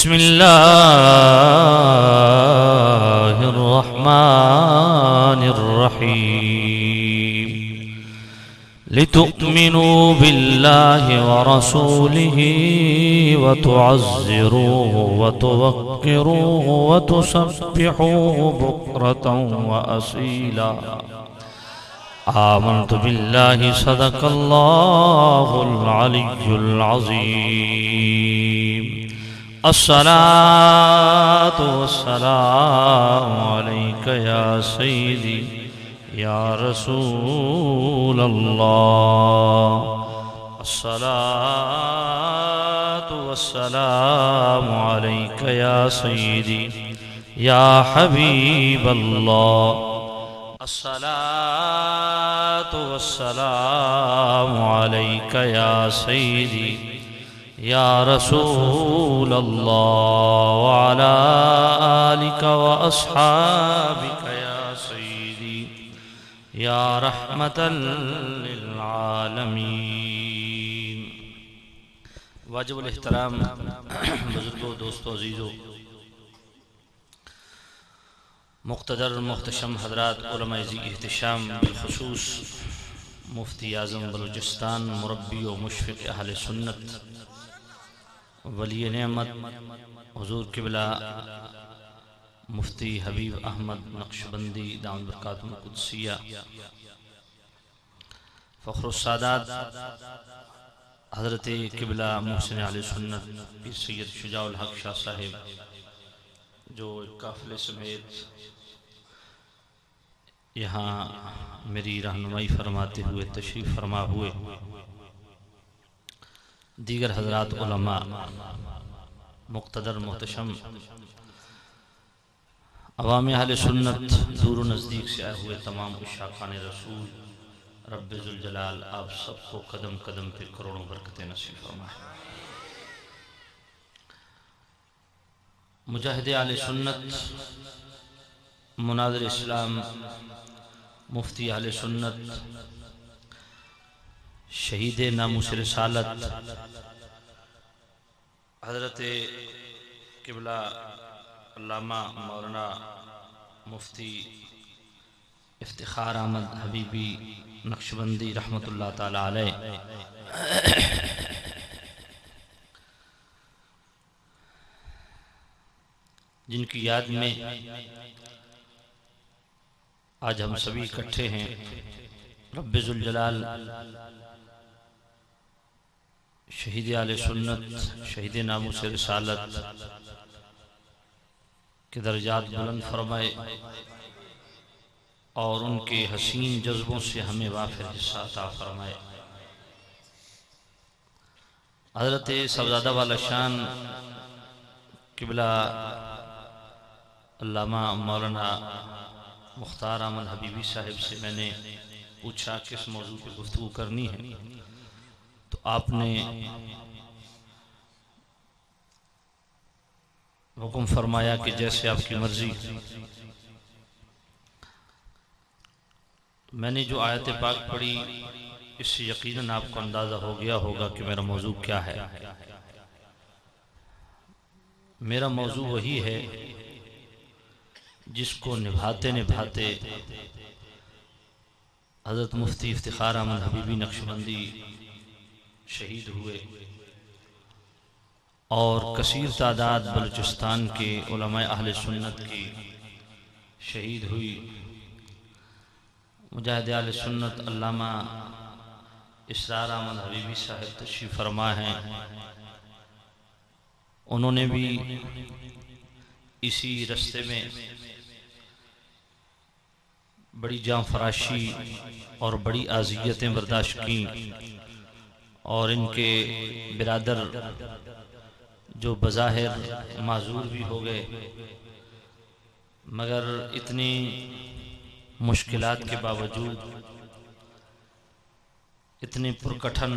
बिस्मिल्लाहिर्रहमानिर्रहीम लितुअ्मिनू बिल्लाहि व रसूलिही व तुअज़्ज़िरूहु व तुवक्किरूहु व तुसब्बिहूहु बुक्रतन व असीला। आमन्तु बिल्लाहि सदक़ल्लाहुल अलिय्युल अज़ीम। अस्सलातु वस्सलामु अलैका या सय्यदी या रसूलल्लाह। अस्सलातु वस्सलामु अलैका या सय्यदी या हबीबल्लाह। अस्सलातु वस्सलामु अलैका या सय्यदी या रसूलल्लाह व अला आलिका व अस्हाबिका या सय्यदी या रहमतल लिल आलमीन। वाजिबुल एहतराम बुजुर्गों, दोस्तों, अजीज़ों, मुक़्तदर मुहतशम हज़रात, उलमाए ज़ी एहतिशाम, बिलख़ुसूस मुफ्ती आज़म बलूचिस्तान, मुरब्बी व मुशफ़िक़ अहले सुन्नत, वली नेमत हुज़ूर क़िबला मुफ्ती हबीब अहमद नक्शबंदी दामत बरकातुहुल क़ुद्सिया, फ़ख्रुस्सादात हज़रत क़िबला मुहसिन अहले सुन्नत पीर सैयद शुजाउल हक़ शाह साहिब, जो एक काफ़िले समेत यहाँ मेरी रहनुमाई फरमाते हुए तशरीफ़ फरमा हुए, दीगर हज़रात उलमा, मुक़्तदर मुहतशम अवाम अहले सुन्नत, दूर व नज़दीक से आए हुए तमाम उशाक़ान रसूल, रब्बे ज़ुल जलाल आप सबको कदम कदम पे करोड़ों बरकतें नसीब फरमाए। मुजाहिदे आले सुन्नत, मुनाज़िर इस्लाम, मुफ्ती आले सुन्नत, शहीद नामूस रिसालत हज़रत क़िबला अल्लामा मौलाना मुफ्ती इफ्तिखार अहमद हबीबी नक्शबंदी रहमतुल्लाह ताला अलैह, जिनकी याद में आज हम सभी इकट्ठे हैं, रब्बे ज़ुल जलाल शहीद आले सुन्नत, शहीद नामूस रिसालत के दर्जात बुलंद फरमाए और उनके हसीन जज्बों से हमें वाफिर हिस्सा अता फरमाए। हज़रत सबज़ादा वाला शान क़िबला अल्लामा मौलाना मुख्तार अहमद हबीबी साहिब से मैंने पूछा किस मौजू पे गुफ्तगू करनी है, तो आपने हुक्म फरमाया कि जैसे आपकी मर्जी। मैंने जो आयत पाक पढ़ी, इससे यकीनन आपको अंदाज़ा हो गया होगा कि मेरा मौजू क्या है। मेरा मौजू वही है जिसको निभाते निभाते हज़रत मुफ्ती इफ्तिखार अहमद हबीबी नक्शबंदी शहीद हुए और कसीर तादाद बलूचिस्तान के उलमाए अहले सुन्नत की शहीद हुई। मुजाहिद आले सुन्नत अल्लामा इसरार अहमद हबीबी साहिब तशरीफ़ फरमा हैं, उन्होंने भी इसी रास्ते में बड़ी जान फराशी और बड़ी आज़ियतें बर्दाश्त की और इनके बिरादर जो बज़ाहिर माजूर भी हो गए, मगर इतनी मुश्किलात के बावजूद, इतने पुरकठन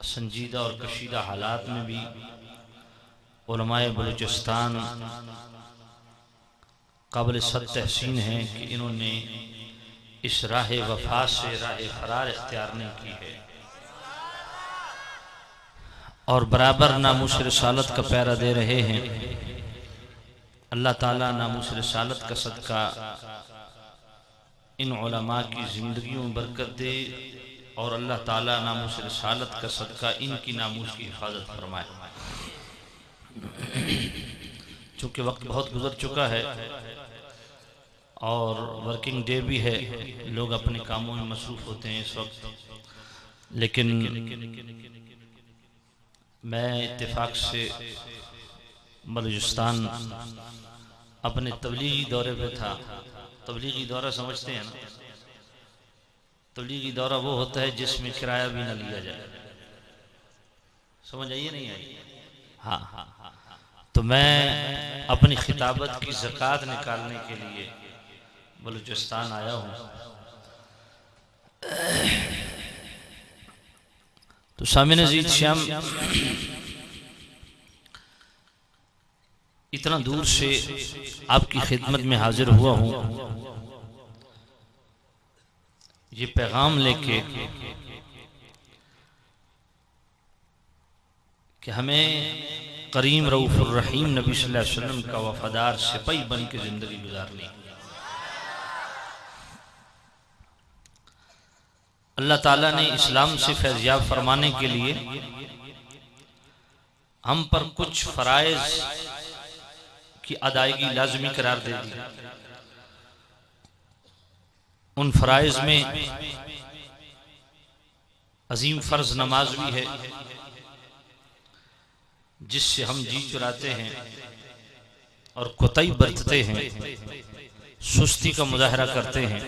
संजीदा और कशीदा हालात में भी उलमाए बलूचिस्तान काबिल सद तहसीन है कि इन्होंने इस राह वफा से राह फरार इख्तियार नहीं की है और बराबर नामूस रिसालत का पैरा दे रहे हैं। अल्लाह ताला नामूस रिसालत का सदका इन उलमा की ज़िंदगियों में बरकत दे और अल्लाह ताला नामूस रिसालत का सदका इनकी नामूस की हिफाजत फरमाए। चूँकि वक्त बहुत गुजर चुका है और वर्किंग डे भी है, लोग अपने कामों में मसरूफ़ होते हैं इस वक्त, लेकिन मैं इत्तेफाक से बलूचिस्तान अपने तबलीगी दौरे पे था। तबलीगी दौरा समझते हैं ना? तबलीगी दौरा वो होता है जिसमें किराया भी न लिया जाए। समझ आइए नहीं आई? हाँ। तो मैं अपनी खिताबत की ज़कात निकालने के लिए बलूचिस्तान आया हूँ। तो सामिन अज़ीज़ श्याम, इतना दूर से आपकी खिदमत में हाजिर हुआ हूँ ये पैगाम लेके कि हमें करीम रऊफ़ुर रहीम नबी सल्लल्लाहु अलैहि वसल्लम का वफादार सिपाही बन के ज़िंदगी गुजारनी। अल्लाह ताला ने इस्लाम से फैज़याब फरमाने के लिए हम पर कुछ फ़राइज़ की अदायगी लाज़मी करार दे दी। उन फ़राइज़ में अजीम फ़र्ज़ नमाज भी है, जिससे हम जी चुराते हैं और कोताही बरतते हैं, सुस्ती का मुजाहरा करते हैं।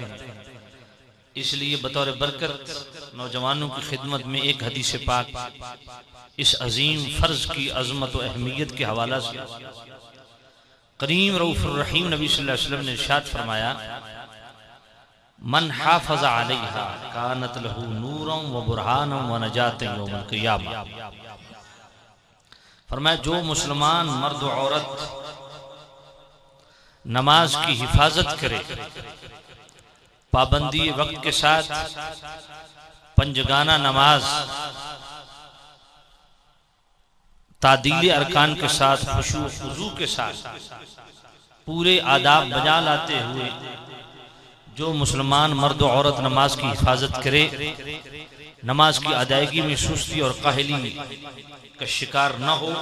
इसलिए बतौर बरकत नौजवानों की खिदमत में एक हदीस पाक इस अजीम फ़र्ज़ की अज़मत व अहमियत के हवाला से करीम रऊफ़ुर रहीम नबी सल्लल्लाहु अलैहि वसल्लम ने इरशाद फरमाया, मन हाफ़ज़ अलैहा कानत लहू नूरन व बुरहानन व नजातन यौमल क़ियामा। फरमाया जो मुसलमान मर्द व औरत नमाज की हिफाजत करे, पाबंदी वक्त के साथ पंजगाना नमाज तादील अरकान के साथ खुशू खुजू के साथ पूरे आदाब बजा लाते हुए जो मुसलमान मर्द और औरत नमाज की हिफाजत करे, नमाज की अदायगी में सुस्ती और काहली का शिकार न हो,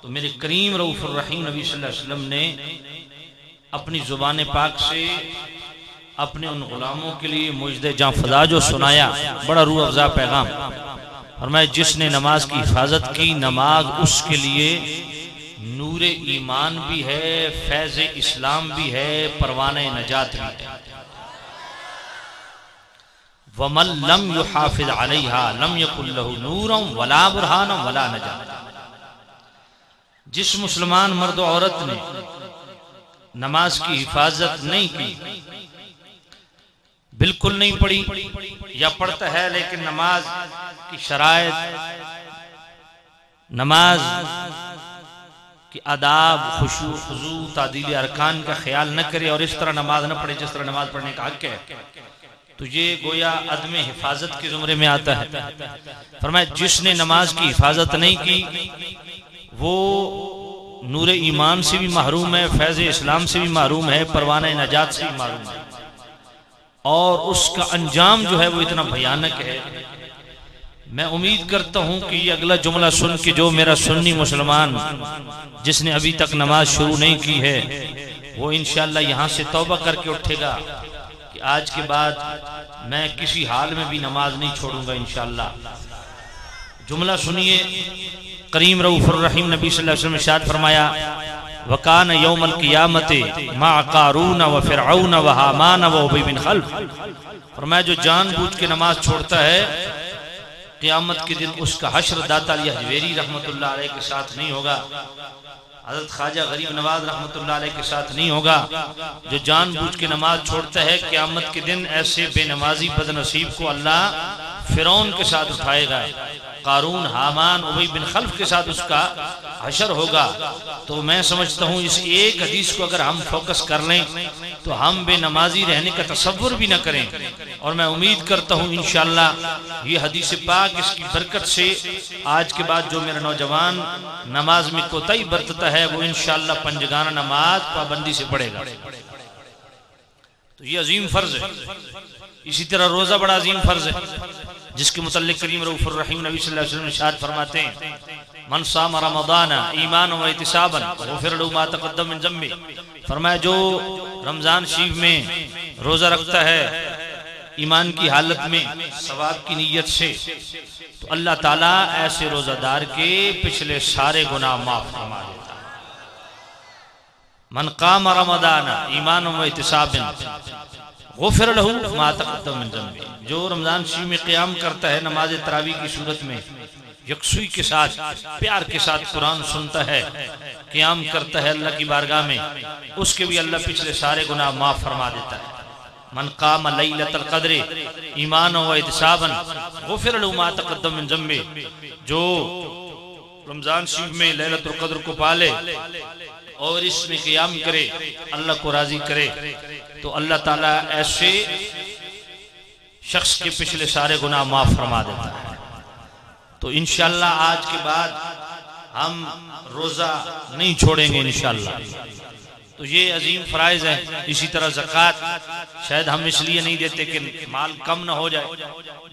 तो मेरे करीम रऊफ़ुर रहीम नबी सल्लल्लाहु अलैहि वसल्लम ने अपनी ज़ुबान पाक से अपने उन गुलामों के लिए मुजदे जां फजा जो सुनाया, बड़ा रूह अफ़ज़ा पैगाम। और मैं जिसने नमाज की हिफाजत की, नमाज उसके लिए नूरे ईमान भी है, फैज़ इस्लाम भी है, परवाने नजात भी है। वमन लम युहाफ़िज़ अलैहा लम यकुल लहू नूरन वला बुरहानन वला नजात। जिस मुसलमान मर्द औरत ने नमाज की हिफाजत नहीं की, बिल्कुल नहीं पढ़ी या पढ़ता है लेकिन नमाज की शराइत, नमाज की आदाब, खुशू खुजू, तादील अरकान का ख्याल न करे और इस तरह नमाज न पढ़े जिस तरह नमाज पढ़ने का हक है, तो ये गोया अदम हिफाजत के जुमरे में आता है। फरमाया जिसने नमाज की हिफाजत नहीं की वो नूर ईमान से भी महरूम है, फैज़ इस्लाम से भी महरूम है, परवाना नजात से भी महरूम है, और उसका अंजाम जो है वो इतना भयानक है। मैं उम्मीद करता हूं कि ये अगला जुमला सुन के जो मेरा सुन्नी मुसलमान जिसने अभी तक नमाज शुरू नहीं की है वो इंशाअल्लाह यहाँ से तौबा करके उठेगा कि आज के बाद मैं किसी हाल में भी नमाज नहीं छोड़ूंगा इंशाअल्लाह। जुमला सुनिए, करीम रऊफ़ुर रहीम नबी सल्लल्लाहु अलैहि वसल्लम ने इरशाद फरमाया, वकान यौमल क़ियामति मा क़ारून व फ़िरऔन व हामान व उबय बिन खल्फ़। फरमाया जो जानबूझ के नमाज छोड़ता है, क़ियामत के दिन उसका हश्र दाता अली हजवेरी रहमतुल्लाह अलैह के साथ नहीं होगा, हज़रत ख्वाजा गरीब नवाज रहमतुल्लाह अलैह के साथ नहीं होगा। जो जानबूझ के नमाज छोड़ता है, क़ियामत के दिन ऐसे बेनमाजी बदनसीब को अल्लाह फ़िरौन के साथ उठाएगा, कारून, हामान, उबई बिन खल्फ के साथ उसका हशर होगा। तो मैं समझता हूँ इस एक हदीस को अगर हम फोकस कर लें तो हम बेनमाजी रहने का तसव्वुर भी न करें। और मैं उम्मीद करता हूँ इंशाअल्लाह ये हदीस पाक इसकी बरकत से आज के बाद जो मेरा नौजवान नमाज में कोताही बरतता है वो इंशाअल्लाह पंजगाना नमाज पाबंदी से पढ़ेगा। तो ये अजीम फर्ज है। इसी तरह रोजा बड़ा अजीम फर्ज है जिसके मुतल्लिक करीम रऊफुर रहीम नबी सल्लल्लाहु अलैहि वसल्लम इरशाद फरमाते हैं, मन साम रमज़ान ईमान व इहतिसाबन गुफ़िर लहू मा तक़द्दम मिन ज़म्बी। फरमाया जो रमजान शरीफ में रोजा रखता है ईमान की हालत में सवाब की नीयत से, तो अल्लाह ताला ऐसे रोजादार के पिछले सारे गुनाह माफ फरमा देता है। मन क़ाम रमज़ान ईमान व इहतिसाबन गुफ़िर लहू मा तक़द्दम मिन ज़म्बी। जो रमजान शरीफ में क़याम करता है नमाज तरावी की सूरत में यकसुई के साथ प्यार के साथ कुरान सुनता है, क़याम करता है अल्लाह की बारगाह में, उसके भी अल्लाह पिछले सारे गुनाह माफ फरमा देता है। मन क़ाम लैलतल क़द्र ईमान व इहतिसाबन गुफ़िर लहू मा तक़द्दम मिन ज़म्बी। जो रमजान शरीफ में लैलतुल क़द्र को पाले और इसमें क़याम करे, अल्लाह को राजी करे, तो अल्लाह ताला ऐसे शख्स के पिछले सारे गुनाह माफ फरमा देता है। तो इंशाअल्लाह आज के बाद हम रोजा नहीं छोड़ेंगे इंशाअल्लाह। तो ये अजीम फराइज है। इसी तरह ज़कात शायद हम इसलिए नहीं देते कि माल कम ना हो जाए,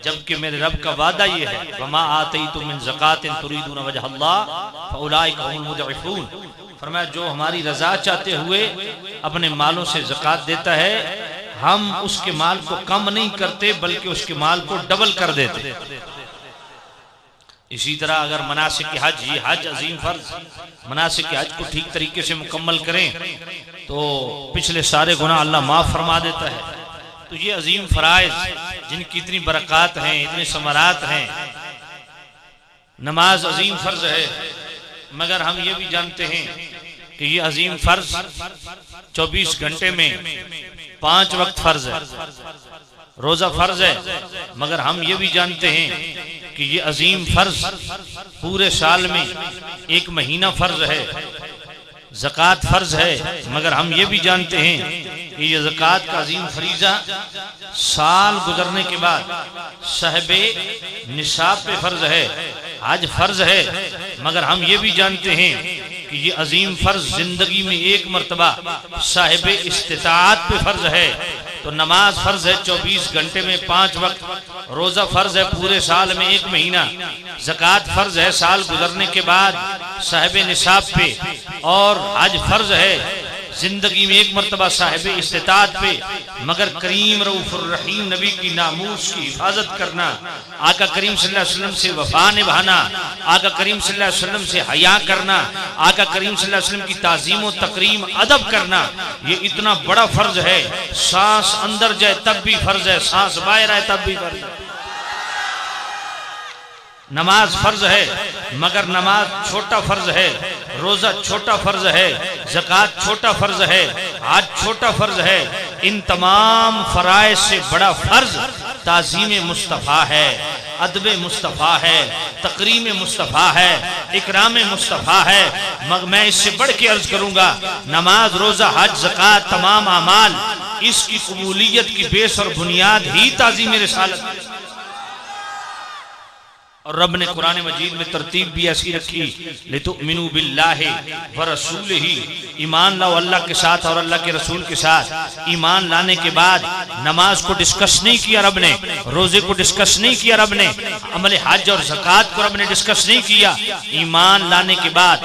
जबकि मेरे रब का वादा ये है, वमा आतैतुम मिन ज़कातिन तुरीदून वजहल्लाह फउलाइका हुमुल मुज़अफ़ून। फरमाया जो हमारी रजा चाहते हुए अपने मालों से ज़कात देता है, हम उसके माल को कम नहीं करते बल्कि उसके माल को डबल कर देते। इसी तरह अगर मनासिक हज, ये हज अजीम फर्ज, मनासिक हज को ठीक तरीके से मुकम्मल करें तो पिछले सारे गुनाह अल्लाह माफ फरमा देता है। तो ये अजीम फराइज जिनकी इतनी बरक़ात हैं, इतने समरात हैं। नमाज अजीम फर्ज है, मगर हम ये भी जानते हैं कि ये अजीम फर्ज 24 घंटे में 5 वक्त फर्ज है। रोजा फर्ज है, मगर हम ये भी जानते हैं कि ये अजीम फर्ज पूरे साल में 1 महीना फर्ज है। ज़कात फर्ज है, मगर हम ये भी जानते हैं कि ये ज़कात का अजीम फरीज़ा साल गुजरने के बाद साहिबे निसाब पे फर्ज है। हज फर्ज है, मगर हम ये भी जानते हैं कि ये अजीम फर्ज जिंदगी में 1 मरतबा साहिबे इस्तिताअत पे फर्ज है। तो नमाज फर्ज है 24 घंटे में 5 वक्त, रोजा फर्ज है पूरे साल में 1 महीना, ज़कात फर्ज है साल गुजरने के बाद साहिबे निसाब पे, और हज फर्ज है जिंदगी में 1 मरतबा साहिबे इस्तिताअत पे। मगर करीम रऊफुर रहीम नबी की नामूस की हिफाजत करना, आका करीम सल्लल्लाहु अलैहि वसल्लम से वफा निभाना, आका करीम सल्लल्लाहु अलैहि वसल्लम से हया करना, आका करीम सल्लल्लाहु अलैहि वसल्लम की ताज़ीम व तकरीम अदब करना, ये इतना बड़ा फर्ज है। सांस अंदर जाए तब भी फर्ज है, सांस बाहर आए तब भी फर्ज है। नमाज फर्ज है, मगर नमाज छोटा फर्ज है, रोजा छोटा फर्ज है, ज़कात छोटा फर्ज है, हज छोटा फर्ज है। इन तमाम फराइज से बड़ा फर्ज ताज़ीम मुस्तफ़ा है, अदब मुस्तफ़ा है, तकरीम मुस्तफ़ा है, इकराम मुस्तफ़ा है। मगर मैं इससे बढ़ के अर्ज करूंगा, नमाज, रोजा, हज, ज़कात, तमाम अमाल, इसकी कबूलियत की बेस और बुनियाद ही ताज़ीम रिसालत है। और रब ने कुरान मजीद में तरतीब भी ऐसी रखी, लितुमिनु बिल्लाहि व रसूलिही, ईमान लाओ अल्लाह के साथ और अल्लाह के रसूल के साथ। ईमान लाने के बाद नमाज को डिस्कस नहीं किया रब ने, रोजे को डिस्कस नहीं किया रब ने, अमल हज और ज़कात को रब ने डिस्कस नहीं किया। ईमान लाने के बाद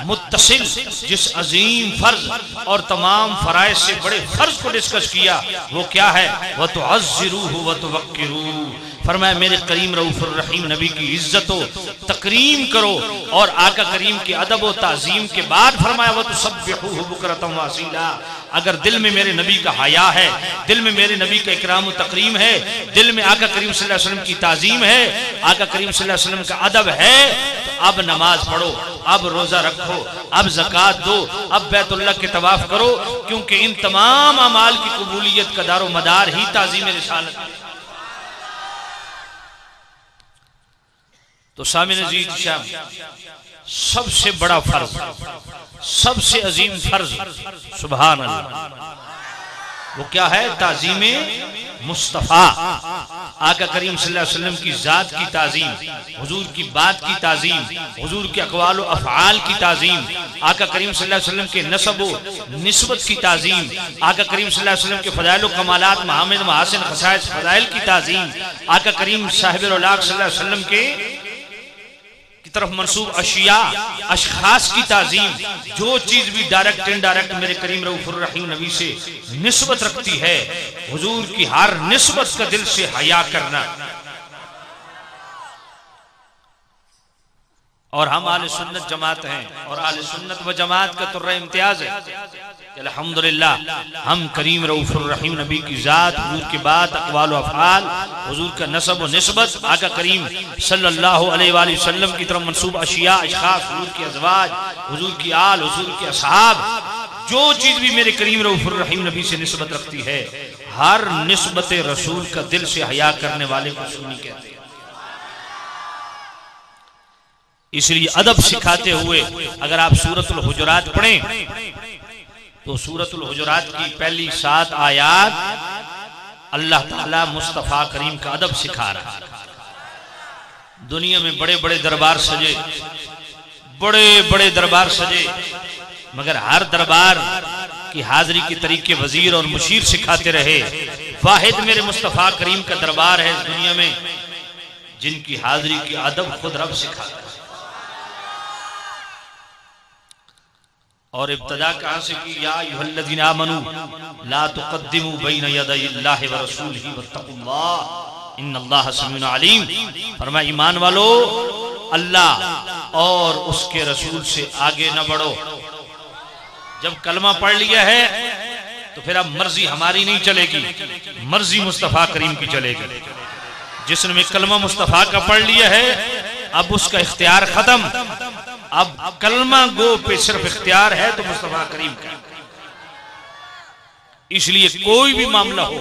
मुत्तसिल जिस अजीम फर्ज और तमाम फराइज से बड़े फर्ज को डिस्कस किया, वो क्या है? व तुअज़्ज़िरूहु व तुवक्किरूहु। फरमाया मेरे करीम रऊफुर रहीम नबी की इज्जत हो, तकरीम करो, और आका करीम के अदब व ताज़ीम के बाद फरमाया वो तुसब्बिहूहु बुकरतम व असीला। अगर दिल में मेरे नबी का हया है, दिल में मेरे नबी का इकराम व तकरीम है, दिल में आका करीम सल्लल्लाहु अलैहि वसल्लम की ताज़ीम है, आका करीम सल्लल्लाहु अलैहि वसल्लम का अदब है, तो अब नमाज पढ़ो, अब रोजा रखो, अब ज़कात दो, अब बैतुल्लाह के तवाफ करो, क्योंकि इन तमाम अमाल की कबूलियत का दारो मदार ही ताज़ीम रिसालत है। तो सामिन अजीज शाह, सबसे बड़ा फर्ज, सबसे अजीम फर्ज सुभान अल्लाह, वो क्या है? ताजीम मुस्तफ़ा, आका करीम सल्लल्लाहु अलैहि वसल्लम की जात की ताजीम, हुजूर की बात की ताजीम, हुजूर के अक़वाल व अफ़आल की ताजीम, आका करीम सल्लल्लाहु अलैहि वसल्लम के नसब व निस्बत की ताजीम, आका करीम सल्लल्लाहु अलैहि वसल्लम के फ़ज़ाइल व कमालात, महामिद महासिन ख़साइस फ़ज़ाइल की ताजीम, आका करीम साहिब औलाद सल्लल्लाहु अलैहि वसल्लम की तरफ मंसूब अशिया अशखास की ताजीम, जो चीज भी डायरेक्ट इनडायरेक्ट मेरे करीम रऊफुर रहीम नबी से निस्बत रखती है, हुजूर की हर निस्बत का दिल से हया करना। और हम आले सुन्नत जमात हैं, और आले सुन्नत व जमात का तुर्रा इम्तियाज है। अल्हम्दुलिल्लाह हम करीम रऊफुर रहीम नबी की जात, हुजूर की बात, अक़वाल व अफ़आल, हुजूर का नसब व निस्बत, आका करीम सल्लल्लाहु अलैहि वसल्लम की तरफ मंसूब अशिया अशखास, हुजूर की अज़वाज, हुजूर की आल, हुजूर के असहाब, जो चीज भी मेरे करीम रऊफुर रहीम नबी से निस्बत रखती है, हर निस्बत रसूल का दिल से हया करने वाले को सुन्नी कहते हैं। इसलिए अदब सिखाते हुए अगर आप सूरतुल हुजुरात पढ़ें तो सूरतुल हुजुरात की पहली 7 आयात अल्लाह ताला मुस्तफ़ा करीम का अदब सिखा रहा है। दुनिया में बड़े बड़े दरबार सजे, बड़े बड़े दरबार सजे, मगर हर दरबार की हाजिरी के तरीके वजीर और मुशीर सिखाते रहे। वाहिद मेरे मुस्तफ़ा करीम का दरबार है इस दुनिया में जिनकी हाजिरी की अदब खुद रब सिखाता है। और इब्तदा कहां से की? या अय्युहल्लज़ीना आमनू ला तुक़द्दिमू बैन यदैल्लाहि व रसूलिही वत्तक़ुल्लाह इन्नल्लाहा समीउन अलीम। फरमाया ईमान वालो, अल्लाह और उसके रसूल से आगे न बढ़ो। जब कलमा पढ़ लिया है तो फिर अब मर्जी हमारी नहीं चलेगी, मर्जी मुस्तफ़ा करीम की चलेगी। जिसने कलमा मुस्तफ़ा का पढ़ लिया है अब उसका इख्तियार खत्म। अब कलमा गो पे सिर्फ इख्तियार है तो मुस्तफ़ा करीम का। इसलिए कोई भी मामला हो,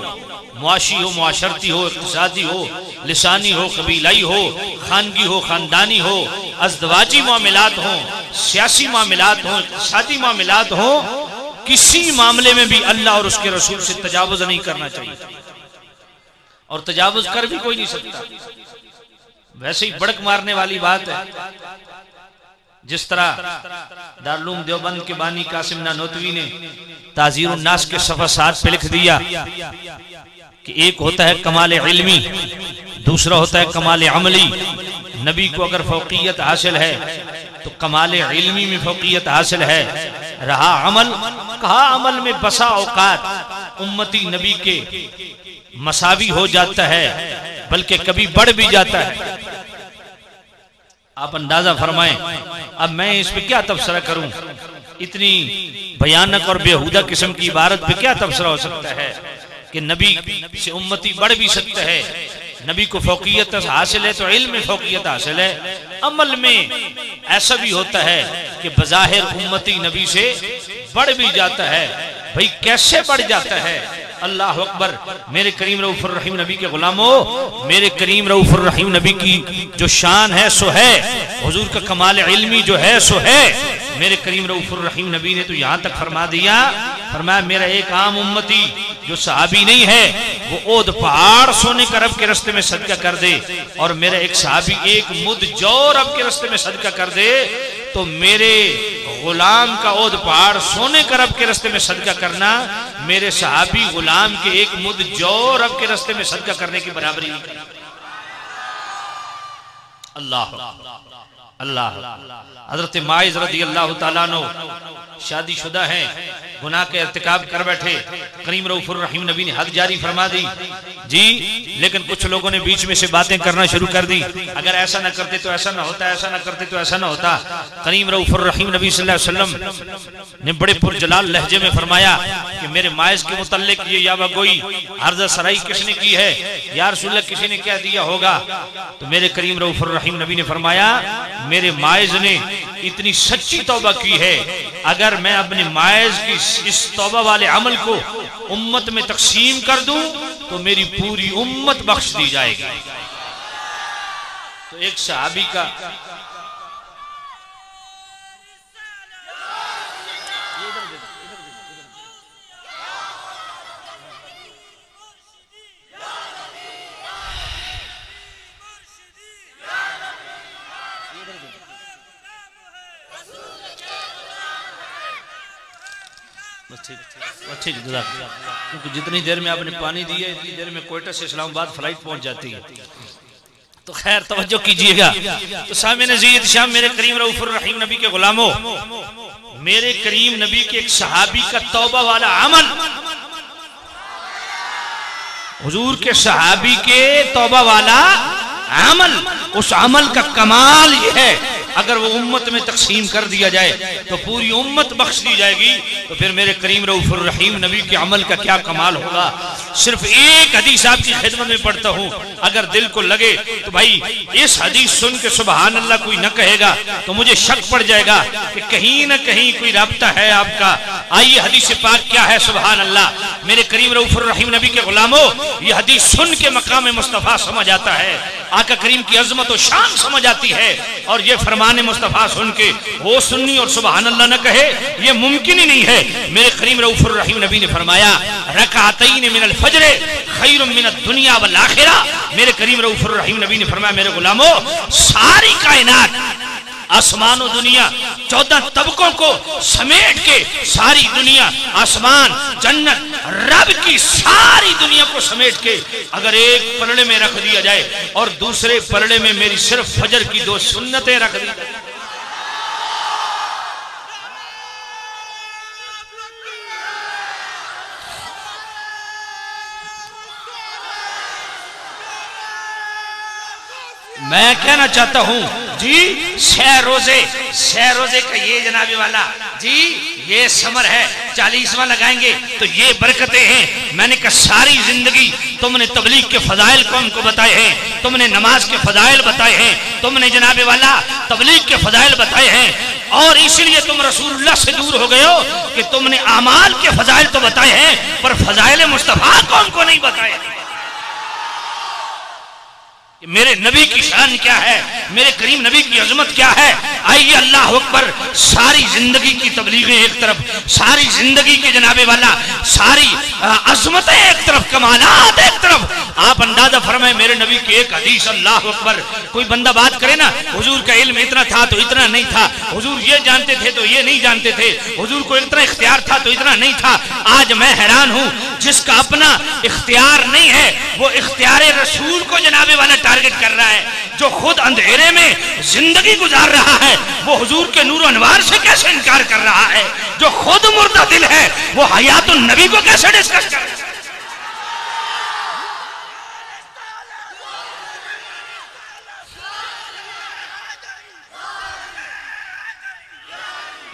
मुआशी हो, मुआशरती हो, इक़्तिसादी हो, लिसानी हो, कबीलाई हो, खानगी हो, खानदानी हो, अज़दवाजी मामलात हो, सियासी मामलात हो, इक़्तिसादी मामलात हो, किसी मामले में भी अल्लाह और उसके रसूल से तजावुज़ नहीं करना चाहिए। और तजावुज़ कर भी कोई नहीं सकता। वैसे ही बड़क मारने वाली बात है। जिस तरह दारुल उलूम देवबंद के बानी कासिम नानोतवी ने ताज़ीरुन नास के सफ़ा 7 पे लिख दिया कि एक होता है कमाल इल्मी, दूसरा होता है कमाल अमली। नबी को अगर फ़ौक़ियत हासिल है तो कमाल इल्मी में फ़ौक़ियत हासिल है। रहा अमल, कहा अमल में बसा औकात उम्मती नबी के मसावी हो जाता है, बल्कि कभी बढ़ भी जाता है। आप अंदाजा फरमाएं, अब मैं इस पे क्या तबसरा करूं? इतनी भयानक और बेहुदा किस्म की इबारत पे क्या तबसरा हो सकता है कि नबी से उम्मती बढ़ भी सकता है। नबी को फ़ौक़ियत हासिल है तो इल्म में फ़ौक़ियत हासिल है। अमल में ऐसा भी होता है कि बज़ाहिर उम्मती नबी से बढ़ भी जाता है। भाई कैसे बढ़ जाता है? अल्लाह अकबर। मेरे करीम रऊफुर रहीम नबी के गुलामों, मेरे करीम रऊफुर रहीम नबी की जो शान है सो है, हुजूर का कमाल इल्मी जो है सो है। मेरे करीम रऊफुर रहीम नबी ने तो यहाँ तक फरमा दिया, फरमाया मेरा एक आम उम्मती जो सहाबी नहीं है वो ओद पहाड़ सोने का रब के रास्ते में सदका कर दे, और मेरा एक सहाबी एक मुद जौ रब के रास्ते में सदका कर दे, तो मेरे गुलाम का ओद पहाड़ सोने का रब के रास्ते में सदका करना मेरे सहाबी गुलाम के एक मुद जौ रब के रास्ते में सदका करने की बराबरी नहीं करना। अल्लाह अल्लाह। हजरत माइज रज़ी अल्लाह ताला अन्हु शादीशुदा हैं, गुनाह के इर्तिकाब कर बैठे। करीम रऊफुर रहीम नबी ने हद जारी फरमा दी जी, लेकिन कुछ लोगों ने बीच में से बातें करना शुरू कर दी। अगर ऐसा ना करते तो ऐसा ना होता, ऐसा ना करते तो ऐसा ना होता। करीम रऊफुर रहीम नबी सल्लल्लाहु अलैहि वसल्लम ने बड़े पुरजलाल लहजे में फरमाया कि मेरे माइज के मुतल्लिक ये यावा गोई अर्ज़ सराई किसने की है? या रसूलल्लाह किसी ने क्या दिया होगा? तो मेरे करीम रऊफुर रहीम नबी ने फरमाया मेरे माइज ने इतनी सच्ची तौबा की है, अगर मैं अपने माइज की इस तौबा वाले अमल को उम्मत में तकसीम कर दूं तो मेरी पूरी उम्मत बख्श दी जाएगी। तो एक सहाबी का ठीक, क्योंकि जितनी देर में आपने पानी दी है इतनी देर में कोयटा से इस्लामाबाद फ्लाइट पहुंच जाती है। तो खैर तवज्जो कीजिएगा। तो सामने नज़ीर शाम मेरे करीम रऊफुर रहीम नबी के गुलामों, मेरे करीम नबी के एक सहाबी का तौबा वाला अमल, हुजूर के सहाबी के तौबा वाला अमल, उस अमल का कमाल ये है अगर वो उम्मत में तकसीम कर दिया जाए तो पूरी उम्मत बख्श दी जाएगी। तो फिर मेरे करीम रऊफुर रहीम नबी के अमल का क्या कमाल होगा। सिर्फ एक हदीस आपकी खिदमत में पढ़ता हूँ, अगर दिल को लगे तो भाई इस हदीस सुन के सुबहान अल्लाह कोई न कहेगा तो मुझे शक पड़ जाएगा कि कहीं ना कहीं कोई राब्ता है आपका। आइए हदीस पाक क्या है। सुबहान अल्लाह, मेरे करीम रऊफुर रहीम नबी के गुलामों, ये हदीस सुन के मकाम मुस्तफ़ा समझ आता है, आका करीम की अजमत और शान समझ आती है। और ये फरमान मुस्तफ़ा सुन के वो सुन्नी और सुबहान अल्लाह न कहे, ये मुमकिन ही नहीं है। मेरे करीम रऊफुर रहीम नबी ने फरमाया रकातैन मिनल फज्र खैरुम मिनद दुनिया वल आखिरा। मेरे करीम रऊफुर रहीम नबी ने फरमाया मेरे गुलामों, सारी कायनात, आसमान और दुनिया, 14 तबकों को समेट के सारी दुनिया, आसमान, जन्नत, रब की सारी दुनिया को समेट के अगर एक पलड़े में रख दिया जाए और दूसरे पलड़े में मेरी सिर्फ फजर की 2 सुन्नतें रख दी जाए, मैं कहना चाहता हूं जी, 6 रोजे का ये जनाबे वाला जी, ये समर है, 40वां लगाएंगे तो ये बरकतें हैं। मैंने कहा सारी जिंदगी तुमने तबलीग के फजाइल कौम को बताए हैं, तुमने नमाज के फजाइल बताए हैं, तुमने जनाबे वाला तबलीग के फजाइल बताए हैं, और इसलिए तुम रसूलुल्लाह से दूर हो गए हो कि तुमने अमाल के फजाइल तो बताए हैं पर फजाइल मुस्तफा कौम को नहीं बताए। मेरे नबी की शान क्या है, मेरे करीम नबी की अजमत क्या है। आइए अल्लाह अकबर, सारी जिंदगी की तबलीगें एक तरफ, सारी जिंदगी के जनाबे वाला सारी अजमतें एक तरफ, कमालात एक तरफ। आप अंदाजा फरमाए मेरे नबी की एक हदीस, अल्लाह अकबर। कोई बंदा बात करे ना, हुजूर का इल्म इतना था तो इतना नहीं था, हुजूर ये जानते थे तो ये नहीं जानते थे, हुजूर को इतना इख्तियार था तो इतना नहीं था। आज मैं हैरान हूं, जिसका अपना इख्तियार नहीं है वो इख्तियार रसूल को जनाबे वाला टारगेट कर रहा है। जो खुद अंधेरे में जिंदगी गुजार रहा है वो हुजूर के नूर अनवार से कैसे इनकार कर रहा है। जो खुद मुर्दा दिल है वो हयातुन नबी को कैसे डिस्कस कर रहा है।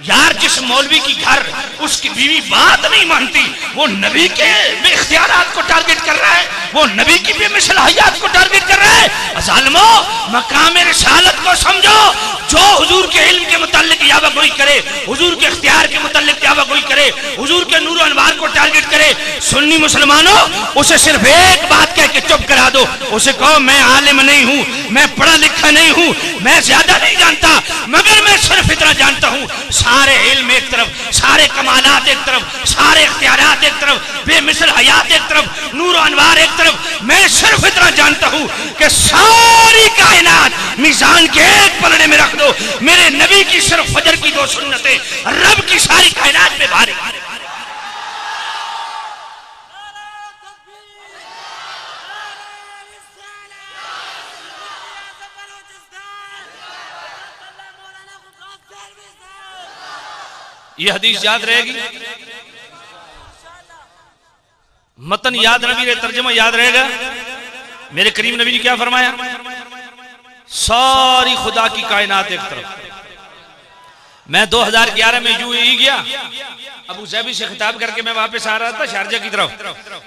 यार जिस मौलवी की घर उसकी बीवी बात नहीं मानती वो नबी के इख्तियारात को टारगेट कर रहा है, वो नबी की बेमिसलाहियत को टारगेट कर रहा है। ज़ालिमो, मकाम रिसालत को समझो। जो हुजूर के इल्म के मुताल्लिक यावा गोई करे, हुजूर के इख्तियार के मुताल्लिक यावा गोई करे, हुजूर के नूर अनवार को टारगेट करे, सुन्नी मुसलमानों उसे सिर्फ एक बात कह के चुप करा दो। उसे कहो मैं आलिम नहीं हूँ, मैं पढ़ा लिखा नहीं हूँ, मैं ज्यादा नहीं जानता, मगर मैं सिर्फ इतना जानता हूँ, सारे इल्म एक तरफ, सारे कमालात एक तरफ, सारे इख्तियारात एक तरफ, बेमिसल हयात एक तरफ, नूर अनवार एक तरफ। मैं सिर्फ इतना जानता हूँ कि सारी कायनात मीज़ान के एक पलड़े में रख दो, मेरे नबी की सिर्फ फजर की 2 सुन्नतें रब की सारी कायनात में भारी। ये हदीस याद रहेगी, मतन याद नबी रे, तर्जुमा याद रहेगा। मेरे करीम नबी ने क्या फरमाया, सारी खुदा की कायनात एक तरफ। मैं 2011 में यूएई गया, अबू ज़ैबी से खिताब करके मैं वापस आ रहा था शारजा की तरफ।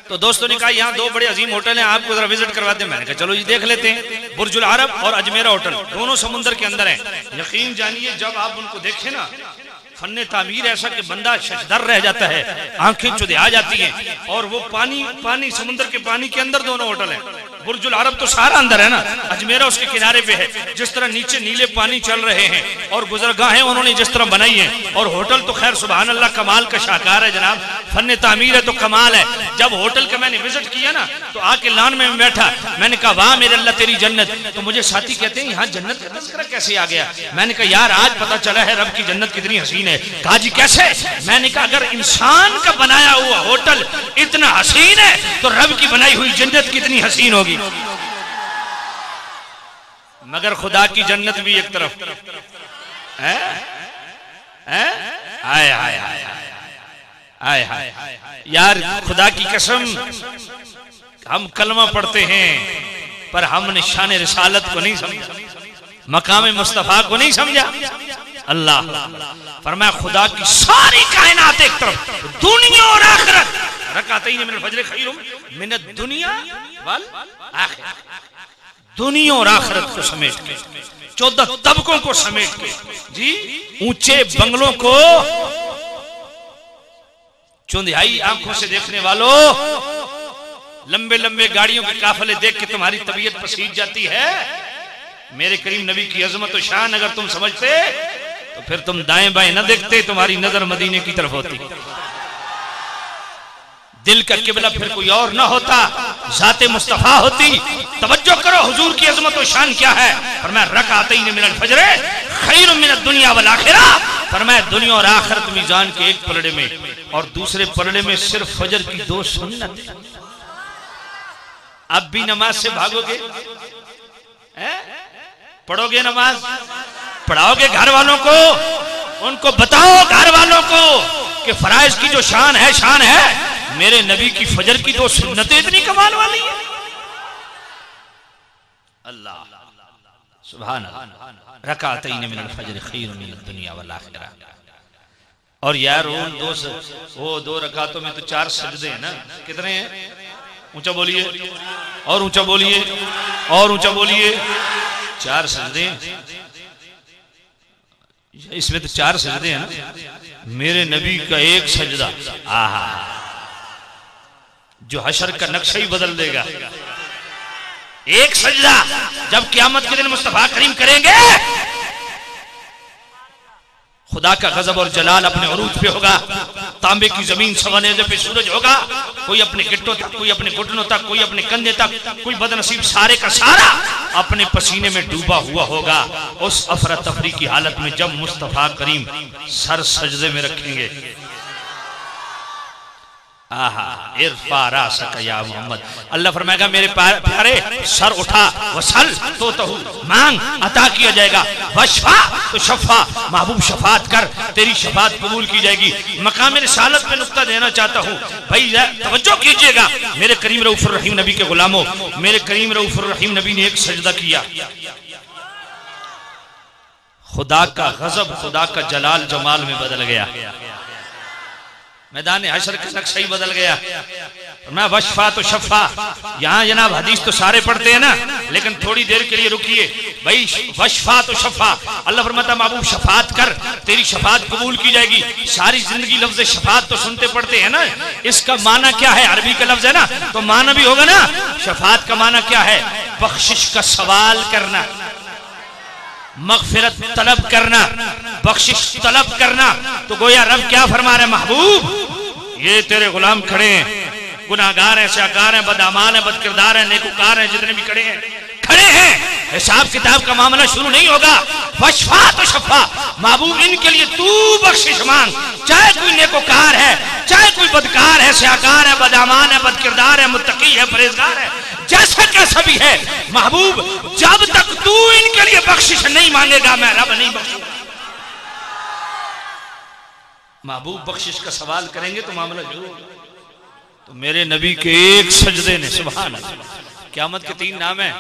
तो दोस्तों ने कहा यहाँ 2 बड़े अजीम होटल हैं, आपको जरा विजिट करवाते हैं। मैंने कहा चलो जी देख लेते हैं। बुर्जुल अरब और अजमेरा होटल दोनों समुद्र के अंदर हैं। यकीन जानिए जब आप उनको देखें ना, फन्ने तामीर ऐसा कि बंदा शशदर रह जाता है, आंखें चुदिया जाती हैं। और वो पानी समुद्र के पानी के अंदर दोनों होटल हैं, बुर्जुल अरब तो सारा अंदर है ना, अजमेरा उसके किनारे पे है। जिस तरह नीचे नीले पानी चल रहे हैं और गुजरगाहें उन्होंने जिस तरह बनाई है, और होटल तो खैर सुभान अल्लाह कमाल का शाहकार है जनाब, फन तामीर है तो कमाल है। जब होटल का मैंने विजिट किया ना तो आके लान में बैठा, मैंने कहा वाह मेरे अल्लाह तेरी जन्नत। तो मुझे साथी कहते हैं यहाँ जन्नत का तज़किरा कैसे आ गया? मैंने कहा यार आज पता चला है रब की जन्नत कितनी हसीन है। कहा जी कैसे? मैंने कहा अगर इंसान का बनाया हुआ होटल इतना हसीन है तो रब की बनाई हुई जन्नत कितनी हसीन होगी। मगर खुदा की जन्नत भी एक तरफ है, हाय हाय हाय हाय हाय यार, खुदा की कसम हम कलमा पढ़ते हैं पर हमने शान रिसालत को नहीं समझा, मकाम मुस्तफा को नहीं समझा। अल्लाह फरमाया खुदा की सारी कायनात एक तरफ, दुनिया और आखिरत, रकातैन मिनल फज्र खैरुम मिनद दुनिया वल आखिरत, दुनिया और आखिरत को समेट के, 14 तबकों को समेट के जी, ऊंचे बंगलों को चुंधियाई आंखों से देखने वालों, लंबे लंबे गाड़ियों के काफले देख के तुम्हारी तबीयत पसीज जाती है। मेरे करीम नबी की अजमत और शान अगर तुम समझते तो फिर तुम दाएं बाएं न देखते, तुम्हारी नजर मदीने की तरफ होती, दिल का किबला फिर कोई और ना होता, ज़ाते मुस्तफा होती। तवज्जो करो हुजूर की अजमत और शान क्या है। फरमाया रकातैन मिनल फज्र खैरुम मिनद दुनिया वल आखिरह, फरमाया दुनिया और आखिरत मीज़ान के एक पलड़े में, और दूसरे पलड़े में सिर्फ फजर की 2 सुन्नत। अब भी नमाज से भागोगे? पढ़ोगे नमाज? पढ़ाओगे घर वालों को? उनको बताओ घर वालों को कि फराइज की जो शान है मेरे नबी की फजर की 2 सुन्नतें इतनी कमाल वाली है। अल्लाह सुभान अल्लाह, रकातैन मिनल फज्र खैरुम मिनद दुनिया वल आखिरह। और यार वो 2 रकातों में तो 4 सजदे हैं ना, कितने हैं? ऊंचा बोलिए और ऊंचा बोलिए और ऊंचा बोलिए, 4 सजदे। इसमें तो 4 सजदे हैं ना। मेरे नबी का एक सजदा आहा जो हशर का नक्शा ही बदल देगा। एक सजदा जब क़यामत के दिन मुस्तफा करीम करेंगे, खुदा का गजब और जलाल अपने उरूज पे होगा, तांबे की जमीन सवानेज़े पे सूरज होगा, कोई अपने गिट्टों तक, कोई अपने घुटनों तक, कोई अपने कंधे तक, कोई बदनसीब सारे का सारा अपने पसीने में डूबा हुआ होगा। उस अफरा तफरी की हालत में जब मुस्तफा करीम सर सजदे में रखेंगे, आहा इरफा रासक या मोहम्मद, अल्लाह फरमाएगा मेरे प्यारे सर उठा, वसल तो तहु मांग अता किया जाएगा, वशफा तो शफा महबूब शफात कर, तेरी शफात कबूल की जाएगी। मकाम रिसालत में नुक्ता देना चाहता हूँ भाई, तवज्जो कीजिएगा मेरे करीम रऊफुर रहीम नबी के गुलामों, मेरे करीम रऊफुर रहीम नबी ने एक सजदा किया, खुदा का गजब खुदा का जलाल जमाल में बदल गया, मैदान हशर का नक्शा ही बदल गया। मैं वशफा तो शफा, यहाँ जनाब हदीस तो सारे पढ़ते हैं ना, लेकिन थोड़ी देर के लिए रुकिए भाई। वशफा तो शफा, अल्लाह फरमाता महबूब शफात कर, तेरी शफात कबूल की जाएगी। सारी जिंदगी लफ्ज शफात तो सुनते पढ़ते हैं ना, इसका माना क्या है? अरबी का लफ्ज है ना, तो माना भी होगा ना। शफात का माना क्या है? बख्शिश का सवाल करना, मगफिरत तलब करना, बख्शिश तलब करना। तो गोया रब क्या फरमा रहे? महबूब ये तेरे गुलाम खड़े हैं, गुनाहगार हैं, शाकार हैं, बदअमाल हैं, बदकिरदार हैं, नेकूकार हैं, जितने भी खड़े हैं, हिसाब किताब का मामला शुरू नहीं होगा। वशफा तो शफा, महबूब इनके लिए तू बख्शिश मांग, चाहे कोई नेकोकार है, चाहे कोई बदकार है, शाकार है, बदअमाल है, बदकिरदार है, मुत्तकी है, परहेजगार है, जैसा कैसा भी है महबूब, जब तक तू इनके लिए बख्शिश नहीं मांगेगा मैं रब नहीं बख्शूंगा। महबूब बख्शिश का सवाल करेंगे तो मामला जरूर। तो मेरे नबी के एक सजदे ने, सुभान अल्लाह, क़यामत के 3 नाम है,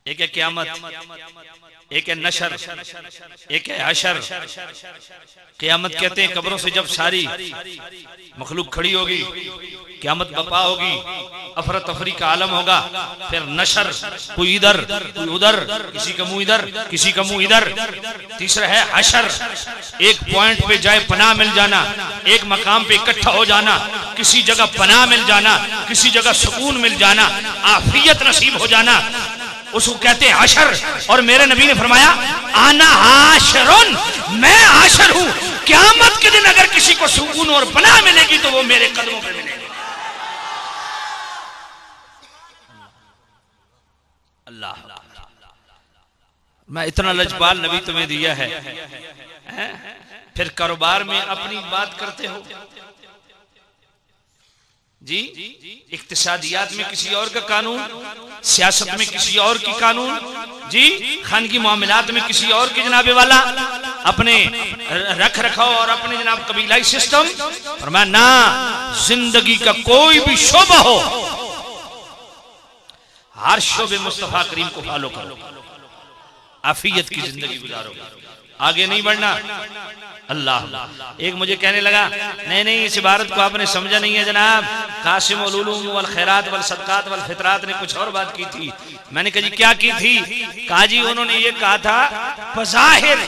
एक है क़यामत, एक है नशर, एक है हशर। क़यामत कहते हैं कब्रों से जब सारी मखलूक खड़ी होगी, क़यामत बपा होगी, अफरा तफरी का आलम होगा। फिर नशर, कोई इधर कोई उधर, किसी का मुंह इधर किसी का मुंह इधर। तीसरा है हशर, एक पॉइंट पे जाए पनाह मिल जाना, एक मकाम पे इकट्ठा हो जाना, किसी जगह पनाह मिल जाना, किसी जगह सुकून मिल जाना, आफियत नसीब हो जाना, उसको कहते हैं हशर। और मेरे नबी ने फरमाया आना हाशरुन, मैं हाशर हूं। क़यामत के दिन अगर किसी को सुकून और पनाह मिलेगी तो वो मेरे कदमों पे मिलेगी। अल्लाह, मैं इतना लजपाल नबी तुम्हें दिया है, फिर कारोबार में अपनी बात करते हो जी, इक्तिसादियात में किसी और का कानून, सियासत में किसी और की कानून जी, खानगी मामलात में किसी और की जनाबे वाला, अपने रख रखाव और अपने जनाब कबीलाई सिस्टम। फरमाया ना, जिंदगी का कोई भी शोबा हो, हर शोबे मुस्तफा करीम को फॉलो करो, आफियत की जिंदगी गुजारो, आगे नहीं बढ़ना। अल्लाह, एक मुझे कहने लगा नहीं इस इबारत को आपने समझा नहीं है जनाब, कासिमुल उलूम वल खैरात वल सदकात वल फितरात ने कुछ और बात की थी। मैंने कहा जी क्या की थी? कहा जी उन्होंने ये कहा था बज़ाहिर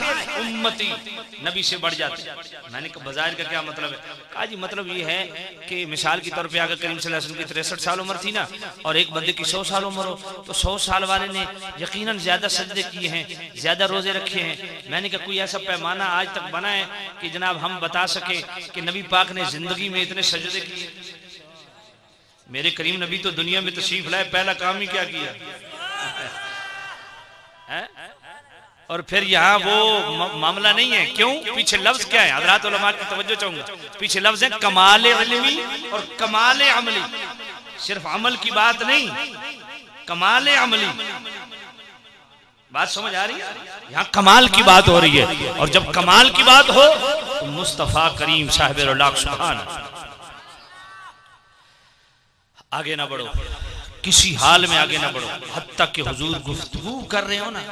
उम्मती नबी से बढ़ जाते। मैंने कहा बज़ाहिर का क्या मतलब है? कहा जी मतलब ये है कि मिसाल के तौर पे आका करीम सल्लल्लाहु अलैहि वसल्लम की 63 साल उम्र थी ना, और एक बंदे की 100 साल उम्र हो, तो 100 साल वाले ने यकीनन ज्यादा सजदे किए हैं, ज्यादा रोजे रखे हैं। मैंने कहा कोई ऐसा पैमाना आज तक बना है कि जनाब हम बता सके कि नबी पाक ने जिंदगी में इतने सजदे किए? मेरे करीम नबी तो दुनिया में तशरीफ लाए, पहला काम ही क्या किया है? और फिर यहाँ वो मामला नहीं है। क्यों? पीछे लफ्ज क्या है? हज़रात उलमा की तवज्जो चाहूंगा, पीछे लफ्ज है कमाल इल्मी और कमाल अमली। सिर्फ अमल की बात नहीं, कमाल अमली। बात समझ आ रही है? यहाँ कमाल की बात हो रही है, और जब कमाल की बात हो तो मुस्तफा करीम साहिब सुभान। आगे ना बढ़ो, किसी हाल में आगे ना बढ़ो, हत्ता कि हुजूर गुफ्तगू कर रहे हो ना,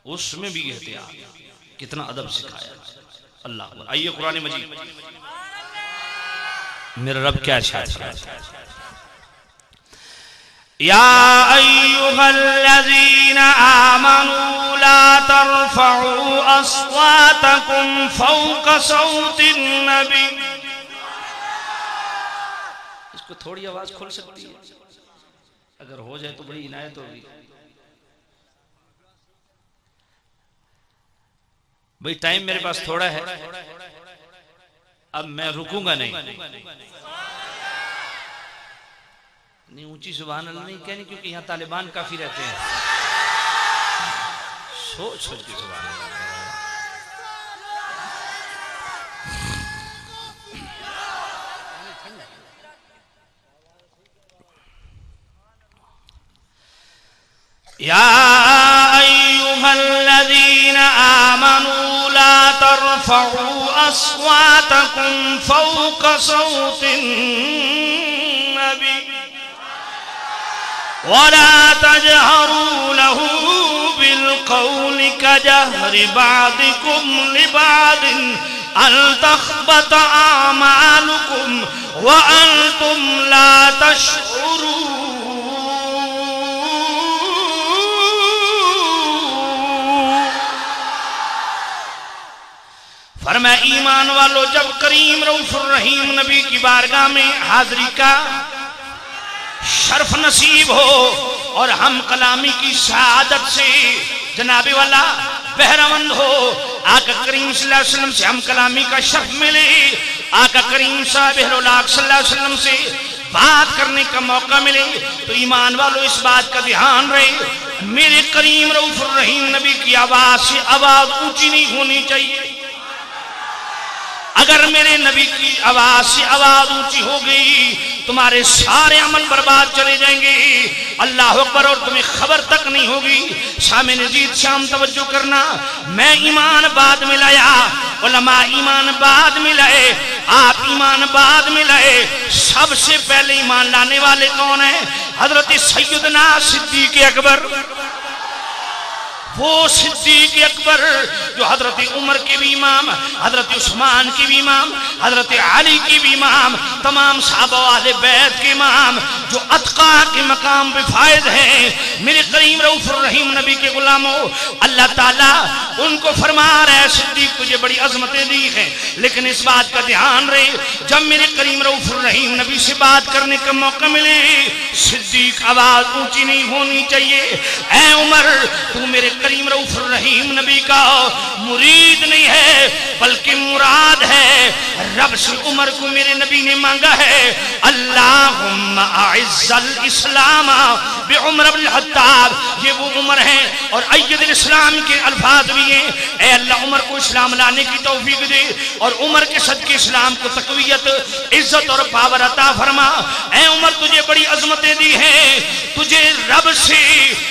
उसमें भी एहतियात, कितना अदब सिखाया अल्लाह। आइए कुरान मजीद, मेरा रब क्या इरशाद फरमाता है, या अय्युहल्लज़ीना आमनू ला तरफ़ऊ अस्वातकुम फ़ौक़ सौतिन नबी। इसको थोड़ी आवाज खोल सकती है? अगर हो जाए तो बड़ी इनायत होगी। भाई टाइम मेरे पास थोड़ा है, अब मैं रुकूंगा नहीं ऊंची सुभान अल्लाह नहीं कहनी, क्योंकि यहाँ तालिबान काफी रहते हैं। सोच सोच के सुभान अल्लाह। या अय्युहल्लज़ीना आमनू ला तरफ़ऊ अस्वातकुम फ़ौक़ सौतिन नबी वला तजहरू लहू बिलक़ौलि कजहरि बादिकुम लिबादिन अन तख़्बत आमालुकुम व अंतुम ला तशऊरून। फरमाया ईमान वालों, जब करीम रऊफ़ुर रहीम नबी की बारगाह में हाजिरी का शर्फ नसीब हो और हम कलामी की शहादत से जनाबे वाला बहरामंद हो, आका करीम सल्लल्लाहु अलैहि वसल्लम से हम कलामी का शर्फ मिले, आका करीम साहिब-ए-औलाद सल्लल्लाहु अलैहि वसल्लम से बात करने का मौका मिले, तो ईमान वालों इस बात का ध्यान रहे मेरे करीम रऊफ़ुर रहीम नबी की आवाज से आवाज ऊंची नहीं होनी चाहिए। अगर मेरे नबी की आवाज से आवाज ऊंची हो गई तुम्हारे सारे अमल बर्बाद चले जाएंगे। अल्लाह अकबर, और तुम्हें खबर तक नहीं होगी। शामिन नजीद शाम तवज्जो करना, मैं ईमान बाद में लाया, उलमा ईमान बाद में लाए। आप ईमान बाद में लाए। सबसे पहले ईमान लाने वाले कौन है? हजरत सैयदना सिद्दीक अकबर। वो सिद्दीक अकबर जो हजरत उमर के भी इमाम, हजरत उस्मान के भी इमाम, हजरत अली के भी इमाम, तमाम साहबा वाले बैत के इमाम, जो अतका के मकाम पे फायद हैं। मेरे करीम रऊफुर रहीम नबी के गुलामों, अल्लाह ताला उनको फरमा रहा है सिद्दीक तुझे बड़ी अजमतें दी हैं, लेकिन इस बात का ध्यान रहे जब मेरे करीम रऊफुर रहीम नबी से बात करने का मौका मिले सिद्दीक आवाज ऊंची नहीं होनी चाहिए। ऐ उमर तू मेरे करीम रऊफुर रहीम नबी का मुरीद नहीं है बल्कि मुराद है। रब से उमर को मेरे नबी ने मांगा है अल्लाहुम्मा अइज़्ज़ल इस्लाम बि उमर इब्न हत्ताब। ये वो उमर हैं और अय्यदुल इस्लाम के अल्फाज भी हैं। ऐ अल्लाह उमर को इस्लाम लाने की तौफीक दे और उमर के सदके इस्लाम को तकवीयत, इज्जत और पावर अता फरमा। ऐ उमर तुझे बड़ी अजमतें दी हैं, तुझे रब से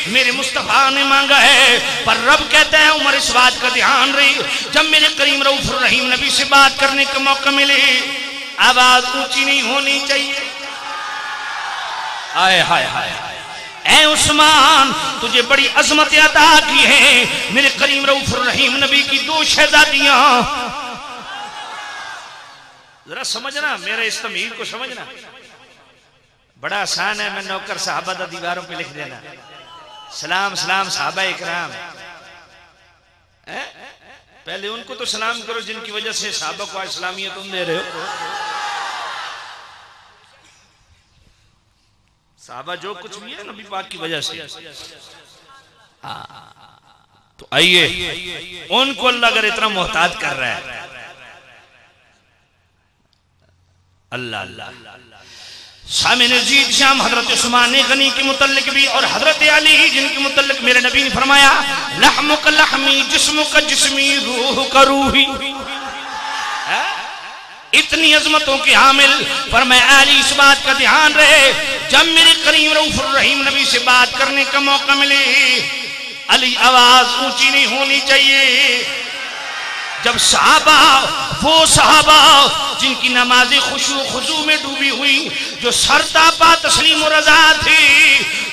मेरे मुस्तफा ने मांगा है। पर रब कहता है उमर इस बात का ध्यान रहे जब मेरे करीम रऊफुर रहीम नबी से बात करने का मौका मिले आवाज ऊंची नहीं होनी चाहिए। आए हाय हाय ऐ उस्मान तुझे बड़ी अजमत अता की है। मेरे करीम रऊफुर रहीम नबी की दो शहजादियां, जरा समझना मेरे इस तमीर को समझना, बड़ा आसान है। मैं नौकर साहबा दा दीवारों पे लिख देना सलाम सलाम साहबा इकराम। पहले उनको तो सलाम करो जिनकी वजह से साहबा को इस्लामियत तुम दे रहे हो। साहबा जो कुछ भी है नबी पाक की वजह से। तो आइए उनको अल्लाह अगर इतना मोहताज कर रहा है, अल्लाह अल्लाह शामिन जीत शाम हजरत उस्मान गनी के मुतल्लिक भी और हजरत अली जिनके मुतल्लिक मेरे नबी ने फरमाया लहमुक लहमी जिस्मुक जिस्मी रूह का रूही। इतनी अजमतों के हामिल फरमाया अली इस बात का ध्यान रहे जब मेरे करीम रऊफुर रहीम नबी से बात करने का मौका मिले अली आवाज ऊंची नहीं होनी चाहिए। जब सहाबा वो सहाबा जिनकी नमाज़ें खुशू खुजू में डूबी हुई, जो सरतापा तस्लीम और रज़ा थी,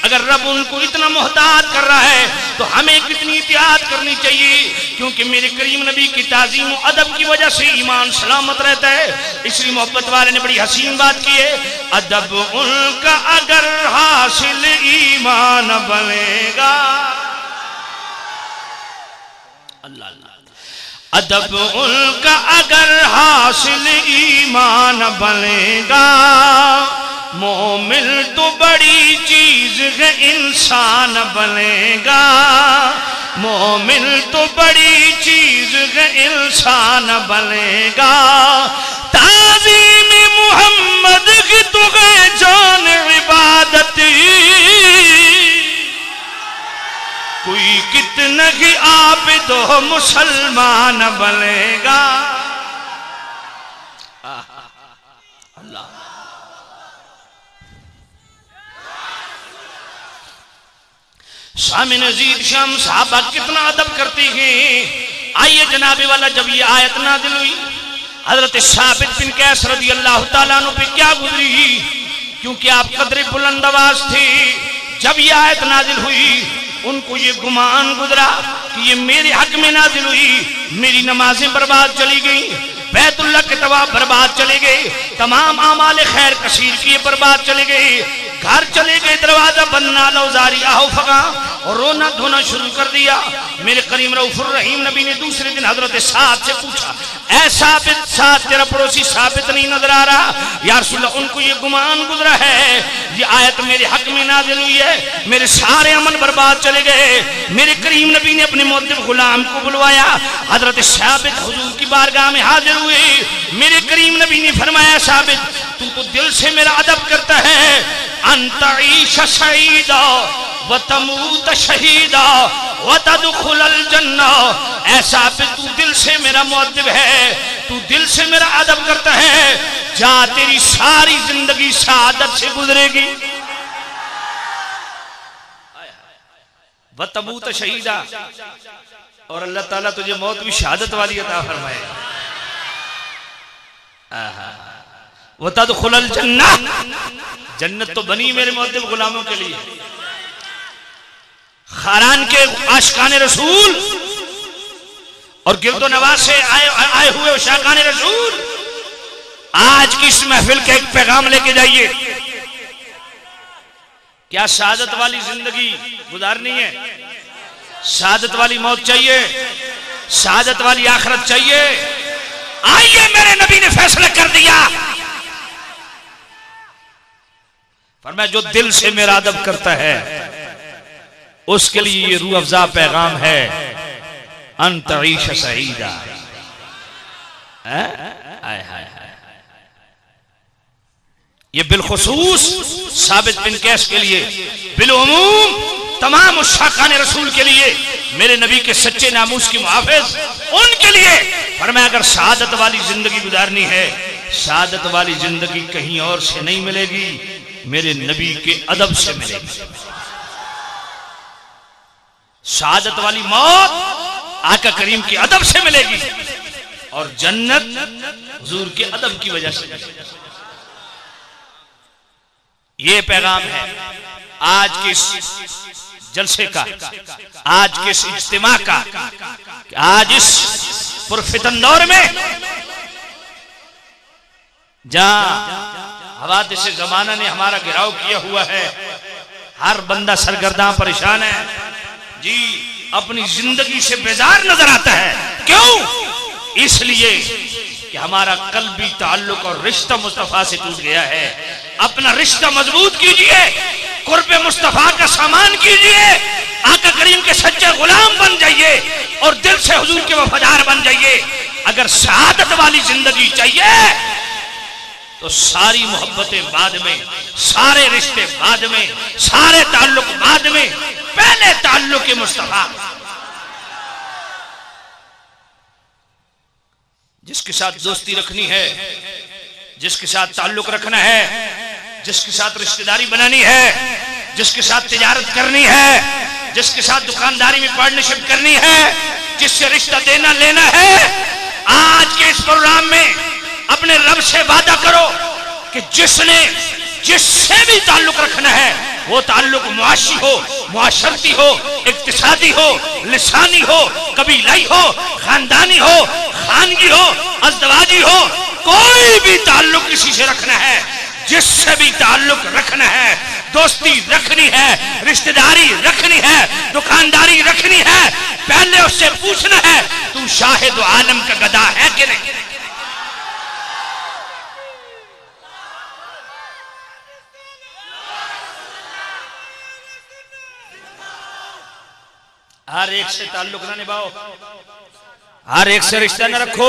अगर रब उनको इतना मोहताज कर रहा है तो हमें कितनी एहतियात करनी चाहिए, क्योंकि मेरे करीम नबी की ताज़ीम और अदब की वजह से ईमान सलामत रहता है। इसलिए मोहब्बत वाले ने बड़ी हसीन बात की है, अदब उनका अगर हासिल ईमान बनेगा। अल्लाह अल्लाह अदब उनका अगर हासिल ईमान बनेगा, मोमिन तो बड़ी चीज है इंसान बनेगा। मोमिन तो बड़ी चीज है इंसान बनेगा। ताज़ीम मोहम्मद की तो गए जान इबादत, कोई कितना ही आप दो मुसलमान बनेगा। अल्लाह शामिन अजीज शाम साहबा कितना अदब करती हैं। आइए जनाबे वाला जब ये आयत नाज़िल हुई हजरत साबित बिन कैस रज़ी अल्लाह तआला अन्हु पे क्या गुजरी, क्योंकि आप कदरे बुलंद आवाज थे। जब ये आयत नाज़िल हुई उनको ये गुमान गुजरा कि ये मेरे हक में नाजिल हुई, मेरी नमाजें बर्बाद चली गई, बैतुल्लाह के तवाफ बर्बाद चले गए, तमाम आमाल खैर कसीर किए बर्बाद चले गए, घर चले गए, दरवाजा बनना लौजारी आओ फगा और रोना धोना शुरू कर दिया। मेरे करीम रऊफुर रहीम नबी ने दूसरे दिन हजरत साद से पूछा, ऐ साबित, साद तेरा पड़ोसी साबित नहीं नजर आ रहा? या रसूलल्लाह उनको ये गुमान गुजरा है, ये आयत मेरे हक में नाजिल हुई है, मेरे सारे अमल बर्बाद चले गए। मेरे करीम नबी ने अपने मुअद्दिब गुलाम को बुलवाया, हजरत साबित हुजूर की बारगाह में हाजिर हुए। मेरे करीम नबी ने फरमाया, साबित तू तो दिल से मेरा अदब करता है, अंत ईश शहीदा व तमूत शहीदा व तदखुलल जन्ना। ऐसा भी तू दिल से मेरा मुअद्दिब है, तू दिल से मेरा अदब करता है, जा तेरी सारी जिंदगी शहादत से गुजरेगी। व तमूत शहीदा, और अल्लाह ताला तुझे मौत भी शहादत वाली अता फरमाएगा। वो तदखुलल जन्नह, जन्नत तो बनी मेरे मुअद्दिब गुलामों के लिए। खारान के आशिकाने रसूल और गिरदो नवाज से आए हुए शाकाने रसूल, आज की इस महफिल का एक पैगाम लेके जाइए। क्या शहादत वाली जिंदगी गुजारनी है? शहादत वाली मौत चाहिए? शहादत वाली आखिरत चाहिए? आइए, मेरे नबी ने फैसला कर दिया, फरमाया जो दिल से मेरा अदब करता है उसके लिए ये रूह अफ़ज़ा पैगाम है, अंत ईश सईदा। ये बिलखुसूस साबित बिन कैस के लिए, बिलउमूम तमाम उस्साकाने रसूल के लिए, मेरे नबी के सच्चे नामूस की मुहाफिज, उनके लिए फरमाया अगर शहादत वाली जिंदगी गुजारनी है, शहादत वाली जिंदगी कहीं और से नहीं मिलेगी, मेरे नबी के अदब से मिलेगी। शहादत वाली मौत आका करीम के अदब से मिलेगी और जन्नत हुजूर के अदब की वजह से। ये पैगाम है आज के इस जलसे का, आज के इस इज्तिमा का, आज इस पुरफितन दौर में जहां हवादिस जमाना ने हमारा गिराव किया हुआ है, हर बंदा सरगर्दां परेशान है जी, अपनी जिंदगी से बेजार नजर आता है। क्यों? इसलिए कि हमारा कल्बी ताल्लुक और रिश्ता मुस्तफा से टूट गया है। अपना रिश्ता मजबूत कीजिए, कुर्बे मुस्तफा का सामान कीजिए, आका करीम के सच्चे गुलाम बन जाइए और दिल से हुजूर के वफादार बन जाइए। अगर शहादत वाली जिंदगी चाहिए तो सारी मोहब्बतें बाद में, सारे रिश्ते बाद में, सारे ताल्लुक बाद में, पहले ताल्लुक मुस्तफा। जिसके साथ दोस्ती रखनी है, जिसके साथ ताल्लुक रखना है, जिसके साथ रिश्तेदारी बनानी है, जिसके साथ तिजारत करनी है, जिसके साथ दुकानदारी में पार्टनरशिप करनी है, जिससे रिश्ता देना लेना है, आज के इस प्रोग्राम में अपने रब से वादा करो कि जिससे भी ताल्लुक रखना है वो ताल्लुक मुआशी हो, मुआशरती हो, इक्तिसादी हो, लिसानी हो, कबीलाई हो, खानदानी हो, खानगी हो, अज़दवाजी हो, कोई भी ताल्लुक किसी से रखना है, जिससे भी ताल्लुक रखना है, दोस्ती रखनी है, रिश्तेदारी रखनी है, दुकानदारी रखनी है, पहले उससे पूछना है तू शाहिद आलम का गदा है कि नहीं। हर एक से ताल्लुक ना निभाओ, हर एक से रिश्ता न रखो,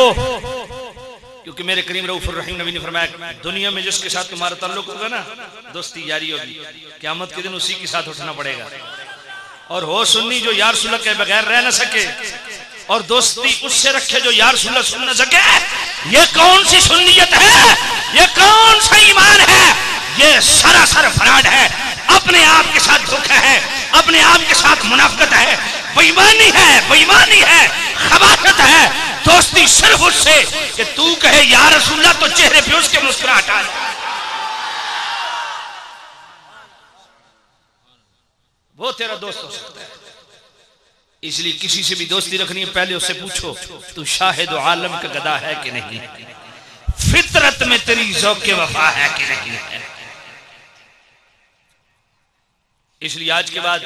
क्योंकि मेरे करीम रऊफुर रहीम नबी ने फरमाया दुनिया में जिसके साथ तुम्हारा ताल्लुक होगा ना, दोस्ती जारी होगी, क़यामत के दिन उसी के साथ उठना पड़ेगा। और हो सुन्नी जो यार सुलह के बगैर रह न सके, और दोस्ती उससे रखे जो यार सुलह सुन न सके। ये कौन सी सुन्नियत है? ये कौन सा ईमान है? ये सरासर फ्रॉड है, अपने आप के साथ धोखा है, अपने आप के साथ मुनाफिकत है, बेईमानी है, बेईमानी है, खबासत है। दोस्ती सिर्फ उससे कि तू कहे या रसूलल्लाह तो चेहरे पे उसके मुस्कुराहट आ जाए, वो तेरा दोस्त हो सकता है। इसलिए किसी से भी दोस्ती रखनी है, पहले उससे पूछो तू शाहिद आलम का गदा है कि नहीं, फितरत में तेरी ज़ौक़ वफा है कि नहीं है। इसलिए आज के बाद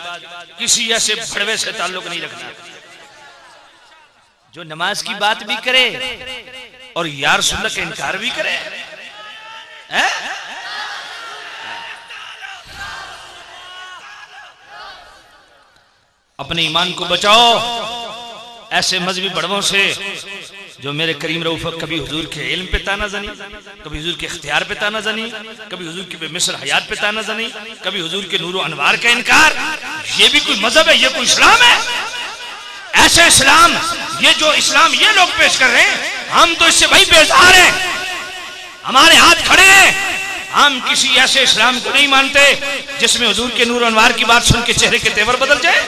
किसी ऐसे भड़वे से ताल्लुक नहीं रखना जो नमाज की बात भी करे और यार सुन्नत का इनकार भी करे। अपने ईमान को बचाओ ऐसे मजहबी बड़वों से जो मेरे करीम रऊफ कभी हुजूर के इल्म पे ताना जनी, कभी हुजूर के इख्तियार पे ताना जनी, कभी हुजूर के बेमिसल हयात पे ताना जनी, कभी हुजूर के नूर अनवार का इनकार। ये भी कोई मजहब है? ये कोई इस्लाम है? ऐसे इस्लाम, ये जो इस्लाम ये लोग पेश कर रहे हैं, हम तो इससे भाई बेजार हैं, हमारे हाथ खड़े हैं। हम किसी ऐसे इस्लाम को नहीं मानते जिसमें हुजूर के नूर अनवार की बात सुन के चेहरे के तेवर बदल जाए।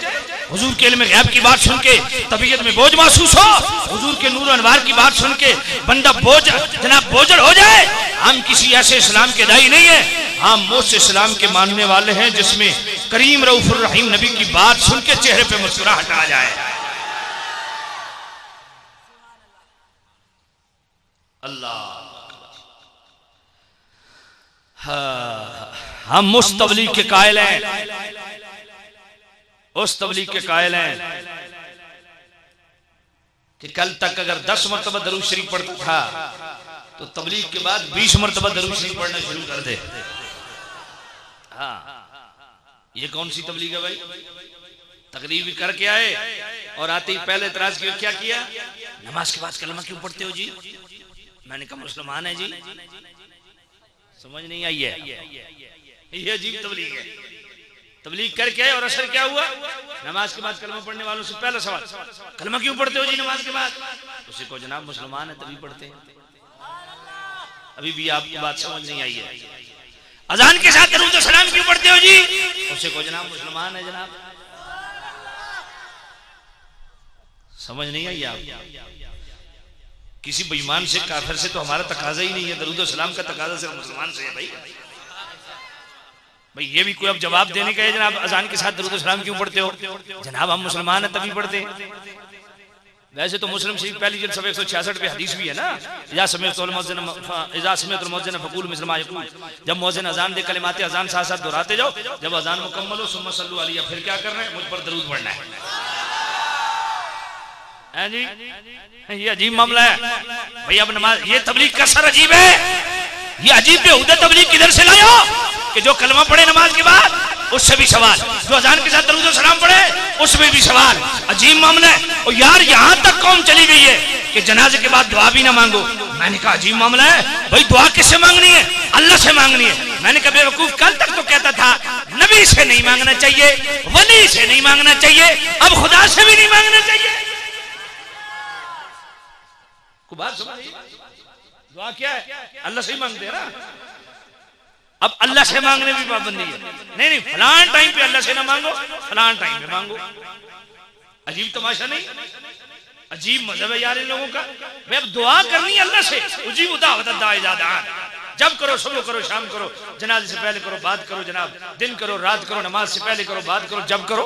हुजूर के इल्म गैब की बात सुन के तबीयत में बोझ महसूस हो, हुजूर के नूर अनवार की बात सुन के बंदा बोझल हो जाए। हम किसी ऐसे इस्लाम के दाई नहीं है, हम उस इस्लाम के मानने वाले हैं जिसमें करीम रऊफुर रहीम नबी की बात सुन के चेहरे पे मुस्कुराहट आ जाए। अल्लाह, हम उस तबलीग के कायल हैं, उस तबलीग के कायल हैं कि कल तक अगर 10 मरतबा दरूद शरीफ पढ़ता था तो तबलीग के बाद 20 मरतबा दरूद शरीफ पढ़ना शुरू कर दे। हाँ, ये कौन सी तबलीग है भाई? तकरीब भी करके आए और आते ही पहले इतराज किया, क्या किया? नमाज के बाद कलमा क्यों पढ़ते हो जी? मैंने कहा मुसलमान है जी। समझ नहीं आई है? ये अजीब तबलीग है। तबलीग करके आए और असर क्या हुआ? नमाज के बाद कलमा पढ़ने वालों से पहला सवाल, कलमा क्यों पढ़ते हो जी नमाज के बाद? उसे को जनाब मुसलमान है तभी पढ़ते हैं। अभी भी आपकी बात समझ नहीं आई है। अजान के साथ दरूद व सलाम क्यों पढ़ते हो जी? उसे को जनाब मुसलमान है जनाब। समझ नहीं आई आप? किसी बेईमान से काफिर से तो हमारा तकाजा ही नहीं है, दरूद व सलाम का तकाजा सिर्फ मुसलमान से है भाई। भाई ये भी कोई अब जवाब देने का है जनाब अजान के साथ दरूद व सलाम क्यों पढ़ते हो? जनाब हम मुसलमान हैं तभी पढ़ते हैं। वैसे तो मुस्लिम शरीफ पहली जल्द 166 पे हदीस भी है ना, इज़ा समिअतुल मुअज्जिन फक़ूलू मिस्ल मा यक़ूल, जब मुअज्जिन अजान दे कलिमात अजान साथ साथ दोहराते जाओ, जब अजान मुकम्मल हो सुम्मा सल्लु अलैहि, फिर क्या करना है? मुझ पर दरूद पढ़ना है। जी ये अजीब मामला है भाई। अब नमाज, ये तबलीग का सर अजीब है। ये अजीब बेहुदा तबलीग किधर से लाया कि जो कलमा पढ़े नमाज के बाद उससे भी सवाल, जो अजान के साथ दरूद व सलाम पढ़े उसमें भी सवाल। अजीब मामला है। और यार यहाँ तक कौम चली गई है कि जनाजे के बाद दुआ भी ना मांगो। मैंने कहा अजीब मामला है भाई, दुआ किससे मांगनी है? अल्लाह से मांगनी है। मैंने कहा बेवकूफ, कल तक तो कहता था नबी से नहीं मांगना चाहिए, वली से नहीं मांगना चाहिए, अब खुदा से भी नहीं मांगना चाहिए। को बात समझ? दुआ क्या है? अल्लाह से ही मांगते हैं ना। अब अल्लाह से मांगने भी पाबंदी है। नहीं नहीं, फलान टाइम पे अल्लाह से ना मांगो, फलान टाइम पे मांगो। अजीब तमाशा नहीं? अजीब मजहब है यार इन लोगों का। भाई अब दुआ करनी है अल्लाह से। उजीब दाअवत, जब करो, सुबह करो, शाम करो, जनाजे से पहले करो, बाद करो, जनाब दिन करो, रात करो, नमाज से पहले करो, बाद करो, जब करो।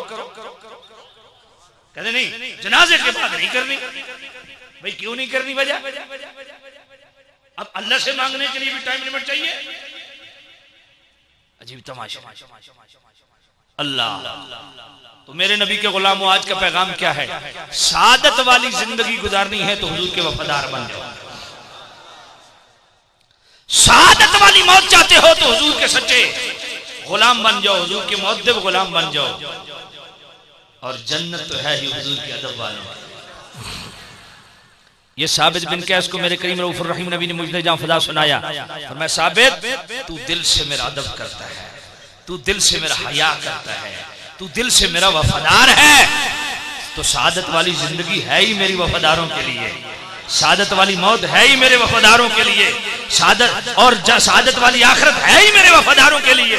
कहते नहीं जनाजे के बाद नहीं करनी। भाई क्यों नहीं करनी? वजह अब अल्लाह से मांगने के लिए भी टाइम लिमिट चाहिए। अजीब तमाशा। अल्लाह, तो मेरे नबी के गुलामों, आज का पैगाम क्या है? सादत वाली जिंदगी गुजारनी है तो हुजूर के वफादार बन जाओ। सादत वाली मौत चाहते हो तो हुजूर के सच्चे गुलाम बन जाओ, हुजूर के मुअद्दिब गुलाम बन जाओ। और जन्नत तो है ही हुजूर के अदब वालों। ये साबित बिन कैस को मेरे करीम रऊफुर रहीम नबी ने मुझे जहां फदा सुनाया, और मैं साबित, तू दिल से मेरा अदब करता है, तू दिल से मेरा हया करता है, तू दिल से मेरा वफादार है, तो सादत वाली जिंदगी है ही मेरी वफादारों के लिए, सादत वाली मौत है ही मेरे वफादारों के लिए, सादत और सादत वाली आखिरत है ही मेरे वफादारों के लिए।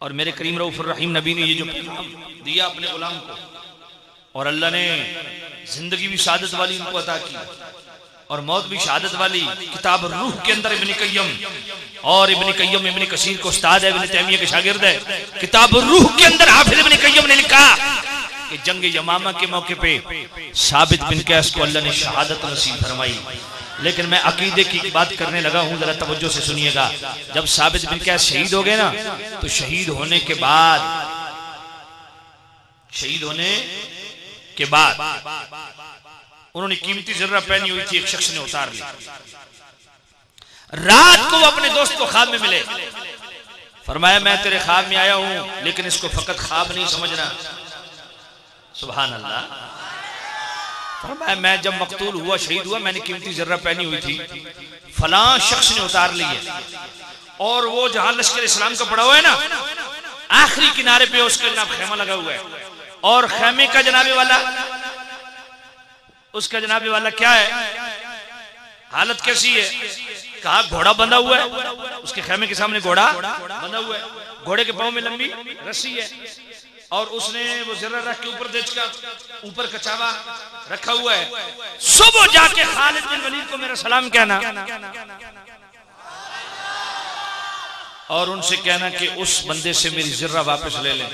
और मेरे करीम रऊफुर रहीम नबी ने ये जो दिया अपने गुलाम को, और अल्लाह ने जिंदगी भी शहादत वाली उनको अता की और मौत भी शहादत वाली। किताब रूह के अंदर इब्न कय्यम, और इब्न कय्यम इब्न कसीर को उस्ताद है, इब्न तैमिया के शागिर्द है। किताब रूह के अंदर हाफिज इब्न कय्यम ने लिखा कि जंग यमामा के मौके पे साबित बिन कैस को अल्लाह ने शहादत नसीब फरमाई। लेकिन मैं अकीदे की बात करने लगा हूं, जरा तवज्जो से सुनिएगा। जब साबित बिन कैस शहीद हो गए ना, तो शहीद होने के बाद उन्होंने कीमती जर्रा पहनी हुई थी, एक शख्स ने उतार ली। रात को वो अपने दोस्त को ख्वाब में मिले, फरमाया मैं तेरे ख्वाब में आया हूं, लेकिन इसको फकत ख्वाब नहीं समझना। सुभान अल्लाह। फरमाया मैं जब मकतूल हुआ, शहीद हुआ, मैंने कीमती जर्रा पहनी हुई थी, फलां शख्स ने उतार ली है, और वो जहां लश्कर इस्लाम का पड़ा हुआ है ना, आखिरी किनारे पे उसका जनाब खेमा लगा हुआ है, और खेमे का जनाबे वाला, उसका जनाबे वाला क्या है, हालत कैसी है? कहा घोड़ा बंधा हुआ है, उसके खेमे के सामने घोड़ा बंधा हुआ है, घोड़े के पांव में लंबी रस्सी है, और उसने वो जरा रख के ऊपर देख का ऊपर कचावा रखा हुआ है। सुबह जाके खालिद बिन वलीद को मेरा सलाम कहना और उनसे कहना कि उस बंदे से मेरी जर्रा वापस ले लें।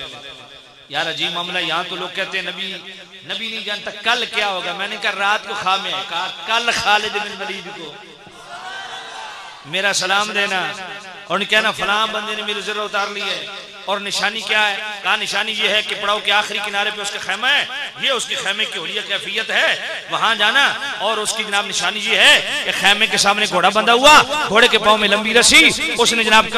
यार अजीब मामला, यहाँ तो लोग कहते हैं नबी नहीं जानता कल क्या होगा। मैंने कहा रात को खा में कहा कल खालिद बिन वलीद को मेरा सलाम देना और कहना फलां बंदे ने मेरी जर्रा उतार ली है। और निशानी क्या है? कहा निशानी ये है कि पड़ाव के आखिरी किनारे पे उसका खैमा है, ये उसके खैमे की हुलिया कैफियत है, वहां जाना और उसकी जनाब निशानी ये है कि खैमे के सामने घोड़ा बंधा हुआ, घोड़े के पांव में लंबी रस्सी, उसने जनाब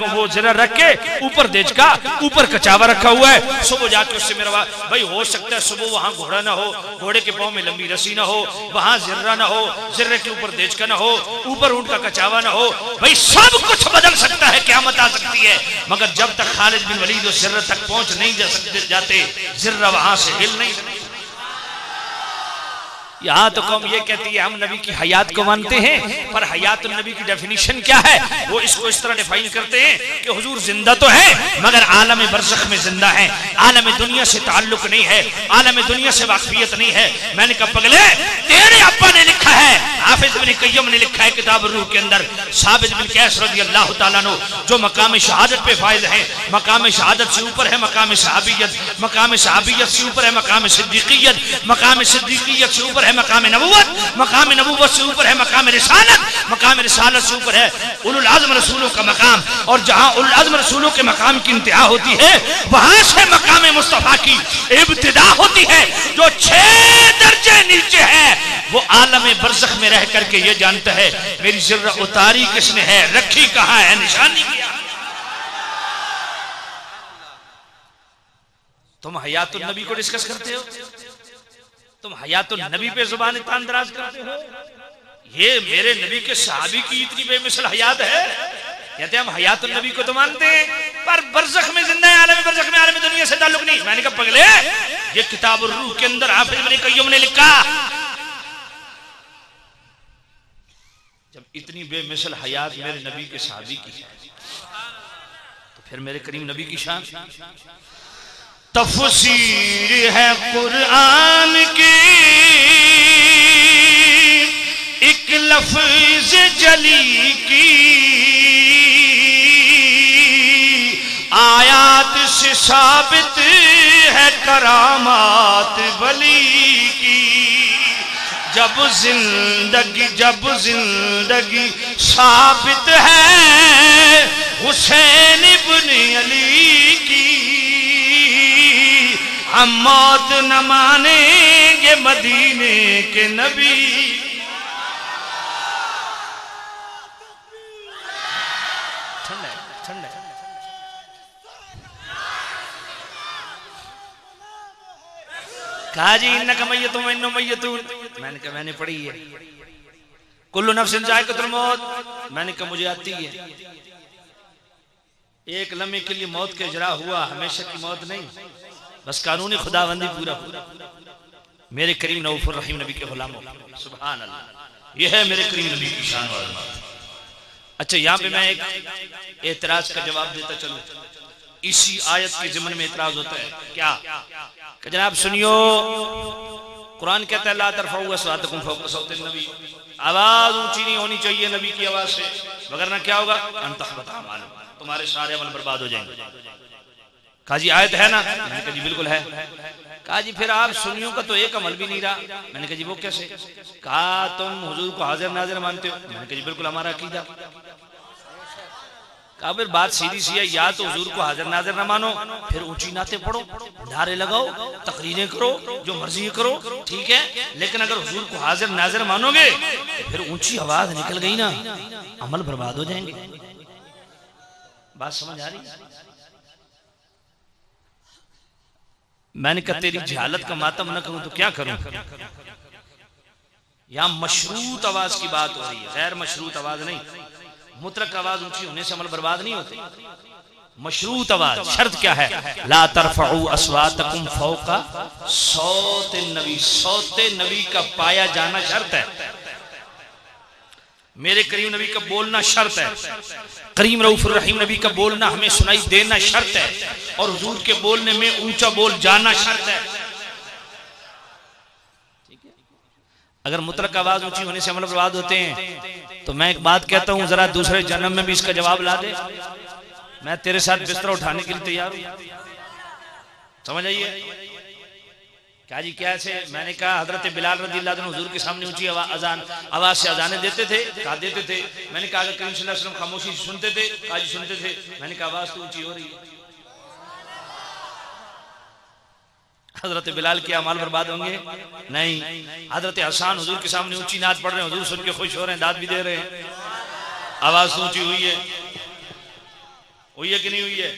वो जरा रख के ऊपर देज का ऊपर कचावा रखा हुआ है। सुबह जाके उससे मेरा भाई हो सकता है सुबह वहां घोड़ा ना हो, घोड़े के पांव में लंबी रस्सी ना हो, वहां जर्रा ना हो, जर्रे के ऊपर देज का ना हो, ऊपर ऊंट का कचावा ना हो। भाई सब कुछ बदल सकता है, क़यामत आ सकती है, मगर जब तक खालिद बिन वलीद उस जर्रा तक पहुंच नहीं जाते, जर्रा वहां से हिल नहीं सकती। यहाँ तो कौम ये कहती है हम नबी की हयात को मानते हैं, पर हयातुन नबी की डेफिनेशन क्या है? वो इसको इस तरह डिफाइन करते हैं कि हुजूर जिंदा तो है मगर आलम बरज़ख में जिंदा है, आलम दुनिया से ताल्लुक नहीं है, आलम दुनिया से वाकफियत नहीं है। मैंने कहा पगले तेरे अब्बा ने लिखा है, हाफिज इब्न क़य्यम ने लिखा है किताब रूह के अंदर, साबित बिन कैस रज़ियल्लाहु तआला अन्हु जो मकाम शहादत पे फायज है, मकाम शहादत से ऊपर है मकाम सहाबियत, मकाम सहाबियत से ऊपर है मकाम सिद्दीकियत, मकाम सिद्दीकियत से ऊपर है मकाम नबुव्वत, मकाम नबुव्वत से ऊपर है मकाम रिसालत, मकाम रिसालत से ऊपर है उलुल आज़म रसूलों का मकाम, और जहां उलुल आज़म रसूलों के मकाम की इंतहा होती है वहां से मकाम मुस्तफा की इब्तिदा होती है जो 6 दर्जे नीचे है। वो आलम बरज़ख में रह करके ये जानता है मेरी जर्रा उतारी किसने है, रखी कहां है, निशानी क्या। तुम हयातुन नबी को डिस्कस करते हो, तुम हयातुन नबी पे जुबान तान दराज करते हो। ये मेरे नबी के सहाबी की इतनी बेमिसाल हयात है। कहते हैं हम हयातुन नबी को तो मानते हैं पर बरज़ख में जिंदा है, आलम बरज़ख में, आलम दुनिया से ताल्लुक नहीं। मैंने कहा पगले ये किताब रूह के अंदर हाफिज इब्न क़य्यम ने लिखा, जब इतनी बेमिसाल हयात मेरे नबी के सहाबी की है तो फिर मेरे करीम नबी की शान। तफसीर है कुरान की एक लफ्ज जली की, आयात से साबित है करामात वली की। जब जिंदगी साबित है हुसैन इब्न अली की, हम मौत न मानेंगे मदीने के नबी। ठंडा कहा जी इन्नका मय्यतुन व इन्नहुम मय्यतून। मैंने कहा मैंने पढ़ी है कुल्लु नफ्सिन ज़ाइक़तुल मौत, मैंने कहा मुझे आती है। एक लम्हे के लिए मौत का इजरा हुआ, हमेशा की मौत नहीं, बस कानूनी खुदाबंदी पूरा। मेरे करीम रऊफ़ुर रहीम नबी के गुलामों, सुभान अल्लाह, यह है मेरे करीम नबी की शान और बात। अच्छा यहाँ पे मैं एक एतराज का जवाब देता चलूं। इसी आयत के ज़िम्न में एतराज होता है क्या कि जनाब सुनियो, कुरान कहता है ला तरफ़ऊ अस्वातकुम फ़ौक़ सौतिन नबी, आवाज ऊंची नहीं होनी चाहिए नबी की आवाज से, वगरना क्या होगा अन तहबत अमालुकुम, तुम्हारे सारे अमल बर्बाद हो जाएंगे। कहा जी आयत है ना? मैंने कहा जी बिल्कुल है। कहा जी फिर आप सुन्नियों का तो एक अमल भी नहीं रहा। मैंने कहा जी वो कैसे? कहा तुम हुजूर को हाजिर नाजिर मानते हो। मैंने कहा जी बिल्कुल हमारा अकीदा। कहा फिर बात सीधी सी है, या तो हुजूर को हाजिर नाजिर ना मानो, फिर ऊंची नाते पढ़ो, नारे लगाओ, तकरीरें करो, जो मर्जी करो, ठीक है, लेकिन अगर हुजूर को हाजिर नाजिर मानोगे तो फिर ऊंची आवाज निकल गई ना, अमल बर्बाद हो जाएंगे। बात समझ आ रही? मैंने कहा तेरी जहालत का मातम न करूं तो क्या करूं। यहां मशरूत आवाज की बात हो रही है, गैर मशरूत आवाज नहीं। मुतलक आवाज ऊंची होने से अमल बर्बाद नहीं होते। मशरूत आवाज, शर्त क्या है? ला तरफ़ऊ अस्वातकुम फ़ौक़ा सौतिन नबी, सौते नबी का पाया जाना शर्त है। मेरे करीम नबी का बोलना शर्त है, करीम रऊफुर रहीम नबी का बोलना हमें सुनाई देना शर्त है, और हुजूर के बोलने में ऊंचा बोल जाना शर्त है। अगर मुतलक आवाज ऊंची होने से अमल बर्बाद होते हैं तो मैं एक बात कहता हूं, जरा दूसरे जन्म में भी इसका जवाब ला दे, मैं तेरे साथ बिस्तर उठाने के लिए तैयार हूं। समझ आइए क्या जी? क्या से मैंने कहा हजरत बिलाल रज़ियल्लाहु अन्हु हुजूर के सामने ऊंची आवाज से अजाने देते थे, कहा देते थे। मैंने कहा करीम सल्लल्लाहु अलैहि वसल्लम खामोशी से सुनते थे, कहा जी सुनते थे। मैंने कहा आवाज तो ऊंची हो रही है। हजरत बिलाल के अमाल बर्बाद होंगे? नहीं। हजरत हसन हुजूर के सामने ऊंची नाच पढ़ रहे हैं, हुजूर सुन के खुश हो रहे हैं, दाद भी दे रहे हैं, आवाज तो ऊंची हुई है कि नहीं हुई है?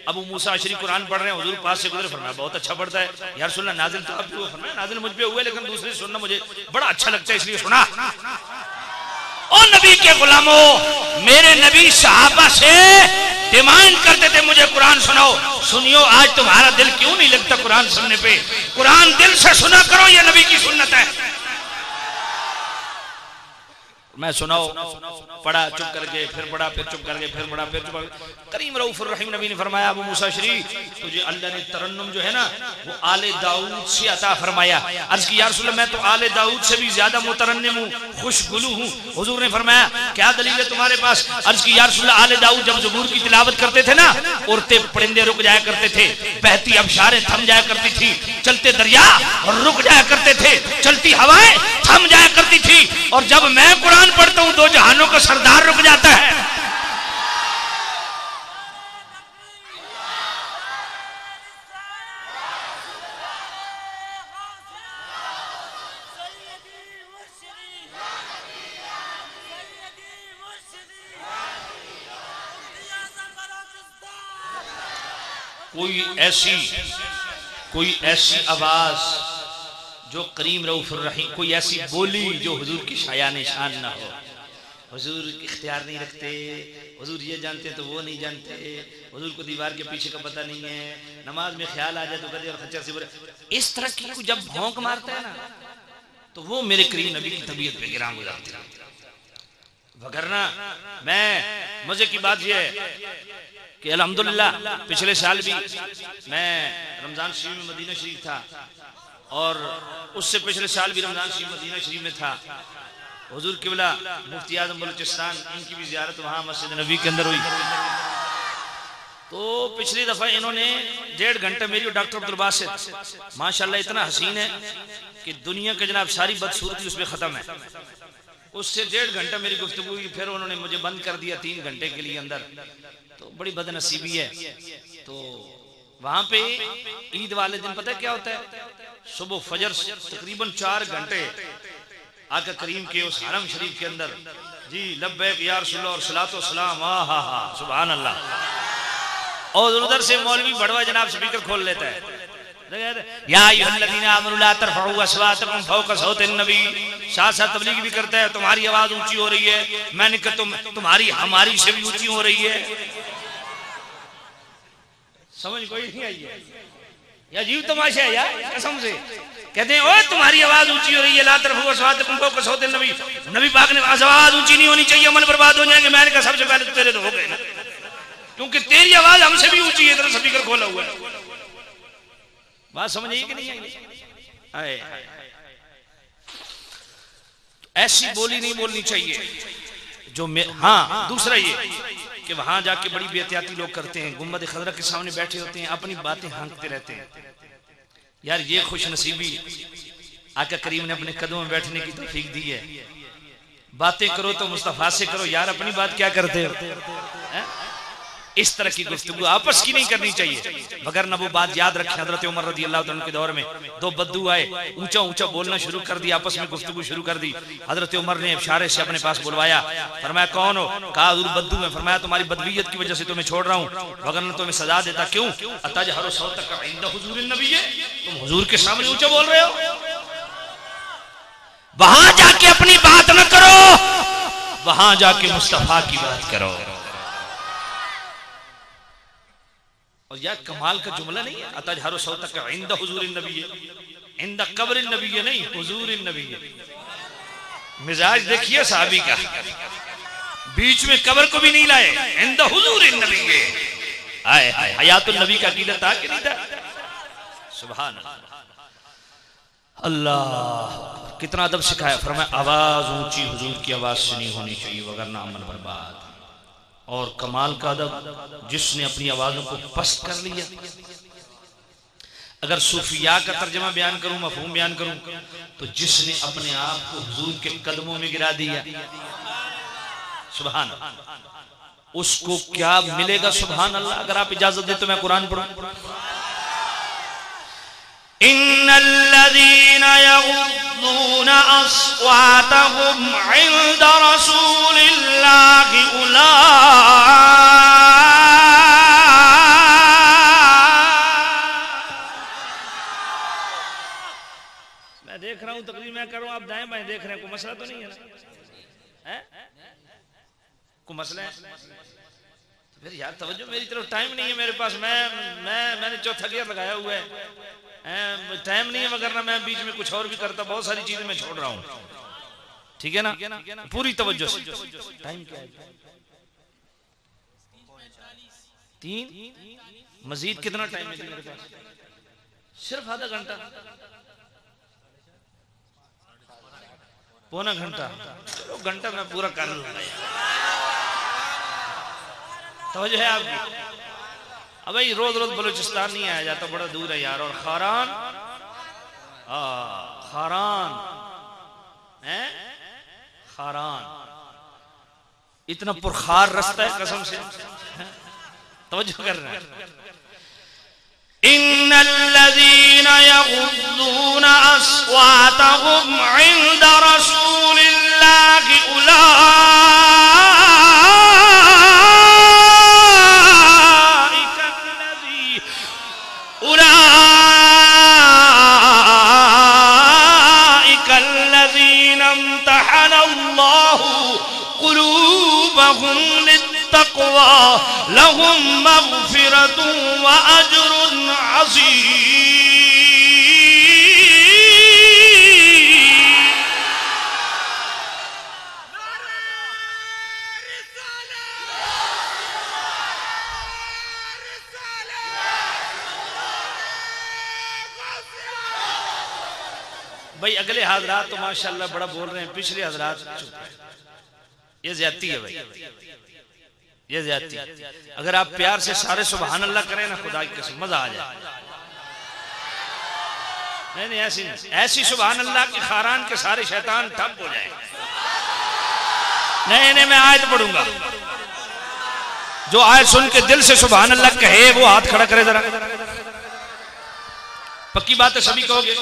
अबू मूसा अशरी कुरान पढ़ रहे हैं, हुजूर पास से गुजरे, फरमाया बहुत अच्छा पढ़ता है यार, सुनना नाजिल तो आप भी हुआ। फरमाया नाजिल मुझ पे हुआ, लेकिन दूसरे सुनना मुझे बड़ा अच्छा लगता है इसलिए सुना। ओ नबी के गुलामों, मेरे नबी सहाबा से डिमांड करते थे मुझे कुरान सुनाओ। सुनियो, आज तुम्हारा दिल क्यों नहीं लगता कुरान सुनने पे? कुरान दिल से सुना करो, ये नबी की सुन्नत है। मैं सुनाओ, पढ़ा चुप करके, फिर पढ़ा, फिर चुप करके, फिर पढ़ा, फिर चुप करके। करीम रऊफुर रहीम नबी ने फरमाया अबू मूसा अशरी, तुझे अल्लाह ने तरन्नुम जो है ना वो आले दाऊद से अता फरमाया। अर्ज की या रसूल अल्लाह, मैं तो आले दाऊद से भी ज्यादा मुतरन्निम हूँ, खुशगुलू हूँ। हुजूर ने फरमाया क्या दलील है तुम्हारे पास? अर्ज की या रसूल अल्लाह, आले दाऊद जब ज़बूर की तिलावत करते थे ना, उड़ते परिंदे रुक जाया करते थे, बहती अबशारें थम जाया करती थी, चलते दरिया और रुक जाया करते थे, चलती हवाएं थम जाया करती थी, और जब मैं कुरान पढ़ता हूं दो जहानों का सरदार रुक जाता है। कोई ऐसी आवाज जो करीम रऊफुर रहीम, कोई ऐसी बोली जो हुजूर की शाया निशान ना हो। हुजूर इख्तियार नहीं रखते, हुजूर ये जानते तो वो नहीं जानते, हुजूर को दीवार के पीछे का पता नहीं है, नमाज में ख्याल आ जाए तो गधे और खच्चर से बुरे। इस तरह की जब भौंक मारता है ना, तो वो मेरे करीम नबी की तबीयत पे गिराम हो जाती है। वगरना मैं मजे की बात यह है कि अल्हम्दुलिल्लाह पिछले साल भी मैं रमजान शरीफ में मदीना शरीफ था, और उससे पिछले साल भी रमजान शरीफ मदीना शरीफ में था। हुजूर किबला मुफ्ती आजम बलूचिस्तान, इनकी भी ज़ियारत वहाँ मस्जिद नबी के अंदर हुई। तो पिछली दफ़ा इन्होंने 1.5 घंटे मेरी और डॉक्टर अब्दुल बासित, माशाल्लाह इतना हसीन है कि दुनिया के जनाब सारी बदसूरती उसमें ख़त्म है। उससे 1.5 घंटा मेरी गुफ्तगू हुई, फिर उन्होंने मुझे बंद कर दिया 3 घंटे के लिए अंदर। तो बड़ी बदनसीबी है। तो वहां पे ईद वाले दिन पता है क्या होता है? सुबह फजर तकरीबन 4 घंटे आका करीम के उस हरम शरीफ के अंदर जी लब्बैक या रसूल अल्लाह और सलातो सलाम, हा सुभान अल्लाह। और उधर से मौलवी बड़वा जनाब स्पीकर खोल लेता है, या अय्युहल्लज़ीना आमनू ला तरफ़ऊ अस्वातकुम फ़ौक़ सौतिन नबी, साथ साथ तबलीग भी करता है, तुम्हारी आवाज ऊंची हो रही है। मैंने कहा तुम्हारी हमारी से भी ऊंची हो रही है। समझ कोई नहीं आई है? या अजीब तमाशा है यार, कसम से कहते हैं ओए तुम्हारी आवाज ऊंची हो रही है, ला तरफ़ऊ अस्वातकुम फ़ौक़ सौतिन नबी। नबी पाक ने आवाज ऊंची नहीं होनी चाहिए, अमल बर्बाद हो जाएंगे। मैंने कहा सबसे पहले तो तेरे तो हो गए ना, क्योंकि तेरी आवाज हमसे भी ऊंची है, इधर स्पीकर खोला हुआ है। बात समझ आई कि नहीं आई? ऐसी बोली नहीं बोलनी चाहिए जो हाँ। दूसरा ये कि वहां जाके बड़ी बेहतियाती लोग करते हैं, गुंबद खजरा के सामने बैठे होते हैं, अपनी बातें हाँकते रहते हैं। यार ये खुश नसीबी आका करीम ने अपने कदमों में बैठने की तौफीक दी है। बातें करो तो मुस्तफा से करो यार, अपनी बात क्या करते हो? इस तरह की गुफ्तगू आपस की नहीं करनी चाहिए। मगर न वो बात याद रखें, हजरत उमर रज़ी अल्लाह तआला के दौर में 2 बद्दू आए, ऊंचा ऊंचा बोलना शुरू कर दिया, आपस में गुफ्तगू शुरू कर दी। हजरत उमर ने इशारे से अपने पास बुलवाया, फरमाया कौन हो? कहा हुजूर बद्दू है। फरमाया तुम्हारी बदवियत की वजह से तुम्हें छोड़ रहा हूँ, वगरना तुम्हें सजा देता। क्यों? अतजहरु सौतक इंद हुजूरिन नबी, तुम हुजूर के सामने ऊंचा बोल रहे हो। वहां जाके अपनी बात न करो, वहां जाके मुस्तफा की बात करो। और यार कमाल का जुमला नहीं है, अतजहरु सौतक इंद हुजूरिन नबी, इंद कब्रिन नबी नहीं, हुजूरिन नबी। मिजाज देखिए साहबी का, बीच में कब्र को भी नहीं लाए। इंद हुजूर नबी, आए हाय हयातुल नबी का अकीदा था कि नहीं था? सुभान अल्लाह, कितना अदब सिखाया। फरमाया आवाज ऊंची हुजूर की आवाज से नहीं होनी चाहिए वगरना अमल बर्बाद। और कमाल का अदब, जिसने अपनी आवाजों को पस्त कर लिया। अगर सूफिया का तर्जमा बयान करूं, मफहूम बयान करूं, तो जिसने अपने आप को हुजूर के कदमों में गिरा दिया, सुभान, उसको क्या मिलेगा? सुभान अल्लाह। अगर आप इजाजत दे तो मैं कुरान पढ़ूं। इन्नल्लज़ीना यग़ुद्दूना अस्वातहुम इंद रसूलिल्लाहि मैं देख रहा हूं, तकरीर मैं कर रहा हूं, आप दाएं बाएं देख रहे हैं, कोई मसला तो नहीं है ना? को मसला है? फिर यार तवज्जो मेरी तरफ, टाइम नहीं है मेरे पास। मैंने चौथा गियर लगाया हुआ है, टाइम नहीं है, वगरना मैं बीच में कुछ और भी करता। बहुत सारी चीजें मैं छोड़ रहा हूं, ठीक है ना? पूरी तवज्जो से। टाइम क्या है? 3। मजीद कितना टाइम है मेरे पास? सिर्फ आधा घंटा, पौना घंटा। चलो घंटा मैं पूरा कर लूंगा। तवज्जो है आपकी? अब भाई रोज रोज बलूचिस्तान नहीं आया जाता, बड़ा दूर है यार। और खारान, खारान है, खारान इतना पुरखार रास्ता है कसम से। तवज्जो कर रहे हैं। इन्नल्लज़ीना यग़ुद्दूना अस्वातहुम इंद रसूलिल्लाहि उलाइकल्लज़ीना इम्तहनल्लाहु क़ुलूबहुम लित्तक़वा लहुम मग़फ़िरतुन व अज्रुन अज़ीम। भाई अगले हजरात तो माशाल्लाह बड़ा बोल रहे हैं, पिछले हजरात चुप है। ये ज्यादती है भाई, ये ज्यादती। अगर आप प्यार से सारे सुभान अल्लाह करें ना, खुदा की कसम मजा आ जाए। नहीं ऐसी नहीं, ऐसी सुभान अल्लाह की खारान के सारे शैतान ठप हो जाए। नहीं मैं आयत पढ़ूंगा। जो आयत सुन के दिल से सुभान अल्लाह कहे वो हाथ खड़ा करे जरा। पक्की बात है, सभी कहोगे।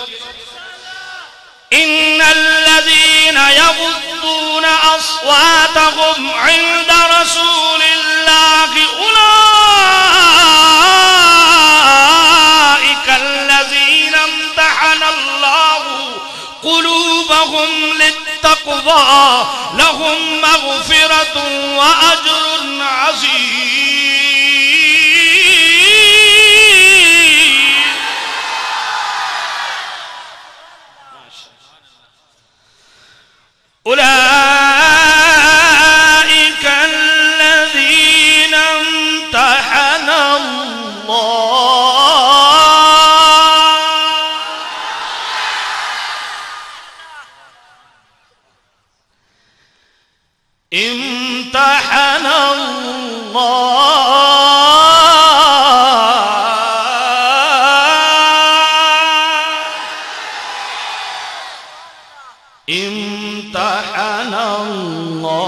इन्नल्लज़ीना यग़ुद्दूना अस्वातहुम इंद रसूलिल्लाहि उलाइकल्लज़ीना इम्तहनल्लाहु क़ुलूबहुम लित्तक़वा लहुम मग़फ़िरतुन व अज्रुन अज़ीम। उलाइकल्लज़ीना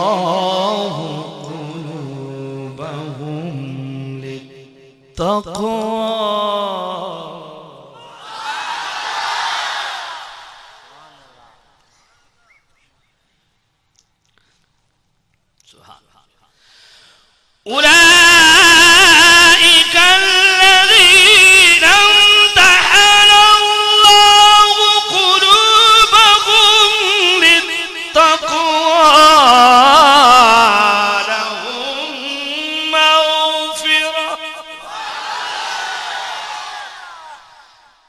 इम्तहनल्लाहु क़ुलूबहुम लित्तक़वा। उलाइकल्लज़ीना इम्तहनल्लाहु क़ुलूबहुम लित्तक़वा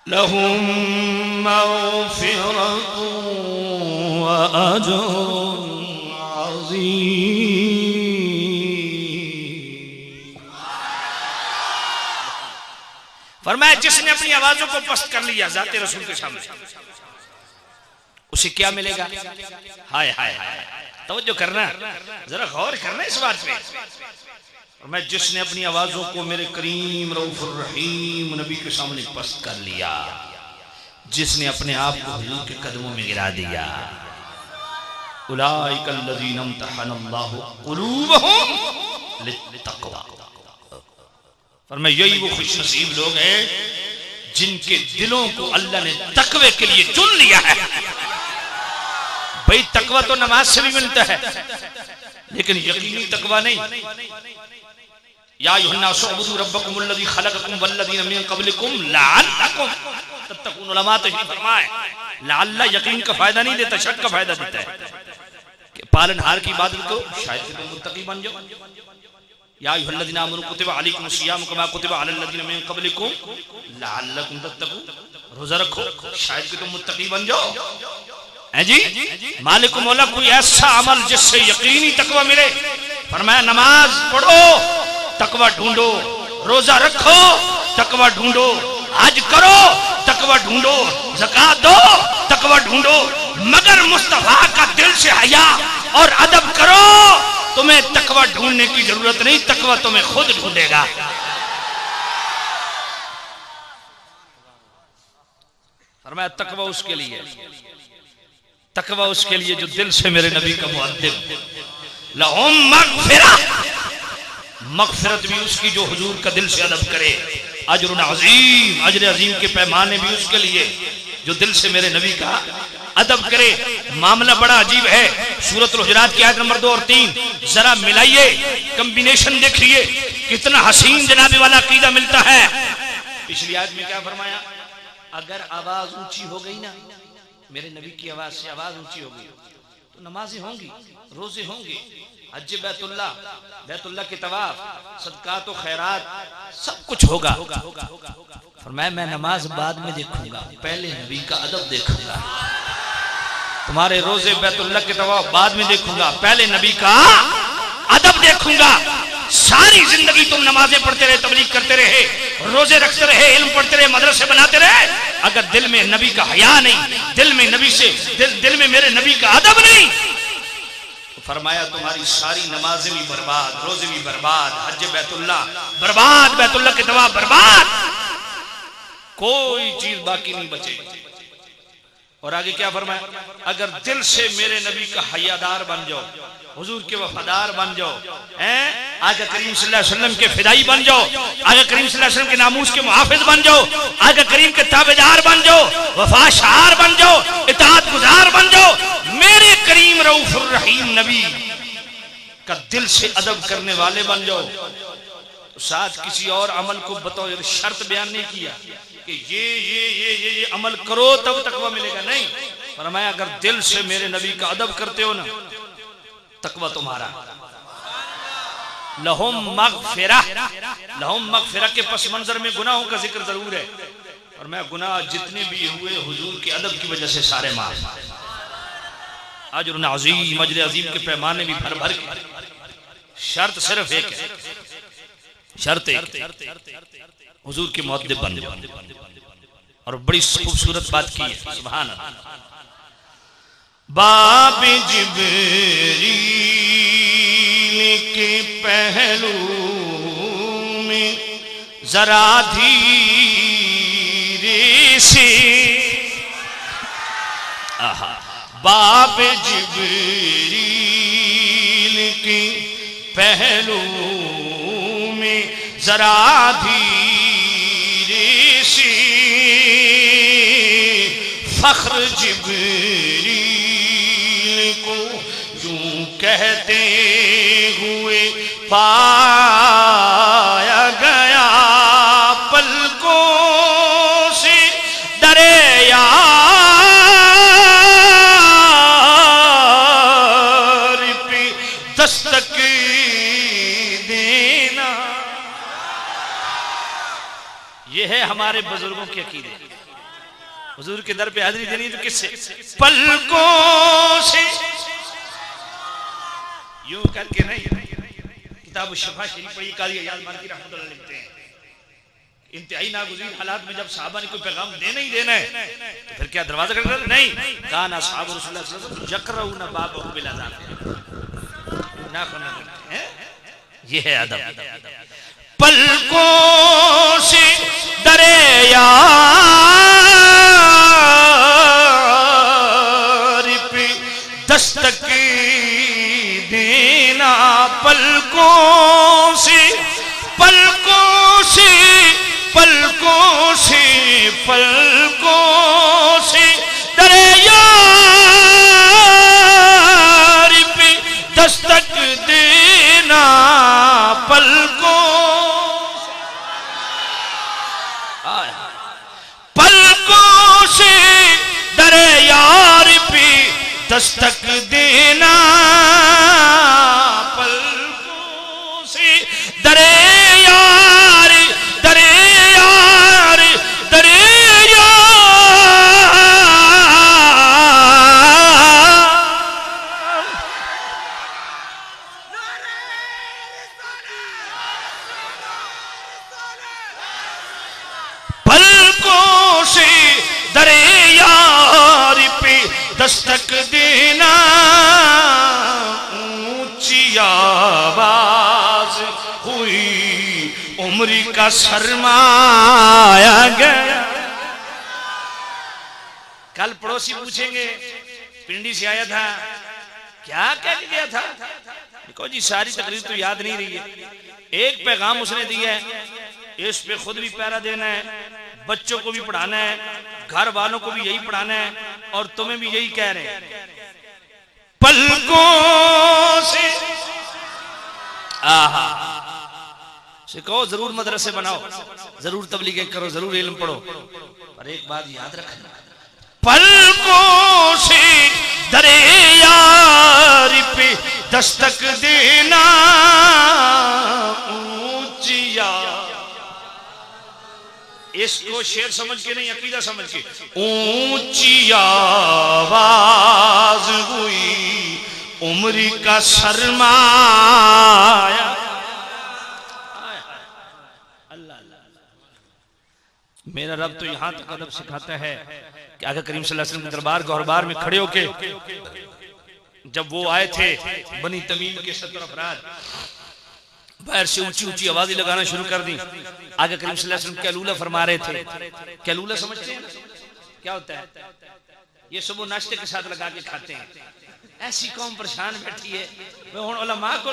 लहुम मग़फ़िरतुन व अजरुन अज़ीम। फरमाया जिसने अपनी आवाजों को पस्त कर लिया जाते रसूल के सामने, उसे क्या मिलेगा? हाय हाय हाय, तवज्जो करना, जरा गौर करना इस बात पे। और मैं जिसने अपनी आवाजों को मेरे करीम रऊफुर रहीम नबी के सामने पस्त कर लिया, जिसने अपने आप को हुजूर के कदमों में गिरा दिया, उलाइकल लज़ीना इम्तहनल्लाहु क़ुलूबहुम लित्तक़वा। फरमाया यही वो खुशनसीब लोग हैं जिनके दिलों को अल्लाह ने तकवे के लिए चुन लिया है। भाई तकवा तो नमाज से भी मिलता है, लेकिन यकीनी तकवा नहीं। या अय्युहन्नासु उबुदू रब्बकुमुल्लज़ी खलक़कुम वल्लज़ीना मिन क़ब्लिकुम लअल्लकुम तत्तक़ून। उलमा तो यही फरमाए लअल्ला यकीन का फायदा नहीं देता, शक का फायदा देता है कि पालनहार की इबादत करो शायद तुम मुत्तकी बन जाओ। या अय्युहल्लज़ीना आमनू कुतिबा अलैकुमुस सियाम कमा कुतिबा अलल लज़ीना मिन क़ब्लिकुम लअल्लकुम तत्तक़ून। रोजा रखो शायद कि तुम मुत्तकी बन जाओ। हैं जी, मालिक मौला कोई ऐसा अमल जिससे यकीनी तकवा मिले। फरमाया नमाज पढ़ो तकवा ढूंढो, रोजा रखो तकवा ढूंढो, हज करो तकवा ढूंढो, ज़कात दो तकवा ढूंढो, मगर मुस्तफा का दिल से हया और अदब करो। तुम्हें तकवा ढूंढने की जरूरत नहीं, तकवा तुम्हें खुद ढूंढेगा। फरमाया तकवा उसके लिए, तकवा उसके लिए जो दिल से मेरे नबी का मुअद्दिब। लहुम मग़फ़िरा, मग़फ़िरत भी उसकी जो हुजूर का दिल से अदब करे। अजरुन अज़ीम, अजर अज़ीम के पैमाने भी उसके लिए जो दिल से मेरे नबी का अदब करे। मामला बड़ा अजीब है। सूरतुल हुजरात की आयत नंबर 2 और 3 जरा मिलाइए, कम्बिनेशन देखिए, कितना हसीन जनाबे वाला अकीदा मिलता है। पिछली आयत में क्या फरमाया? अगर आवाज ऊंची हो गई ना, मेरे नबी की आवाज से आवाज ऊंची हो गई तो नमाजें होंगी, रोजे होंगे, हज बैतुल्ला, बैतुल्ला के तवाफ, सदकात और खैरात सब कुछ होगा। फरमाया मैं नमाज बाद में देखूंगा, पहले नबी का अदब देखूंगा। तुम्हारे रोजे बैतुल्ला के तवाफ बाद में देखूंगा, पहले नबी का अदब देखूंगा। सारी जिंदगी तुम नमाजें पढ़ते रहे, तबलीग करते रहे, रोजे रखते रहे, इल्म पढ़ते रहे, मदरसे बनाते रहे, अगर दिल में नबी का हया नहीं, दिल में नबी से दिल में मेरे नबी का अदब नहीं, तो फरमाया तुम्हारी सारी नमाजें भी बर्बाद, रोजे भी बर्बाद, हज बैतुल्ला बर्बाद, बैतुल्ला के तवाफ बर्बाद, कोई चीज बाकी नहीं बचेगी। और आगे क्या फरमाया? अगर दिल से मेरे नबी का हयादार बन जाओ, हुजूर के वफादार बन जाओ, हैं आगे करीम सल्लल्लाहु अलैहि वसल्लम के फिदाई बन जाओ, आगे करीम सल्लल्लाहु अलैहि वसल्लम के नामूस के मुहाफिज बन जाओ, आगे करीम के ताबेदार बन जाओ, वफाशार बन जाओ, इताअत गुजार बन जाओ, मेरे करीम रऊफुर रहीम नबी का दिल से अदब करने वाले बन जाओ, तो साथ किसी और अमल को बतौर शर्त बयान नहीं किया कि ये अमल करो तब तकवा मिलेगा, नहीं। फरमाया अगर दिल से मेरे नबी का अदब करते हो ना, तकवा तुम्हारा। लहुम मग़फ़िरा, लहुम मग़फ़िरा के पस मंजर में गुनाहों का जिक्र जरूर है, और मैं गुनाह जितने भी हुए हुजूर के अदब की वजह से सारे माफ। अजरुन अज़ीम, अजर अज़ीम के पैमाने भी भर भर के। शर्त सिर्फ एक है, शर्त एक, हुजूर के मुअद्दिब बन जाओ। और बड़ी खूबसूरत बात की है, सुभान अल्लाह। बाब जिब्रील के पहलू में जरा धीरे से, आहा, बाब जिब्रील के पहलू में जरा धीरे से, फख्र जिब्रील को यूं कहते हुए पाया गया, पलकों से डरे यार पे दस्तक देना। ये है हमारे बुजुर्गों के अकीदे। हुजूर के दर पे हाजिरी देनी तो किससे? पलकों से किताब शफा शरीफ पढ़ी, काजी अयाज मालिकी रहमतुल्लाह अलैह लिखते हैं इंतहाई नागुज़ीर हालात में जब साहबा ने कोई पैगाम देना ही देना है तो फिर क्या दरवाजा खटखटाना? नहीं, कान असहाब रसूलुल्लाह सल्लल्लाहु अलैहि वसल्लम यक़रऊना बाबहु बिल अज़ान, ना करना है। ये है अदब। पलकों से डरे यार पे दस्तक देना, पलकों से पलकों से पलकों से पलकों से डरे यार पे दस्तक देना, पलकों पलकों से डरे यार पे दस्तक देना, पलकों से डरे यार, डरे यार, डरे यार। पलकों से डरे यार पे दस्तक देना, ऊंची आवाज हुई उम्र का सरमाया गया। कल पड़ोसी पूछेंगे पिंडी से आया था, क्या कह के गया था? देखो जी सारी तकरीर तो याद नहीं रही है, एक पैगाम उसने दिया है, इस पे खुद भी पहरा देना है, बच्चों को भी पढ़ाना है, घर वालों को भी यही पढ़ाना है और तुम्हें भी यही कह रहे हैं। पलकों से आहा से कहो जरूर मदरसे बनाओ, जरूर तबलीग करो, जरूर इल्म पढ़ो, पर एक बात याद रखना, पलकों से डरे यार पे दस्तक देना, ऊंचिया इसको शेर समझ के नहीं अकीदा समझ के, ऊंची आवाज हुई उम्र का सरमाया। मेरा रब तो यहां तक अदब सिखाता है कि आका करीम सल्लल्लाहु अलैहि वसल्लम के दरबार गौरबार में खड़े होके जब वो आए थे बनी तमीम के 70 अफराद, बाहर से ऊंची ऊंची आवाजें लगाना शुरू कर दी। आगे करीम सल्लल्लाहु अलैहि वसल्लम कैलूला फरमा रहे थे। कैलूला समझते हैं क्या होता है? ये सुबह नाश्ते के साथ लगा के खाते हैं। ऐसी कौम परेशान बैठी है, मैं उलमा को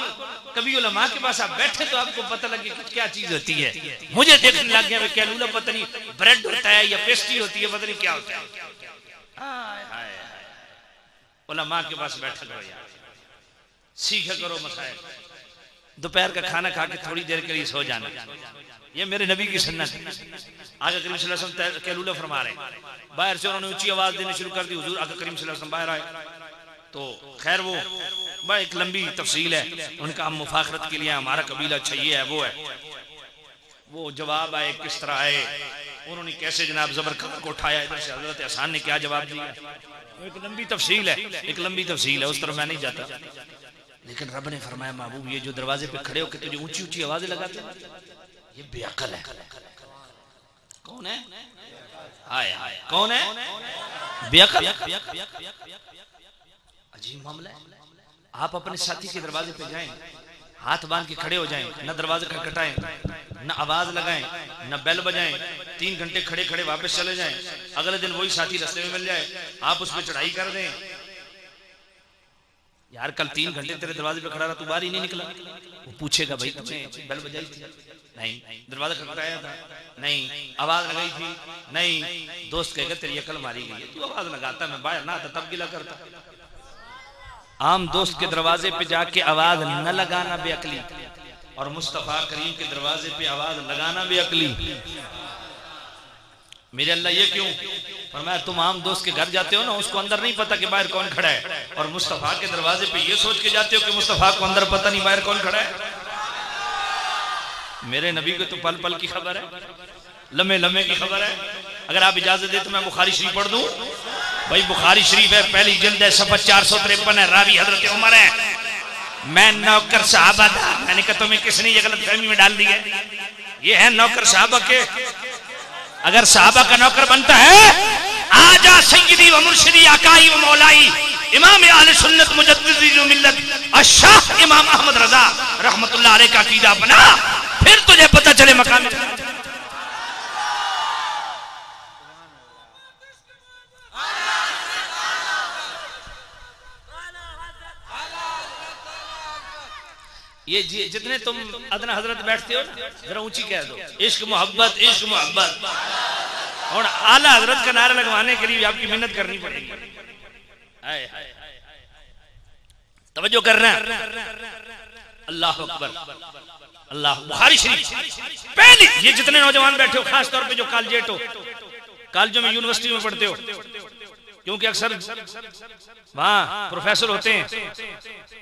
कभी उलमा के पास आप बैठे तो आपको पता लगे कि क्या चीज होती है। मुझे देखने लग गया कैलूला पता नहीं ब्रेड होता है या पेस्ट्री होती है, पता नहीं क्या होता है। उलमा के पास बैठे करो यार, सीखे करो मसाइल। दोपहर का खाना खा के थोड़ी देर के लिए सो जाना, ये मेरे नबी की सुन्नत है। आगे करीम सल्लल्लाहु अलैहि वसल्लम कैलूला फरमा रहे, बाहर से उन्होंने ऊंची आवाज देनी शुरू कर दी। हुजूर आगे करीम सल्लल्लाहु अलैहि वसल्लम बाहर आए तो खैर वो बड़ा एक लंबी तफसील है, उनका हम मुफाखरत के लिए हमारा कबीला अच्छा ये है वो है, वो जवाब आए किस तरह आए, उन्होंने कैसे जनाब जबर को उठाया, इधर से हजरत हसन ने क्या जवाब दिया, एक लंबी तफसील है, एक लंबी तफसील है, उस तरफ मैं नहीं जाता। लेकिन रब ने फरमाया महबूब ये जो दरवाजे पे खड़े होकर तुझे ऊंची ऊंची आवाजें लगाते हैं ये बेअक्ल है। कौन है? हाय हाय कौन है? बेअक्ल। अजीब मामला है। आप अपने साथी के दरवाजे पे जाएं, हाथ बांध के खड़े हो जाएं, न दरवाजे खटखटाएं, न आवाज लगाएं, न बेल बजाएं, 3 घंटे खड़े खड़े वापस चले जाएं, अगले दिन वही साथी रास्ते में मिल जाए, आप उस पर चढ़ाई कर दें। यार कल 3 घंटे तेरे दरवाजे पे खड़ा रहा, तू बाहर ही नहीं निकला। वो पूछेगा भाई तुमने बेल बजाई थी? नहीं। दरवाजा खटखटाया था? नहीं। आवाज लगाई थी? नहीं। दोस्त कहेगा तेरी अकल मारी गई है, तू आवाज लगाता, मैं बाहर ना आता तब गिला करता। आम दोस्त के दरवाजे पे जाके आवाज न लगाना बेअक्ली, और मुस्तफा करीम के दरवाजे पे आवाज लगाना बेअक्ली। मेरे अल्लाह ये क्यों फरमाया? तुम आम दोस्त के घर जाते हो ना, उसको अंदर नहीं पता कि बाहर कौन खड़ा है, और मुस्तफा के दरवाजे पे ये सोच के जाते हो कि मुस्तफा को अंदर पता नहीं बाहर कौन खड़ा है। मेरे नबी को तो पल पल की खबर है, लम्हे लम्हे की खबर है। अगर आप इजाजत दे तो मैं बुखारी शरीफ पढ़ दूं। भाई बुखारी शरीफ है, पहली जिल्द है, सफा 453 है, रावी हजरत उमर है। मैं नौकर साहबा था। मैंने कहा तुम्हें किसने ये गलत फहमी में डाल दी है? ये है नौकर साहबा के। अगर साहबा का नौकर बनता है, आजा सय्यदी व मुर्शिदी आकाई व मौलाई इमाम अहले सुन्नत मुजद्दिद मिल्लत अशाह इमाम अहमद रजा रहमतुल्लाह अलैह का अकीदा बना, फिर तुझे पता चले मकाम। ये जितने तुम अदना हजरत बैठते हो जरा ऊंची कह दो, इश्क मोहब्बत इश्क मोहब्बत। और आला हजरत का नारा लगवाने के लिए आपकी मेहनत करनी पड़ेगी। तवज्जो करना। अल्लाह अकबर, अल्लाह। बुखारी शरीफ पहली, ये जितने नौजवान बैठे हो, खास तौर पे जो कॉलेजेट हो, कॉलेजों में यूनिवर्सिटी में पढ़ते हो, क्योंकि अक्सर वहां प्रोफेसर होते हैं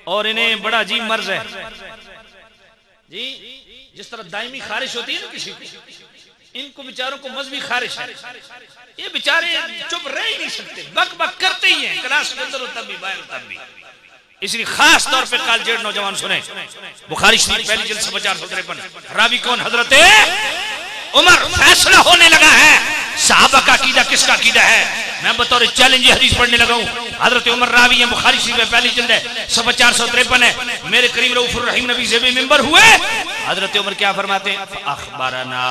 और इन्हें बड़ा अजीब मर्ज है जी। जिस तरह दायमी खारिश होती है ना किसी को, इनको बेचारों को मजहबी खारिश है। ये बेचारे चुप रह ही नहीं सकते, बक बक करते ही हैं, क्लास के अंदर हो तब भी, बाहर तब भी। इसलिए खास तौर पे कॉलेज नौजवान सुने, बुखारी शरीफ पहली जिल्द 453, रावी कौन? हजरत उमर। फैसला होने लगा है साहबा का अकीदा किसका अकीदा है। मैं बतौर चैलेंज हदीस पढ़ने लगा हूं। हजरत उमर रावी है, बुखारी शरीफ में पहली जिल्द है, 453 है। मेरे करीम रऊफुर रहीम नबी से भी मिंबर हुए। हजरत उमर क्या फरमाते हैं? अखबारना,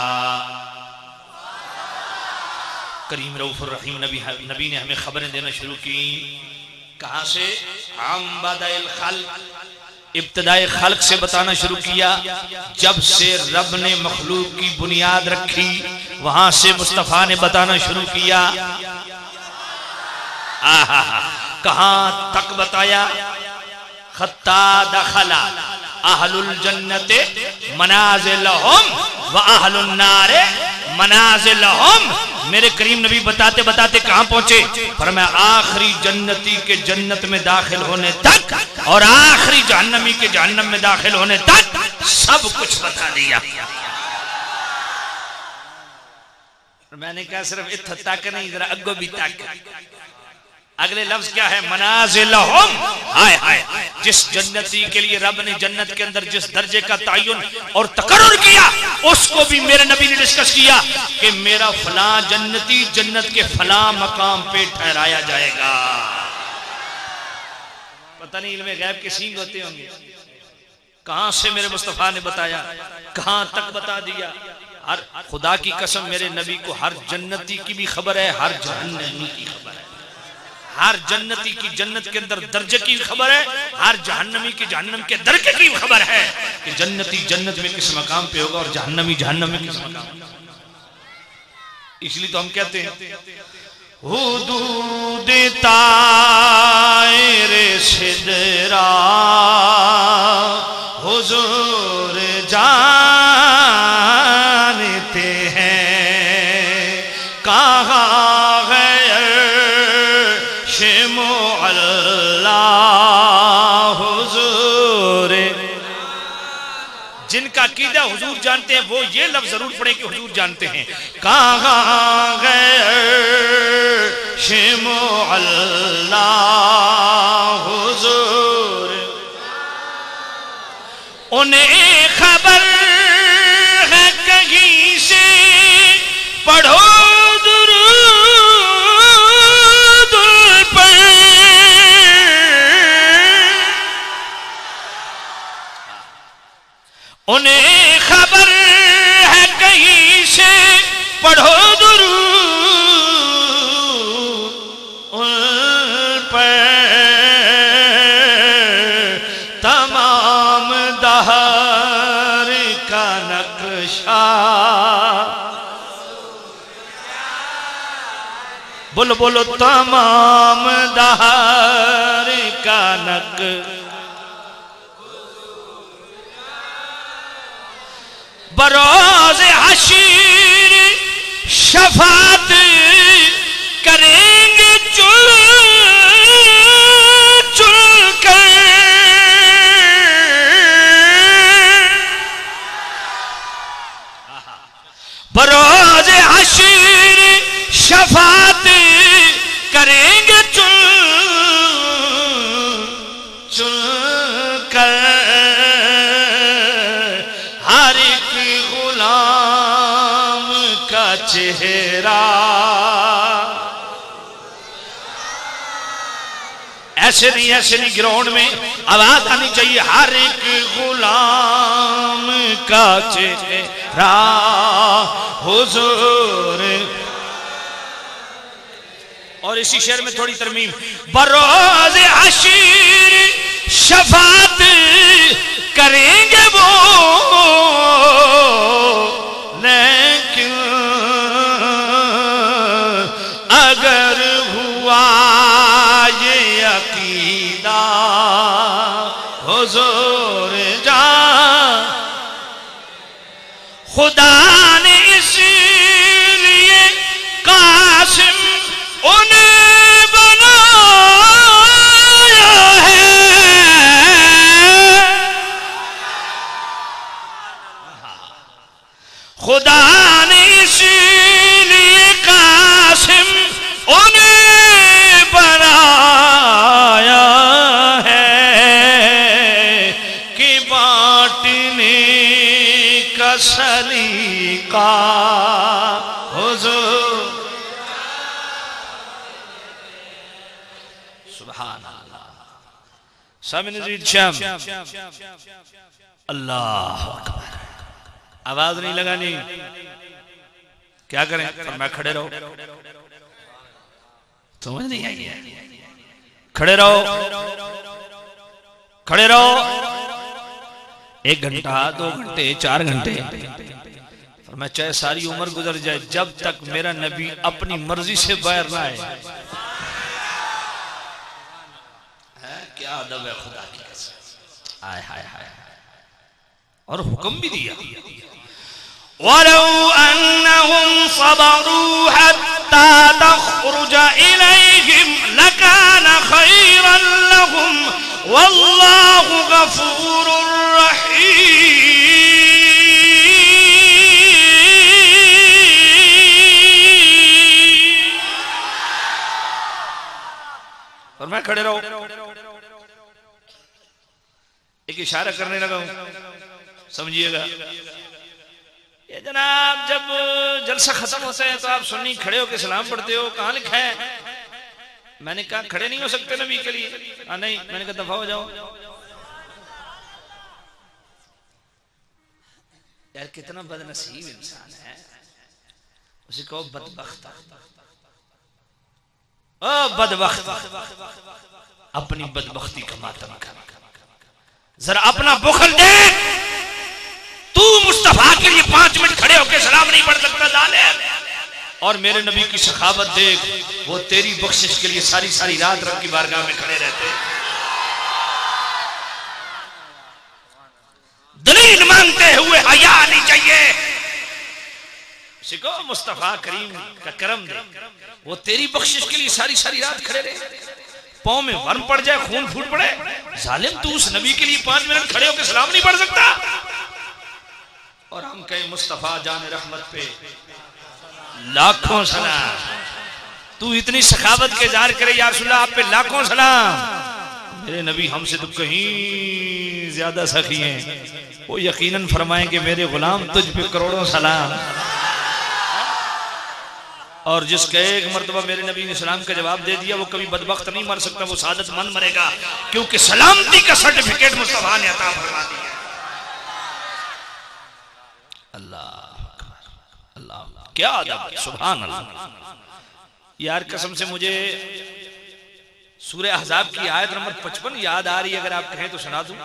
करीम रऊफुर रहीम नबी ने हमें खबरें देना शुरू की। कहां से? आमबादाइल खल्क, इब्तिदाए खल्क से बताना शुरू किया। जब से रब ने मखलूक की बुनियाद रखी, वहां से मुस्तफा ने बताना शुरू किया। कहां तक बताया? खत्ता दखला अहलुल जन्नते मनाजिलहुम व अहलुन नारे मनाजिलहुम। मेरे करीम नबी बताते बताते कहां पहुंचे? फरमाया आखिरी जन्नती के जन्नत में दाखिल होने तक और आखिरी जहन्नमी के जहन्नम में दाखिल होने तक सब कुछ बता दिया। मैंने कहा सिर्फ इतना तक नहीं, जरा अग्गो भी तक। अगले लफ्ज क्या है? मनाजिलहुम। हाय हाय, जिस जन्नती के लिए रब ने जन्नत के अंदर जिस दर्जे का तयन और तकर्रुर किया, उसको भी मेरे नबी ने डिस्कस किया कि मेरा फलां जन्नती जन्नत के फलां मकाम पे ठहराया जाएगा। पता नहीं इल्मे गैब के सींग होते होंगे। कहां से मेरे मुस्तफा ने बताया, कहां तक बता दिया। हर खुदा की कसम मेरे नबी को हर जन्नती की भी खबर है, हर जहन्नमी की खबर है। हर जन्नती की जन्नत के अंदर दर्जे की खबर है, हर जहन्नमी की जहन्नम के दर्जे की खबर है कि जन्नती जन्नत में किस मकाम पे होगा और जहन्नमी जहन्नम में किस मकाम। इसलिए तो हम कहते हैं हुदूद तायरे सिदरा हुजूर जानते हैं। कहाँ जिनका अकीदा हुजूर जानते हैं वो ये लफ्ज जरूर पढ़े कि हुजूर जानते हैं। कहाँ गए शिमो अल्लाह हुजूर, उन्हें खबर है कहीं से पढ़ो उन्हें खबर है कहीं से पढ़ो दुरूद उन पर। तमाम दहर का नक्शा, बोलो बोलो, तमाम दहर का नक्शा बरोज हशीर शफात करेंगे चुल चुल कर। बरोज हशीर शफात करेंगे चुल चुल कर। चेहरा। ऐसे नहीं ग्राउंड में आवाज आनी चाहिए, हर एक गुलाम का चेहरा हुजूर। और इसी शेर में थोड़ी तरमीम, बरोज़ हश्र शफाअत करेंगे वो, लेकिन अगर हुआ ये अकीदा हुजूर जा, खुदा ने इसलिए कासिम उन्हें बनाया है। खुदा ने इसलिए कासिम उन्हें बनाया है कि बांटने का सलीका हुजूर। अल्लाह अकबर। आवाज नहीं लगानी, क्या करें? मैं खड़े रहो, समझ नहीं आई है? खड़े रहो, खड़े रहो। 1 घंटा 2 घंटे 4 घंटे, मैं चाहे सारी उम्र गुजर जाए, जब तक मेरा नबी अपनी मर्जी से बाहर ना आए। क्या अदब है खुदा की कसम। आय हाय हाय। और हुक्म भी दिया, वलौ अन्नहुम सबरू हत्ता तखरुज इलैहिम लकान खैरन लहुम वल्लाहु गफूरुर रहीम। और मैं खड़े रहो, एक इशारा करने लगा हूं, समझिएगा। ये जनाब जब जलसा खत्म होता है तो आप सुन्नी खड़े होकर सलाम पढ़ते हो, कहां लिखा है? मैंने कहा खड़े नहीं हो सकते नबी के लिए। नहीं, मैंने कहा दफा हो जाओ। यार कितना बदनसीब इंसान है, उसे कहो बदबख्त। ओ बदबख्त, अपनी बदबख्ती का मातम कर, जरा अपना बुखल देख। तू मुस्तफा के लिए 5 मिनट खड़े होकर सलाम नहीं पढ़ सकता जालिम। और मेरे नबी की सखावत देख, वो तेरी बख्शिश के लिए सारी सारी रात रब की बारगाह में खड़े रहते। दलील मांगते हुए हया आनी चाहिए। सिको मुस्तफा करीम का करम दे, वो तेरी बख्शिश के लिए सारी सारी रात खड़े रहे। पाँव में वर्म पड़ जाए, खून फूट पड़े, जालिम तू उस नबी के लिए 5 मिनट खड़े होकर सलाम नहीं पढ़ सकता। और हम कहे मुस्तफा जान रहमत पे लाखों सलाम। तू इतनी सखावत के जार करे या रसूलल्लाह, आप पे लाखों सलाम। मेरे नबी हमसे तो कहीं ज्यादा सखी हैं, वो यकीनन फरमाएंगे मेरे गुलाम तुझ पे करोड़ों सलाम। और जिसका एक मर्तबा मेरे नबी ने सलाम का जवाब दे दिया, वो कभी बदबख्त नहीं मर सकता, वो सादतमंद मरेगा, क्योंकि सलामती का सर्टिफिकेट मुस्तफा ने अता फरमा दिया। अल्लाह अल्लाह, क्या अदब, सुभान अल्लाह। यार कसम से मुझे सूरह अहज़ाब की आयत नंबर 55 याद आ रही है, अगर आप कहें तो सुना दूं।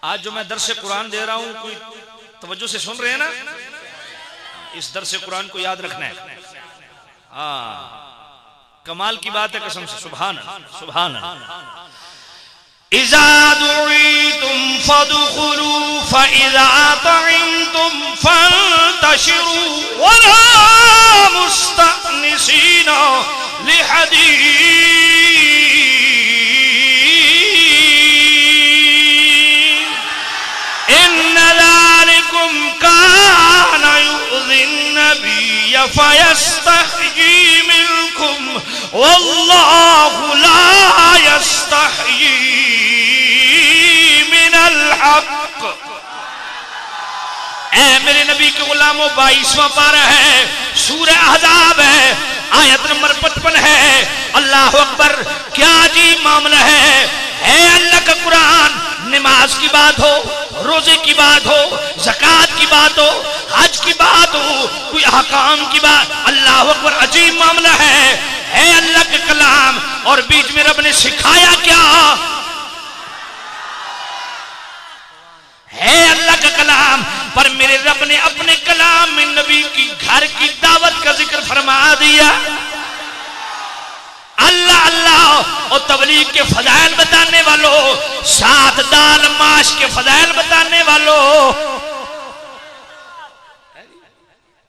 आज जो मैं दर्स कुरान दे रहा हूं, कोई तवज्जो से सुन रहे हैं ना? इस दर्स कुरान को याद रखना है। हाँ, कमाल की बात है कसम से, सुभान अल्लाह सुभान अल्लाह। इज़ा दुईतुम फदखुलू फ़इज़ा तइमतुम फंतशिरू वला मुस्तअनिसीना लिहदीस इन्न ज़ालिकुम कान युज़िन नबिय्य फयस्तहयी मिनकुम वल्लाहु ला यस्तहयी मिनल हक़। ऐ मेरे नबी के गुलामों 22वां पारा है, सूरह अहज़ाब है, आयत नंबर 55 है। अल्लाह अकबर, क्या जी मामला है अल्लाह का कुरान। नमाज की बात हो, रोजे की बात हो, ज़कात की बात हो, हज की बात हो, कोई अहकाम की बात, अल्लाह अकबर अजीब मामला है अल्लाह के कलाम। और बीच में रब ने सिखाया क्या है, अल्लाह का कलाम। पर मेरे रब ने अपने कलाम में नबी की घर की दावत का जिक्र फरमा दिया। अल्लाह अल्लाह, और तबलीग के फजाइल बताने वालों, साथ दाल माश के फजाइल बताने वालों,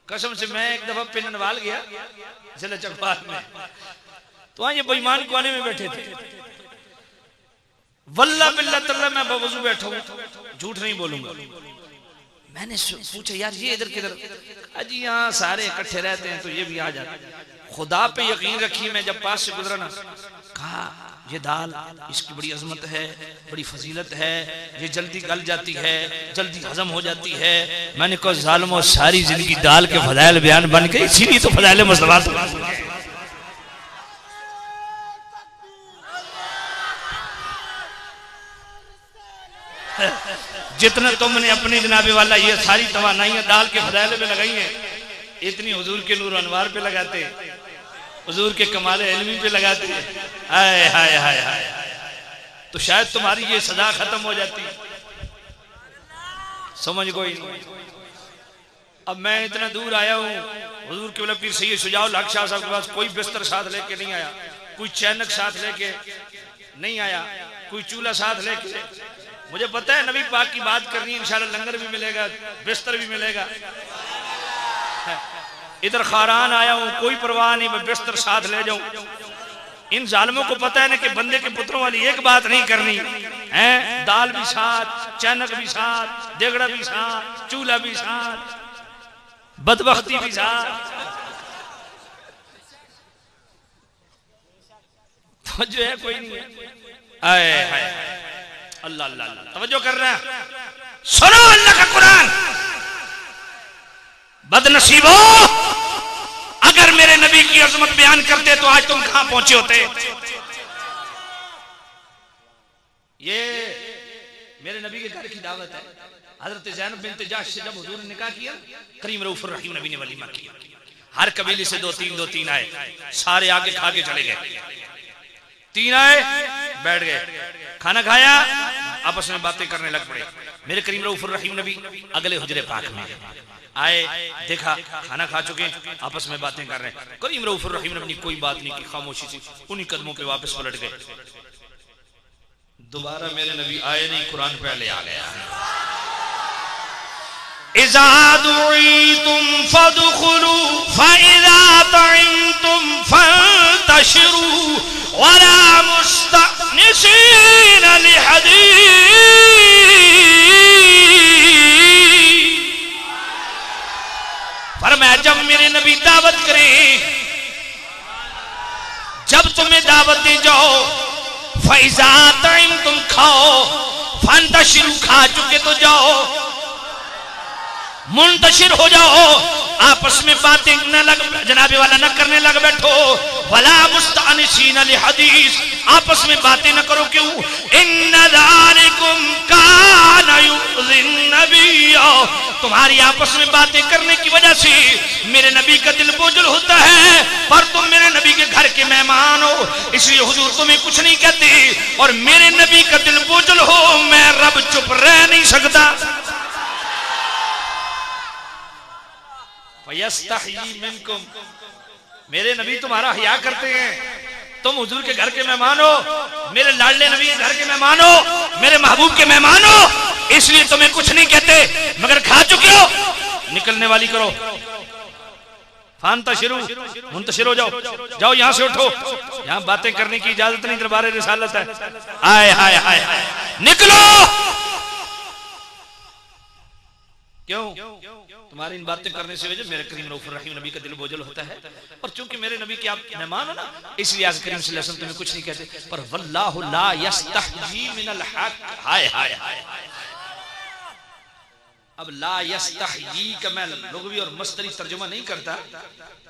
कसम से मैं एक दफा पिनवाल गया जिला चकवाल में, तो वहां ये बेईमान कोने में बैठे थे। वल्लाह बिल्लाह तल्ला मैं बवजू बैठा हूं, झूठ नहीं बोलूंगा। मैंने पूछा यार ये इधर किधर, अजी यहाँ सारे इकट्ठे रहते हैं तो ये भी आ जाते। खुदा पे यकीन रखिए, मैं जब पास से गुजरा ना, कहा ये दाल इसकी बड़ी अजमत है, बड़ी फजीलत है, ये जल्दी गल जाती है, जल्दी हजम हो जाती है। मैंने कहा जालिमों, सारी जिंदगी दाल के फजाइल बयान बन के, इसीलिए तो फजाइल मुस्तफा। जितना तुमने अपनी जनाबे वाला ये सारी तवानाइयां दाल के फजाइल पे लगाई हैं, इतनी हुजूर के नूर अनवार पे लगाते, हुजूर के कमाल इल्मी पे लगाते, हाय हाय हाय हाय, तो शायद तुम्हारी ये सजा खत्म हो जाती। समझ कोई नहीं। अब मैं इतना दूर आया हूँ, हुजूर के वली पीर सैयद शुजाउल हक शाह साहब के पास कोई बिस्तर साथ लेके नहीं आया, कोई चैनक साथ लेके नहीं आया, कोई चूल्हा साथ लेके। मुझे पता है नबी पाक की बात करनी है, इंशाल्लाह लंगर भी मिलेगा, बिस्तर भी मिलेगा। इधर खारान आया हूं, कोई परवाह नहीं, मैं बिस्तर साथ ले जाऊं। इन जालिमों को पता है ना कि बंदे के पुत्रों वाली एक बात नहीं करनी है, दाल भी साथ, चैनक भी साथ, देगड़ा भी साथ, चूल्हा भी साथ, बदबख्ती भी साथ। तो जो है कोई नहीं है। आए हाय अल्लाह अल्लाह अल्लाह, तवज्जो कर रहे हैं, सुनो अल्लाह का कुरान। बदनसीबो, अगर मेरे नबी की अजमत बयान करते तो आज तुम कहां पहुंचे होते। ये मेरे नबी के घर की दावत है। हजरत ज़ैनब बिन्त जहश से जब हुजूर ने निकाह किया, करीम रऊफुर रहीम नबी ने वलीमा किया। हर कबीले से दो तीन आए, सारे आगे खा के चले गए। 3 आए, बैठ गए, खाना खाया, आपस में बातें करने लग पड़े। मेरे करीम रऊफुर रहीम नबी अगले हुजरे पाक में आए, देखा खाना खा चुके, आपस में बातें कर रहे हैं। करीम रऊफुर रहीम नबी कोई बात नहीं की, खामोशी से उन्हीं कदमों पे वापस पलट गए। दोबारा मेरे नबी आए नहीं, कुरान पहले आ गया। इज़ा दुईतुम फदखुलू फइज़ा तइमतुम फंतशिरू वला मुस्तअनिसीन लिहदीस। फरमाया जब मेरे नबी दावत करें, जब तुम्हें दावत दे जाओ, फइज़ा तइमतुम खाओ, फंतशिरू खा चुके तो जाओ, मुंतशिर हो जाओ, आपस में बातें न लग जनाबे वाला न करने लग बैठो। वला मुस्तअनिसीन लिहदीस, आपस में बातें न करो। क्यों? इन्ना ज़ालिकुम काना युज़िन नबिय्या, तुम्हारी आपस में बातें करने की वजह से मेरे नबी का दिल बोझल होता है। पर तुम मेरे नबी के घर के मेहमान हो, इसलिए हुजूर तुम्हें कुछ नहीं कहते, और मेरे नबी का दिल बोझल हो, मैं रब चुप रह नहीं सकता। यस्तही मिनकुम, मेरे नबी तुम्हारा हया करते हैं। तुम हुजूर के घर के मेहमान हो, मेरे लाडले नबी के घर के मेहमान हो, मेरे महबूब के मेहमान हो, इसलिए तुम्हें कुछ नहीं कहते, मगर खा चुके हो, निकलने वाली करो। फांतशिरू, मुंतशिर हो जाओ, जाओ यहां से उठो, यहां बातें करने की इजाजत नहीं, दरबार रिसालत है। हाय हाय हाय, निकलो। क्यों? तुम्हारी इन बातें करने से वजह मेरे करीम रऊफुर रहीम नबी का दिल बोझल होता है, और चूंकि मेरे नबी के आप मेहमान हो ना, इसलिए आज करीम सल्लल्लाहु अलैहि वसल्लम तुम्हें कुछ नहीं कहते। पर वल्लाहु ला यस्तहजी मिनल हक, हाय हाय हाय, अब ला यस्तही का मैं लुग़वी और मस्दरी तर्जुमा नहीं करता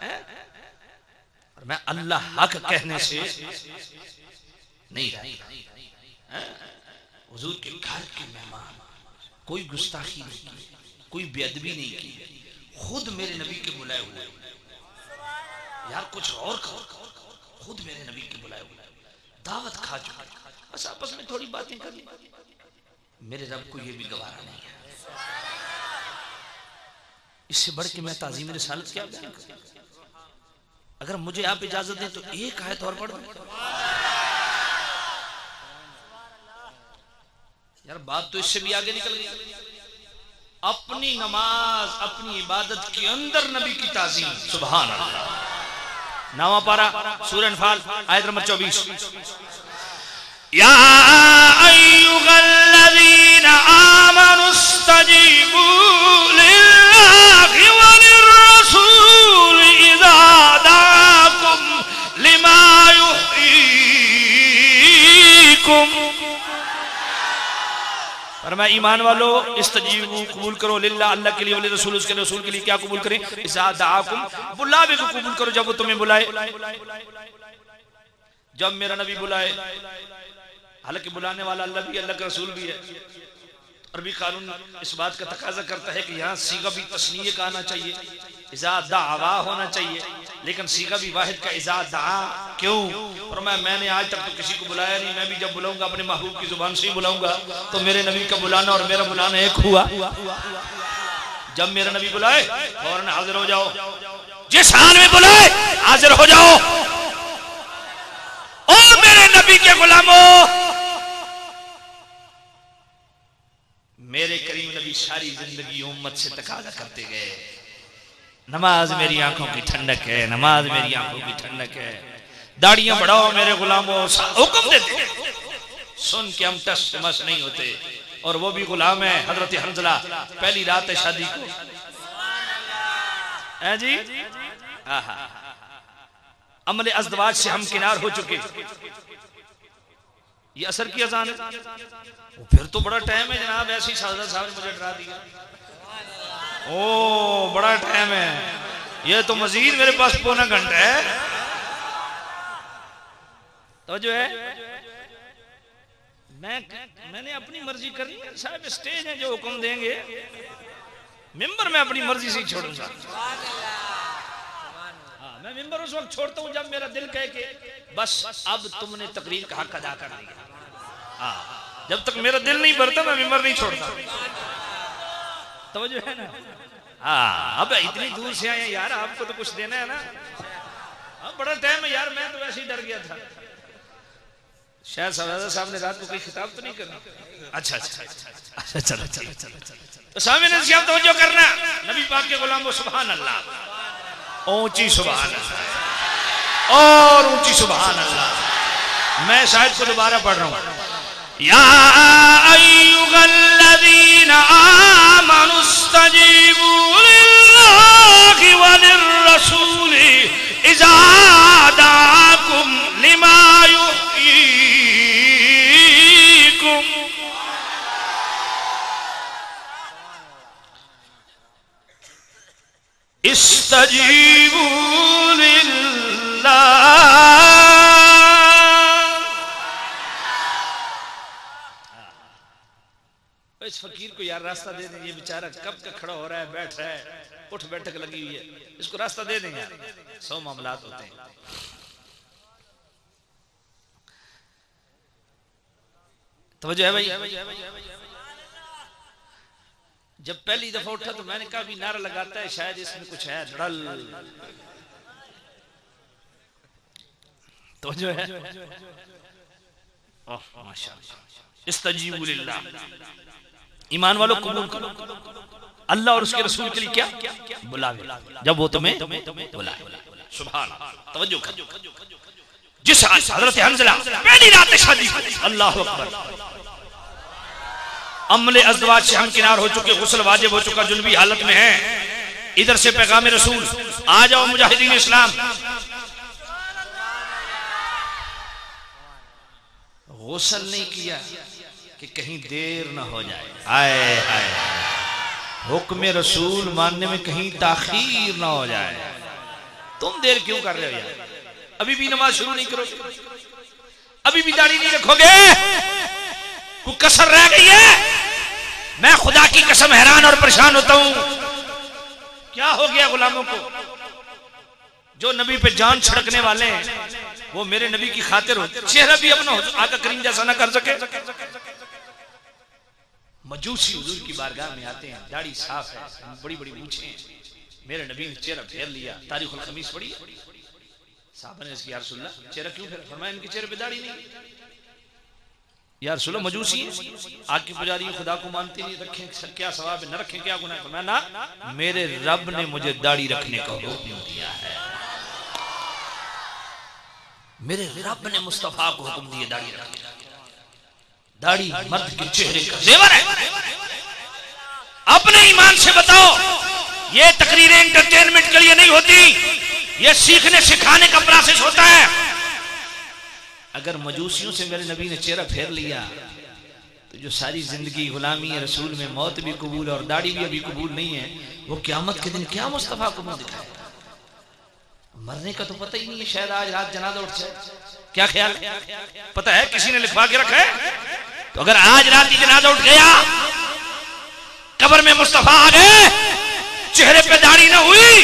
है? और मैं अल्लाह हक कहने से नहीं रहता। हुजूर के घर के मेहमान, कोई गुस्ताखी नहीं की, कोई बेअदबी नहीं की, खुद मेरे नबी के बुलाए हुए, यार कुछ और करो, खुद मेरे नबी के बुलाए हुए दावत खा चुके, बस आपस में थोड़ी बातें कर ली, मेरे रब को ये भी गवारा नहीं है। इससे बढ़ के मैं ताज़ीम रिसालत क्या बयान करूं? अगर मुझे आप इजाजत दें तो एक आयत और पढ़ दूं। यार बात तो इससे भी आगे निकल गई। अपनी नमाज, अपनी इबादत के अंदर नबी की ताज़ीम, सुभान अल्लाह। नावा पारा सूरह अनफाल आयत नंबर 24। या अय्युहल्लज़ीना आमनुस्तजीबू लिल्लाहि व लिर्रसूल इज़ा दआकुम लिमा युहयीकुम। फरमाया ईमान वालो इस्तजीबू, कबूल करो, लिल्लाह अल्लाह के लिए, वली रसूल उसके रसूल के लिए क्या कबूल करें? इज़ा दआकुम, बुलावे को कबूल करो जब वो तुम्हें बुलाए। जब मेरा नबी बुलाए, हालांकि बुलाने वाला अल्लाह भी, अल्लाह का रसूल भी है, अरबी कानून इस बात का तकाजा करता है कि यहाँ सीगा भी तस्नीये का आना चाहिए, इज़ा दावा होना चाहिए, लेकिन सीगा भी वाहिद का इज़ा दा। क्यों? और मैंने आज तक तो किसी को बुलाया नहीं, मैं भी जब बुलाऊंगा अपने महबूब की जुबान से ही बुलाऊंगा, तो मेरे नबी का बुलाना और मेरा बुलाना एक हुआ। जब मेरा नबी बुलाए फौरन हाजिर हो जाओ, जिस हाल में बुलाए हाजिर हो जाओ। और मेरे नबी के गुलामों, मेरे करीम नबी सारी जिंदगी उम्मत से तकाजा करते गए, नमाज मेरी आंखों की ठंडक है, नमाज मेरी आंखों की ठंडक है, दाढ़ियां बढ़ाओ मेरे गुलामों, हुक्म देते, सुन के हम टस मस नहीं होते। और वो भी गुलाम है हजरत हंजला, पहली रात है शादी को है जी, अमले अज़दवाज से हम किनार हो चुके, ये असर की अजान है। फिर तो बड़ा टाइम है जनाब, ऐसे ही साहब ने मुझे डरा दिया, ओ बड़ा टाइम है, ये तो मजीद मेरे पास पौना घंटा है। तो जो है मैंने अपनी मर्जी करनी है साहब, स्टेज है जो हुक्म देंगे, मिंबर में अपनी मर्जी से ही छोड़ूंगा। मैं मिंबर उस वक्त छोड़ता हूं जब मेरा दिल कहे कि बस अब तुमने तकरीर का हक अदा कर दिया। जब तक मेरा दिल नहीं भरता मैं मिंबर नहीं छोड़ता। तो जो है ना, अब इतनी दूर से आए यार, आपको तो कुछ देना है ना। बड़ा टाइम है यार, मैं तो वैसे ही डर गया था, शायद साहब ने रात को कोई खिताब तो नहीं करना। अच्छा चलो तो सामने नसीहत तवज्जो करना, नबी पाक के गुलामों, सुभान अल्लाह, ऊंची सुभान अल्लाह और ऊंची सुभान अल्लाह। मैं शायद को दोबारा पढ़ रहा हूं। या अय्युहल्लज़ीना आमनुस्तजीबू लिल्लाहि व लिर्रसूली इज़ा दआकुम लिमा युहयीकुम। इस्तजीबू लिल्लाह। इस फकीर को यार रास्ता दे दें, ये बेचारा कब का खड़ा हो रहा है, बैठ रहा है, उठ बैठक लगी हुई है, इसको रास्ता दे दें यार, 100 मामलात होते हैं। तवज्जो है भाई। जब पहली दफा उठा तो मैंने कहा भी नारा लगाता है, शायद इसमें कुछ है धड़ल। तो जो है माशाअल्लाह, इस्तजीबू लिल्लाह, ईमान वालों कबूल करो, अल्लाह और उसके रसूल के लिए क्या बुलावे, जब वो तुम्हें बुलाए। सुभान अल्लाह, तवज्जो करो। जिस हजरत हंजला पहली रात शादी, अल्लाह अकबर, अमले अज़दवाज से हम किनार हो चुके, गुस्ल वाजिब हो चुका, जुनबी हालत में है, इधर से पैगाम रसूल, आ जाओ मुजाहिदीन इस्लाम। गुस्ल नहीं किया कि कहीं देर ना हो जाए, आए आए, हुक्म रसूल मानने में कहीं ताखीर ना हो जाए। तुम देर क्यों कर रहे हो यार? अभी भी नमाज शुरू नहीं करोगे? अभी भी दाढ़ी नहीं रखोगे? कोई कसर रह गई है? मैं खुदा की कसम हैरान और परेशान होता हूं, क्या हो गया गुलामों को? जो नबी पे जान छिड़कने वाले हैं वो मेरे नबी की खातिर हो, चेहरा भी अपना आका करीम जैसा ना कर सके। मजूसी हुजूर की बारगाह में आते हैं, दाढ़ी साफ है, बड़ी बड़ी मूछें हैं, मेरे नबी ने चेहरा फेर लिया। तारीखुल खमीस पढ़ी, साहबा ने इसकी या रसूलल्लाह चेहरा क्यों फेरा? फरमाया इनके चेहरे पे दाढ़ी नहीं। या रसूलल्लाह मजूसी है, आग की पुजारी, खुदा को मानते नहीं, रखें क्या सवाब है, न रखें क्या गुनाह? फरमाया ना, मेरे रब ने मुझे दाढ़ी रखने का हुक्म दिया है। मेरे रब ने मुस्तफा को हुक्म दिया दाढ़ी रखने का। दाढ़ी मर्द के चेहरे का जेवर है। अपने ईमान से बताओ, ये तकरीरें एंटरटेनमेंट के लिए नहीं होती, ये सीखने सिखाने का प्रोसेस होता है। अगर मजूसियों से मेरे नबी ने चेहरा फेर लिया तो जो सारी जिंदगी गुलामी रसूल में मौत भी कबूल और दाढ़ी भी अभी कबूल नहीं है, वो क़यामत के दिन क्या मुस्तफा को मुंह दिखाएगा? मरने का तो पता ही नहीं है, शायद आज रात जनाजा उठ जाए। क्या ख्याल पता है? किसी ने लिखवा के रखा है? तो अगर आज रात ही जनाजा उठ गया, कब्र में मुस्तफा आ गए, चेहरे पे दाढ़ी ना हुई,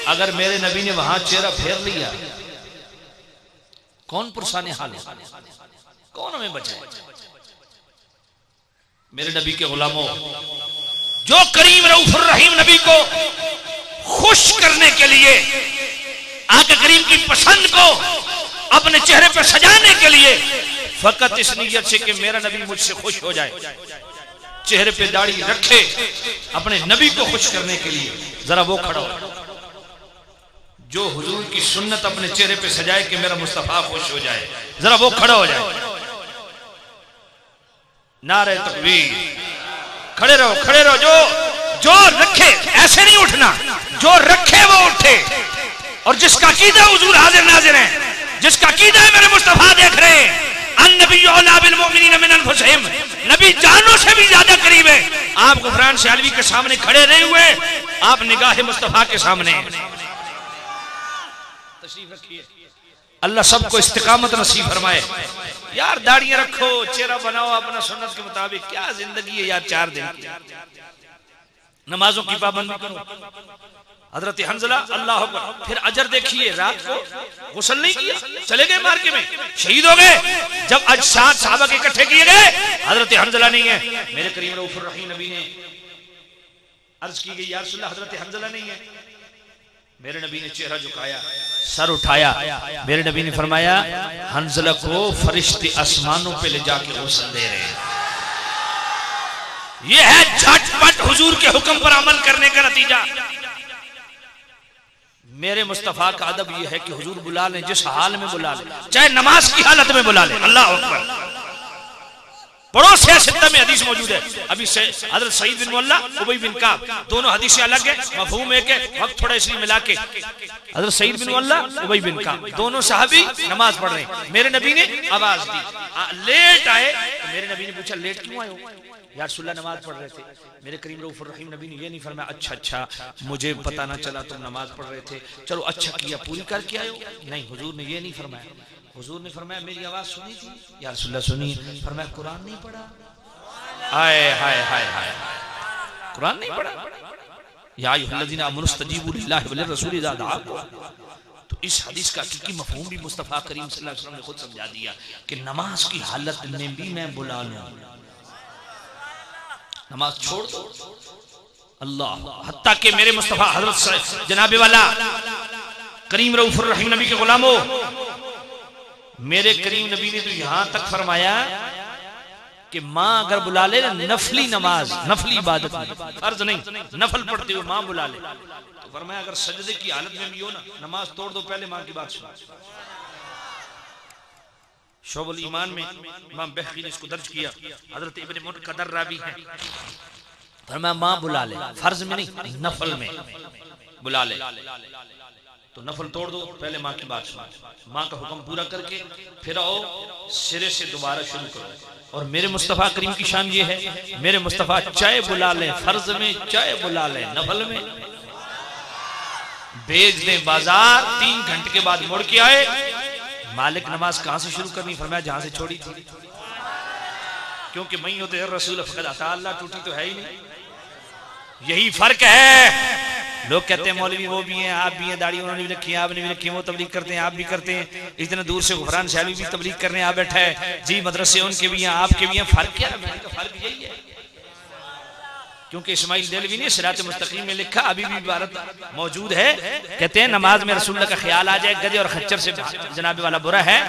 अगर मेरे नबी ने वहां चेहरा फेर लिया, कौन पुरसाने हाल है? कौन हमें बचाए? मेरे नबी के गुलामों, जो करीम रऊफ रहीम नबी को खुश करने के लिए, आका करीम की पसंद को अपने चेहरे पर सजाने के लिए, फकत इस नियत से कि मेरा नबी मुझसे खुश हो जाए, चेहरे पे दाढ़ी रखे अपने नबी को खुश करने के लिए, जरा वो खड़ा हो। जो हुजूर की सुन्नत अपने चेहरे पे सजाए कि मेरा मुस्तफा खुश हो जाए, जरा वो खड़ा हो जाए। नारे तकबीर, खड़े रहो, खड़े रहो। जो रखे, ऐसे नहीं उठना, जो रखे वो उठे। और जिसका कीदा हुजूर हाजिर नाजिर है, जिसका कीदा है मेरे मुस्तफा देख रहे हैं, अन्नबी औला बिल मुमिनीन मिन अनफुसिहिम, नबी जानों से भी ज्यादा करीब है। आप गुफरान शालवी के सामने खड़े रहे हुए, आप निगाह मुस्तफा के सामने। तशरीफ रखिए, अल्लाह सबको इस्तिकामत नसीब फरमाए। यार दाढ़ियां रखो, चेहरा बनाओ अपना सुन्नत के मुताबिक, क्या जिंदगी है यार 4 दिन की। नमाजों की पाबंदी करो। हजरत हंजला अल्लाह अकबर, फिर अजर देखिए, रात को गुस्ल नहीं किया, चले गए मार्के में, शहीद हो गए। जब आज 7 सहाबा के इकट्ठे किए गए, हजरत हंजला नहीं है। मेरे करीम रऊफ रहीम नबी ने अर्ज की गई, या रसूलल्लाह हजरत हंजला नहीं है। मेरे नबी ने चेहरा झुकाया, सर उठाया, मेरे नबी ने फरमाया, हंजला को फरिश्ते आसमानों पे ले जाके गुस्ल दे रहे हैं। यह है झटपट हुजूर के हुक्म पर अमल करने का नतीजा। मेरे मुस्तफा का अदब यह है कि हुजूर बुला लें, जिस हाल में बुला लें, चाहे नमाज की हालत में बुला लें। अल्लाह अकबर। बड़ों से सिद्धा में हदीस मौजूद है। अभी से हजरत सईद बिन मुअल्ला, उबई बिन काब, दोनों हदीसें अलग है, मफहूम एक है, वक्त थोड़ा इसलिए मिला के। हजरत सईद बिन मुअल्ला, उबई बिन काब, दोनों सहाबी नमाज पढ़ रहे हैं। मेरे नबी ने आवाज दी, लेट आए। तो मेरे नबी ने पूछा, लेट क्यों आए हो? या रसूलल्लाह नमाज पढ़ रहे थे। मेरे करीम रऊफ रहीम नबी ने ये नहीं फरमाया, अच्छा मुझे पता ना चला तुम नमाज पढ़ रहे थे, चलो अच्छा किया पूरी करके आए हो। नहीं, हुजूर ने ये नहीं फरमाया। हुजूर ने फरमाया, मेरी आवाज सुनी थी? या रसूलल्लाह सुनी। फरमाया, कुरान नहीं पढ़ा? हाय हाय हाय हाय, कुरान नहीं पढ़ा? या अय्युहल्लज़ीना आमनू इस्तजीबू लिल्लाहि व लिर्रसूली इज़ा दअाकुम। तो इस हदीस का हकीकी मफहूम भी मुस्तफा करीम सल्लल्लाहु अलैहि वसल्लम ने खुद समझा दिया कि नमाज की हालत में भी मैं बुला लूं, नमाज छोड़ दो। अल्लाह, हत्ता कि मेरे मुस्तफा हजरत जनाबे वाला करीम रऊफ रहीम नबी के गुलामों, मेरे करीम नबी ने तो यहां तक फरमाया कि माँ अगर बुला ले नफली नमाज, नफली इबादत में, फर्ज नहीं, नफल पढ़ते हुए माँ बुला ले, तो फरमाया अगर सजदे की हालत में भी हो ना, नमाज तोड़ दो, पहले माँ की बात सुनो। शोबुल ईमान में इमाम बहकी ने इसको दर्ज किया, हजरत इब्न मुनकदर रावी है, फरमाया माँ बुला ले, फर्ज में नहीं नफल में बुला ले, तो नफल तोड़ दो, पहले माँ की बात सुनो, माँ का हुक्म पूरा करके फिर आओ सिरे से दोबारा शुरू करो। और मेरे मुस्तफ़ा करीम की शान ये है, मेरे मुस्तफ़ा चाय बुला लें फर्ज में, चाय बुला लें नफल में, भेज दें बाजार, 3 घंटे के बाद मुड़ के आए, मालिक नमाज कहां से शुरू करनी, फरमाया जहां से छोड़ी थी। क्योंकि मैं होते रसूल फकद अता अल्लाह, टूटी तो है ही नहीं। यही फर्क है। लोग कहते हैं मौलवी वो भी हैं, आप भी हैं, दाढ़ी उन्होंने भी रखी है, आपने भी रखी है, वो तबलीग करते हैं, आप भी करते हैं, इतने दूर से गुफरान शैली भी तबलीग करने आ बैठा है जी, मदरसे उनके भी हैं आपके भी हैं, फर्क क्या है? फर्क यही है। क्योंकि इस्माइल देलवी ने सिरात मुस्तकीम में लिखा, अभी भी इबारत मौजूद है, कहते हैं नमाज में रसूलुल्लाह का ख्याल आ जाए, गधे और खच्चर से जनाबे वाला बुरा है।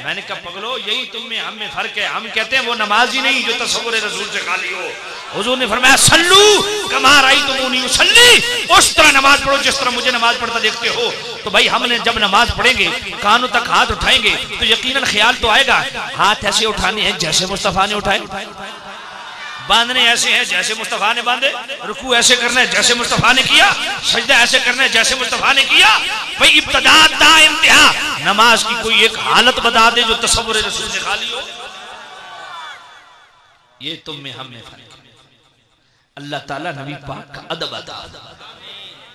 मैंने कहा पगलो यही तुम में हम में फर्क है। हम कहते हैं वो नमाज ही नहीं जो तसव्वुर रसूल से खाली हो। हुजूर ने फरमाया सल्लू कमा रायतुमूनी उसल्ली, उस तरह नमाज पढ़ो जिस तरह मुझे नमाज पढ़ता देखते हो। तो भाई हमने जब नमाज पढ़ेंगे कानों तक हाथ उठाएंगे तो यकीनन ख्याल तो आएगा, हाथ ऐसे उठाने हैं जैसे मुस्तफा ने उठाए, बांधने ऐसे हैं जैसे मुस्तफा ने बांधे, रुकू ऐसे करना है जैसे मुस्तफा ने किया, सजदा ऐसे करना है जैसे मुस्तफा ने किया। भाई इब्तिदा ता इंतहा, नमाज की कोई एक हालत बता दे जो तसव्वुर रसूल से खाली हो। ये तुम में हम में फर्क है। अल्लाह ताला नबी पाक का अदब अदा,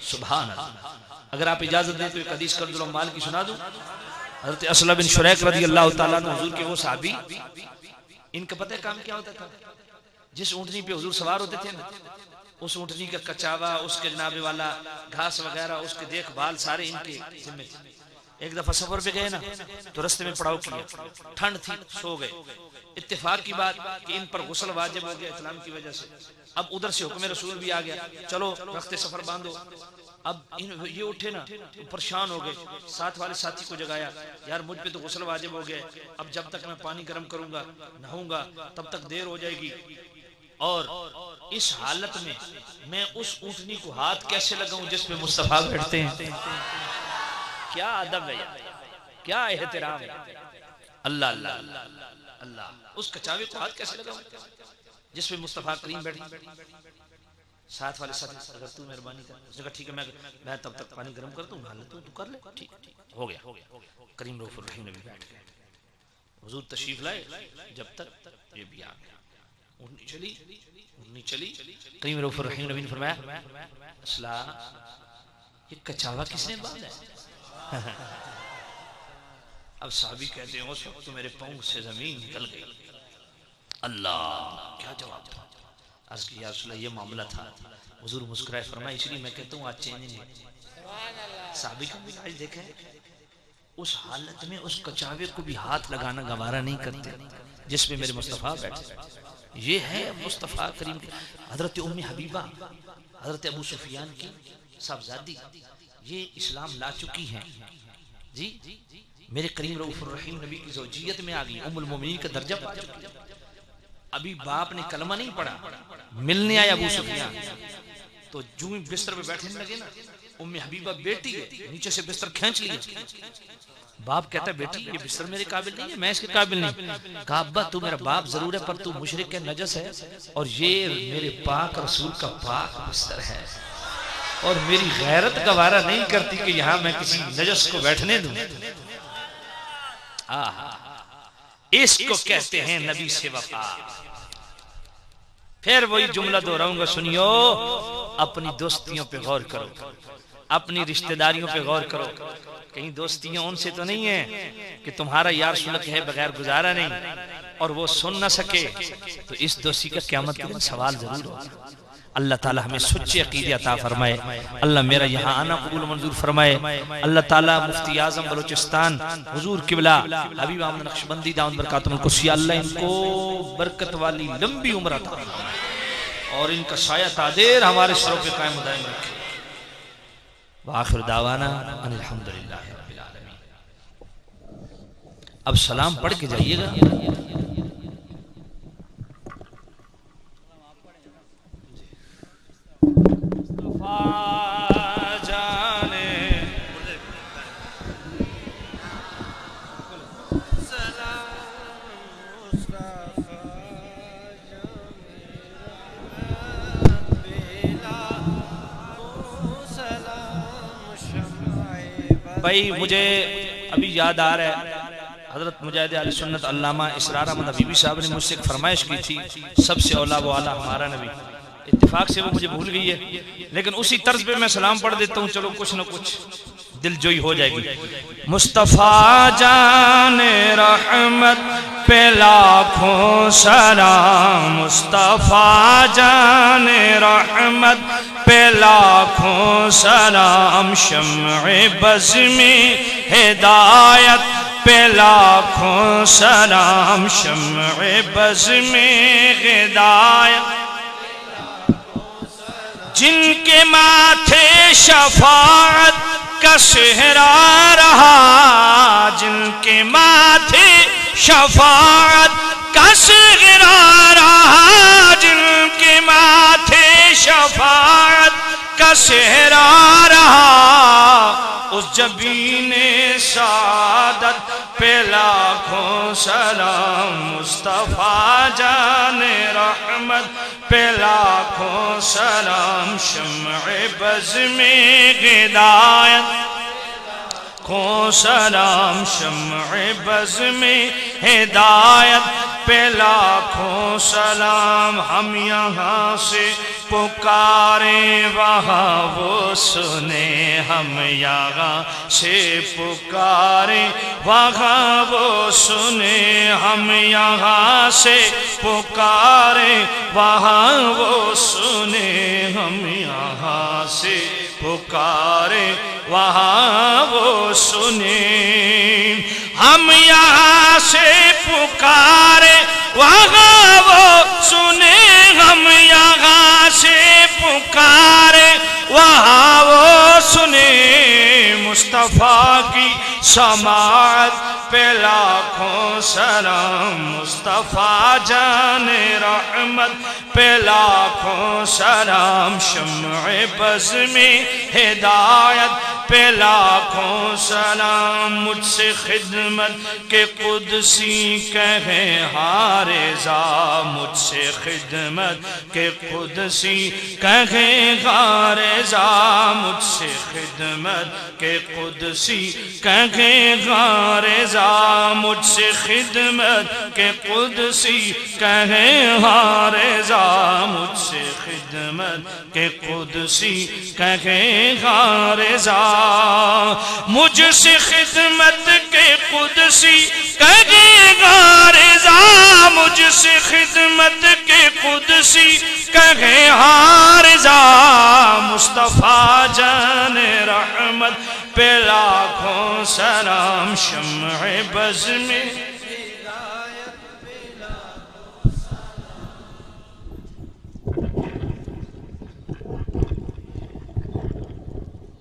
सुभान अल्लाह। अगर आप इजाजत दें तो एक हदीस कर्जुल अम्माल की सुना दूं। हज़रत असला बिन शुरैक रज़ी अल्लाह ताला अन्हु, हुजूर के वो सहाबी, इनका पता है काम क्या होता था? जिस ऊंटनी पे हुजूर सवार होते थे ना, उस ऊंटनी का कचावा, उसके जनाबे वाला घास वगैरह, उसके देखभाल सारे इनके जिम्मे थे। एक दफा सफर पे गए ना तो रास्ते में पड़ाव किया, ठंड थी, सो गए। इत्तेफाक की बात कि इन पर गुस्ल वाजिब हो गया इस्लाम की वजह से। अब उधर से हुक्म रसूल भी आ गया, चलो रखते सफर बांधो। अब ये उठे ना तो परेशान हो गए, साथ वाले साथी को जगाया, यार मुझ पे तो गुस्ल वाजिब हो गए, अब जब तक मैं पानी गर्म करूंगा नहाऊंगा तब तक देर हो जाएगी, और इस हालत में मैं उस ऊंटनी को हाथ कैसे लगाऊं जिसपे मुस्तफा बैठते हैं। क्या अदब है, क्या एहतराम है। अल्लाह अल्लाह अल्लाह, उस कचावे को हाथ कैसे लगाऊं जिसपे मुस्तफा करीम बैठे। साथ वाले साथ, अगर तू मेहरबानी कर, उसने कहा ठीक है मैं तब तक पानी गर्म कर दूं, नहा ले तू कर ले, ठीक हो गया। करीम रऊफुर रहीम नबी बैठ गए, हुजूर तशरीफ लाए, जब तक ये भी आ गया, उड़नी चली। करीम रऊफुर रहीम नबी ने फरमाया असला ये कचावा किसने बांधा है? अब साहबी कहते हैं उस वक्त तो मेरे पांव से जमीन निकल गई। अल्लाह क्या जवाब था। अर्ज़ किया या रसूलल्लाह ये मामला था। हुजूर मुस्कुराए, फरमाया इसलिए मैं कहता हूँ आज चेंज नहीं। साहबी का मिजाज देखें, उस हालत में उस कचावे को भी हाथ लगाना गवारा नहीं करते जिसमें मेरे मुस्तफा बैठे। ये है मुस्तफा करीम की हजरत उम्मे हबीबा, हजरत अबू सुफियान की साहबजादी, ये इस्लाम ला चुकी हैं जी। मेरे करीम रऊफुर रहीम नबी की ज़ौजियत में आ गई, उम्मुल मोमिनीन का दर्जा पा चुकी। अभी बाप ने कलमा नहीं पढ़ा, मिलने आया अबू सुफियान, तो जूं ही बिस्तर पे बैठने लगे ना, उम्मे हबीबा बेटी है, नीचे से बिस्तर खींच लिया। बाप कहता है बेटी ये बिस्तर मेरे काबिल नहीं है, मैं इसके काबिल नहीं। कहा अब्बा तू मेरा बाप जरूर है पर तू मुशरिक है, नजस है, और ये मेरे पाक रसूल का पाक बिस्तर है, और मेरी गैरत गवारा नहीं करती कि यहां मैं किसी नजस को बैठने दूं। इसको कहते हैं नबी से वफा। फिर वही जुमला दोहराऊंगा, सुनियो, अपनी दोस्तियों पे गौर करो, अपनी रिश्तेदारियों पे गौर करो। कहीं दोस्तियां उनसे तो नहीं है कि तुम्हारा यार सुलग है बगैर गुजारा नहीं और वो सुन ना सके, तो इस दोस्ती का क़यामत के दिन सवाल जरूर होगा। अल्लाह ताला हमें सच्चे अकीदे अता फरमाए। अल्लाह मेरा यहाँ आना कबूल मंजूर फरमाए। अल्लाह ताला मुफ्ती आज़म बलूचिस्तान हुजूर किबला हबीब अहमद नक्शबंदी दाऊद बरकातुहुल कुर्सी, अल्लाह इनको बरकत वाली लंबी उम्र अता और इनका साया तादेर हमारे सरों पे कायम दायम रखे। वाखिर दावाना अल्हम्दुलिल्लाह रब्बिल आलमीन। अब सलाम पढ़ के जाइएगा। भाई मुझे अभी याद आ रहा है हजरत मुजाहिद आले सुन्नत अल्लामा इसरार अहमद हबीबी साहब ने मुझसे एक फरमाइश की थी, सबसे औला वो आला हमारा नबी। इत्तेफाक से वो मुझे भूल गई है, लेकिन उसी तर्ज पे मैं सलाम पढ़ देता हूँ, चलो कुछ न कुछ दिल जोई हो जाएगी। मुस्तफ़ा जाने रहमत पे लाखों सलाम, मुस्तफ़ा जाने रहमत पे लाखों सलाम, शम्अ बज़ में हिदायत पे लाखों सलाम, शम्अ बज़ में हिदायत, जिनके माथे शफाअत का सेहरा रहा, जिनके माथे शफाअत का सेहरा रहा, जिनके माथे शफाअत का सेहरा रहा, उस जबीने सादत पे लाखों सलाम, मुस्तफ़ा जाने रहमत पे लाखों सलाम, शम्अ बज़ में हिदायत को सलाम, शम्अ बज़ में हिदायत पे लाखों सलाम। हम यहाँ से पुकारे वहाँ वो सुने, हम यहाँ से पुकारे वहाँ वो सुने, हम यहाँ से पुकारे वहाँ वो सुने, हम यहाँ से पुकारे वहाँ वो सुने, हम यहाँ से पुकारे वहाँ वो सुने, हम यहाँ से पुकारे वहाँ वो सुने, मुस्तफ़ा की समाअत पे लाखों सलाम, मुस्तफ़ा जाने रहमत पे लाखों सलाम, शम्अ बज़ में हिदायत पे लाखों सलाम। मुझसे खिदमत के कुदसी कहे हारिज़ा, मुझसे खिदमत के कुदसी कहे हारिज़ा, मुझसे खिदमत के कुदसी कहे हारिज़ा, मुझसे खिदमत के कुदसी कहे हारिज़ा, मुझसे खिदमत के कुदसी कहे हारिज़ा, मुझसे खिदमत के कुदसी कहे हारिज़ा, मुझसे खिदमत के कुदसी कहे हारिज़ा, मुस्तफ़ा जाने रहमत पे लाखों सलाम, शम्अ बज़ में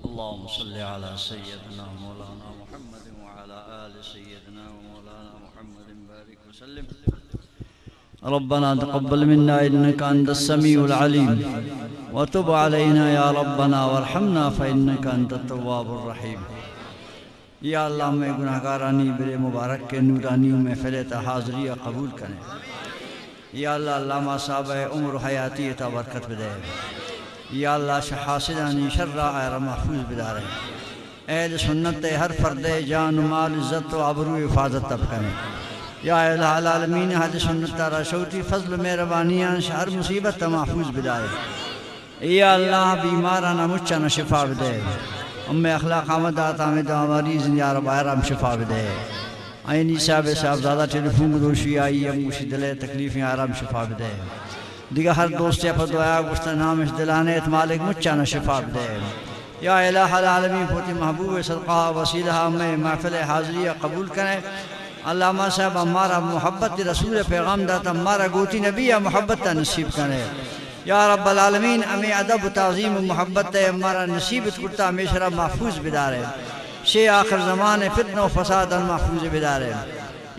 अल्लाहुम्मा सल्लि अला सय्यिदना मौलाना मुहम्मद व अला आलि सय्यिदना मौलाना मुहम्मद बारिक व सल्लिम। रब्बना तक़ब्बल मिन्ना इन्नका अंतस समीउल अलीम व तुब अलैना या रब्बना वरहमना फ़इन्नका अंतत तव्वाबुर रहीम। या अल्लाह मैं गुनाहगारानी बिरे मुबारक के नूरानी महफ़िल हाज़िरिया कबूल करें। या अल्लाह अल्लामा साहब उम्र हयाती अता बरकत बदे। या अल्लाह हासिदानी शर्रा आयरा महफूज बिदारे। एल सुन्नत हर फ़र्द जान माल इज़्ज़त व आबरू हिफाजत तब करें। या इलाहुल आलमीन हद सुन्नत रशौती फ़ज़ल मेहरबानियाँ हर मुसीबत महफूज बिदारे। या अल्लाह बीमाराना मुच्चाना शिफा बदे। उम्मे अखलाक आमदात आमिद हमारी ज़िंदा रब आराम शिफा बदे। आइनी साहब ज़्यादा टेलीफोन दोशी आई अब मुश्किल तकलीफ़ें आराम शिफा बदे। दिगा हर दोस्त या दुआ गुस्ता नाम इस दिलाने मालिक मुच्चाना शिफा दे। या इलाहुल आलमीन पोती महबूब सदका वसीला में महफिल हाज़िरिया कबूल करें। अल्लामा साहब हमारा मोहब्बत रसूल पैगाम दाता हमारा गोती नबी या मोहब्बत नसीब करें। या रब्बल आलमीन हमें अदब ताज़ीम मोहब्बत हमारा नसीब कुर्ता हमेशा महफूज बिदारे। शे आखिर ज़माने फितना फसाद महफूज बिदारे।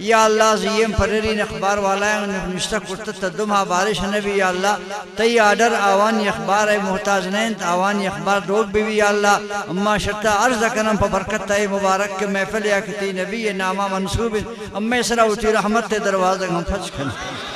या अल्लाह ज़ियम फरेरी अखबार वाला निश्ता कुर्ता दुमा बारिश नबी। या अल्लाह तई आर्डर आवानी अखबार है मोहताज नैन आवानी अखबार रोक भी। या अल्लाह अम्मा शर्ता अर्ज़ करम पर बरकत है मुबारक के महफिल या किती नबी नामा मनसूब अम्मे सरा उती रहमत दरवाज़ा हम फच कर।